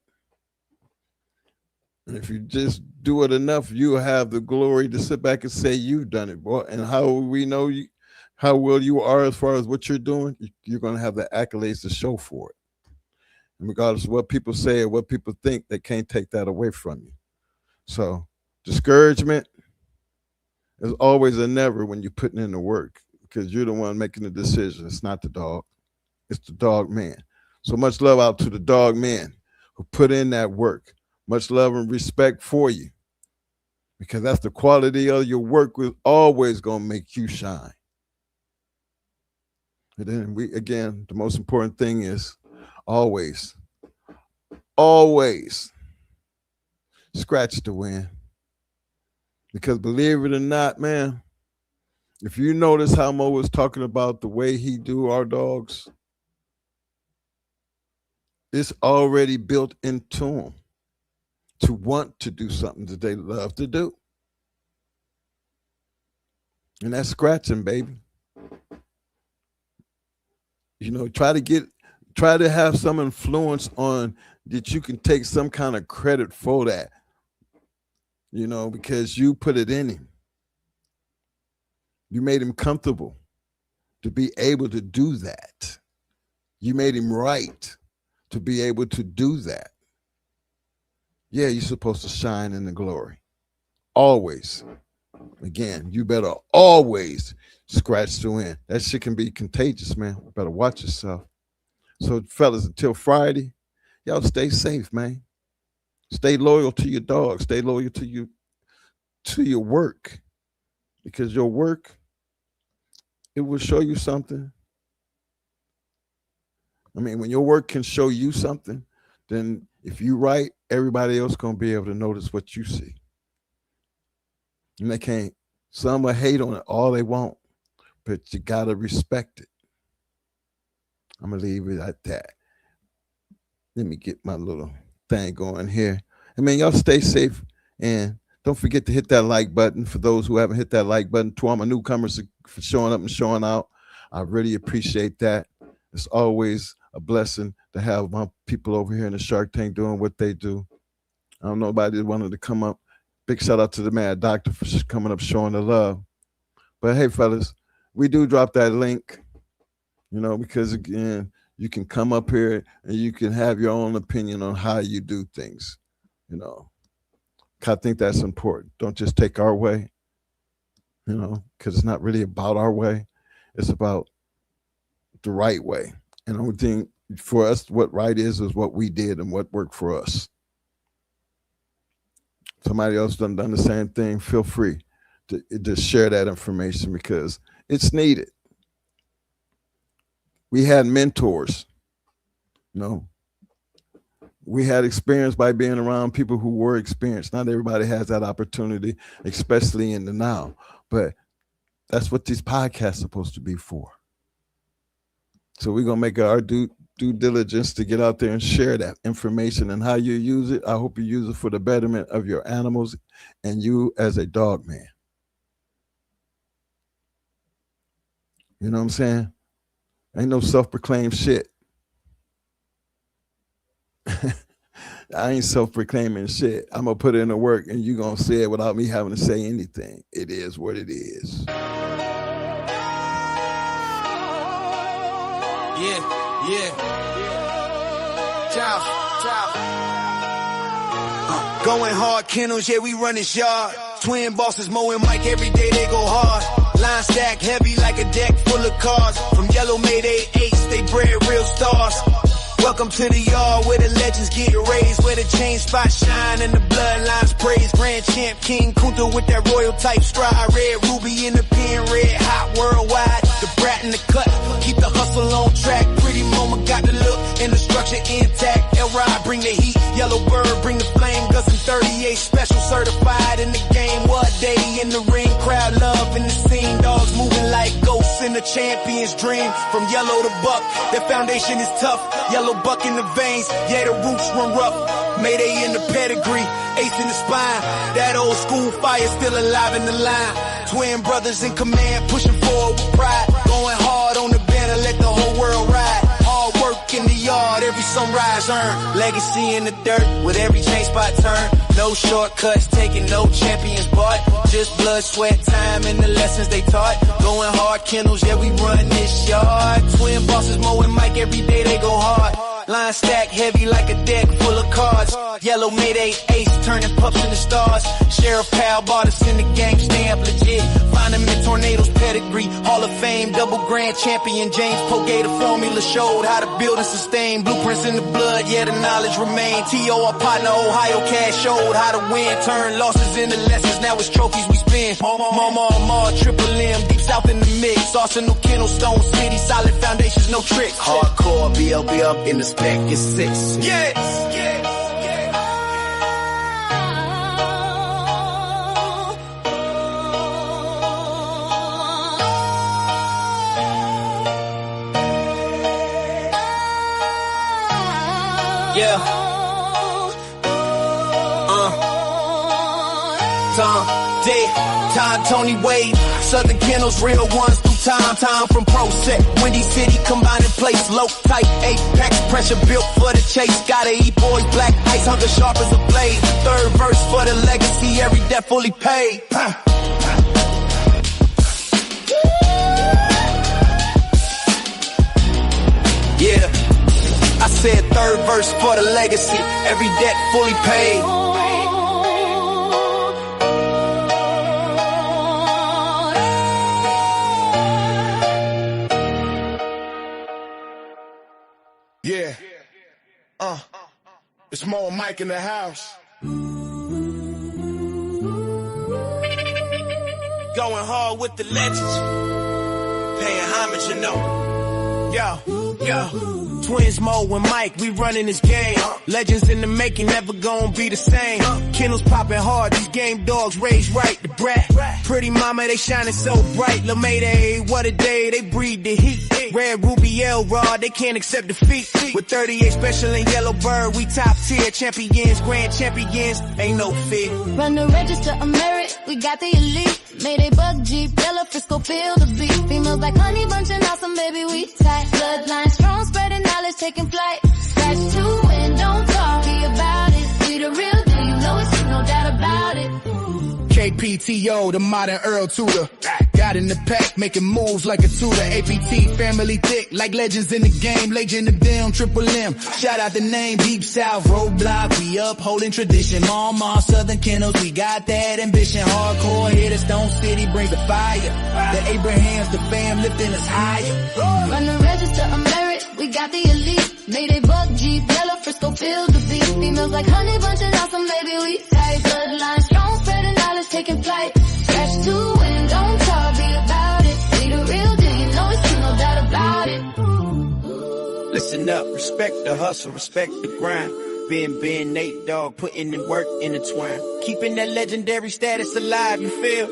And if you just do it enough, you'll have the glory to sit back and say you've done it, boy. And how we know how well you are as far as what you're doing, you're going to have the accolades to show for it. And regardless of what people say or what people think, they can't take that away from you. So discouragement is always a never when you're putting in the work, because you're the one making the decision. It's not the dog. It's the dog man. So much love out to the dog men who put in that work. Much love and respect for you, because that's the quality of your work was always going to make you shine. And then the most important thing is always scratch the win. Because believe it or not, man, if you notice how Mo was talking about the way he do our dogs, it's already built into him to want to do something that they love to do. And that's scratching, baby. Try to have some influence on that you can take some kind of credit for that, because you put it in him. You made him comfortable to be able to do that. You made him right to be able to do that. Yeah, you're supposed to shine in the glory. Always. Again, you better always scratch the win. That shit can be contagious, man. You better watch yourself. So, fellas, until Friday, y'all stay safe, man. Stay loyal to your dog. Stay loyal to your work. Because your work, it will show you something. I mean, when your work can show you something, then if you right, everybody else gonna be able to notice what you see. And they can't. Some will hate on it all they want, but you gotta respect it. I'm gonna leave it at that. Let me get my little thing going here. I mean, y'all stay safe and don't forget to hit that like button. For those who haven't hit that like button, to all my newcomers for showing up and showing out, I really appreciate that. It's always a blessing to have my people over here in the Shark Tank doing what they do. I don't know nobody that wanted to come up. Big shout out to the Mad Doctor for coming up, showing the love. But hey, fellas, we do drop that link, you know, because again, you can come up here and you can have your own opinion on how you do things, you know. I think that's important. Don't just take our way, you know, because it's not really about our way. It's about the right way. And the only thing for us, what right is what we did and what worked for us. Somebody else done the same thing. Feel free to share that information because it's needed. We had mentors, you know. We had experience by being around people who were experienced. Not everybody has that opportunity, especially in the now. But that's what these podcasts are supposed to be for. So we're going to make our due diligence to get out there and share that information and how you use it. I hope you use it for the betterment of your animals and you as a dog man. You know what I'm saying? Ain't no self-proclaimed shit. I ain't self-proclaiming shit. I'm going to put in the work and you're going to say it without me having to say anything. It is what it is. Yeah. Ciao. Going hard, Kennels, yeah, we run this yard. Twin bosses, Mo and Mike, every day they go hard. Line stack heavy like a deck full of cards. From yellow Mayday 8s, they bred real stars. Welcome to the yard where the legends get raised, where the chain spots shine and the bloodlines praise. Grand champ King Kunta with that royal type stride. Red ruby in the pen, red hot worldwide. The brat in the cut, keep the hustle on track. Pretty mama got the look and the structure intact. L-Ride bring the heat, yellow bird bring the flame. Gus and 38 special certified in the game. What day in the ring, crowd love in the scene. Dogs moving like ghosts in the champion's dream. From yellow to buck, their foundation is tough. Yellow buck in the veins, yeah, the roots run rough. Mayday in the pedigree, ace in the spine. That old school fire still alive in the line. Twin brothers in command, pushing forward with pride. Going hard on the banner, let the whole world ride. Hard work in the yard, every sunrise earned. Legacy in the dirt, with every chain spot turn. No shortcuts, taking no champions bought. Just blood, sweat, time, and the lessons they taught. Going hard, Kennels, yeah, we run this yard. Twin bosses, Mo and Mike, every day they go hard. Line stack heavy like a deck full of cards. Yellow Mayday ace turning pups into stars. Sheriff Pal bought us in the gang, stamp legit. Find him in Tornadoes pedigree. Hall of Fame, double grand champion. James Pogay, the formula showed how to build and sustain. Blueprints in the blood, yeah, the knowledge remain. T.O. our partner, Ohio Cash showed how to win. Turn losses into lessons, now it's trophies we spin. Mama, Triple M, deep south in the mix. Arsenal, Kennel, Stone City, solid foundations, no tricks. Hardcore, BLB up in the spec, it's 6. Yes. Tom, Dick, Todd, Tony Wade, Southern Kennels, real ones through time from Pro Set, Windy City, combined in place, low type, apex, pressure built for the chase, gotta eat boys, black ice, hunger sharp as a blade, third verse for the legacy, every debt fully paid. Yeah, I said third verse for the legacy, every debt fully paid. Yeah. It's Mo and Mike in the house. Going hard with the legends. Paying homage, you know. Yo, Twins Mo and Mike, we running this game. Legends in the making, never gonna be the same. Kennels popping hard, these game dogs raised right. The brat, pretty mama, they shining so bright. Lil Mayday, what a day, they breathe the heat. Red Ruby L-Rod, they can't accept defeat. With 38 special and Yellow Bird, we top tier. Champions, grand champions, ain't no fear. Run the register, I'm merit, we got the elite. Mayday bug Jeep, yellow Frisco, feel the beat. Females like honey bunching awesome, baby, we tight. Bloodline strong, spreading knowledge, taking flight. Scratch to win, don't talk, be about it. We the real deal, you know it's no doubt about it. KPTO, the modern Earl Tudor. Got in the pack, making moves like a tutor. APT, family thick, like legends in the game. Legend of them, Triple M. Shout out the name, Deep South, Roadblock. We upholding tradition. Mama, Southern Kennels, we got that ambition. Hardcore hitters, Stone City brings the fire. The Abrahams, the fam lifting us higher. Run the register, I'm merit, we got the elite. Mayday bug Jeep, yellow Frisco, feel the beat. Females like honey bunching awesome, baby, we tight. Bloodline strong, spreading knowledge, taking flight. Scratch to win, don't talk, be about it. We the real deal, you know it's true, no doubt about it. Listen up, respect the hustle, respect the grind. Ben, Nate Dogg, putting in work intertwined. Keeping that legendary status alive, you feel?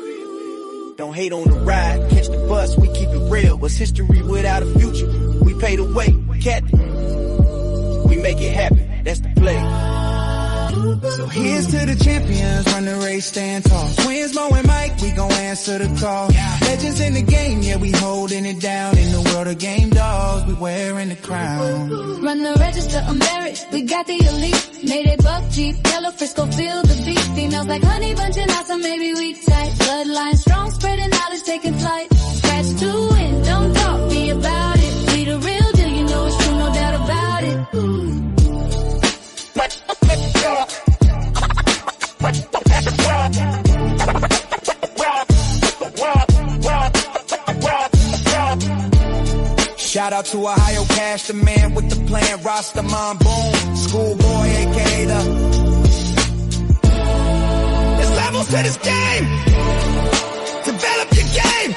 Don't hate on the ride, catch the bus, we keep it real. What's history without a future? We pay the way, Captain. We make it happen, that's the play. So here's to the champions, run the race, stand tall. Twins Mo and Mike, we gon' answer the call. Legends in the game, yeah, we holding it down. In the world of game dogs, we wearing the crown. Run the register, I'm merit, we got the elite. Mayday bug Jeep, yellow Frisco, feel the beat. Females like honey bunching awesome, maybe we tight. Bloodline strong, spreading knowledge, taking flight. Scratch to win, don't talk, be about it. We the real deal, you know it's true, no doubt about it. Shout out to Ohio Cash, the man with the plan, Rastaman Boom, Schoolboy, aka the. There's levels to this game. Develop your game.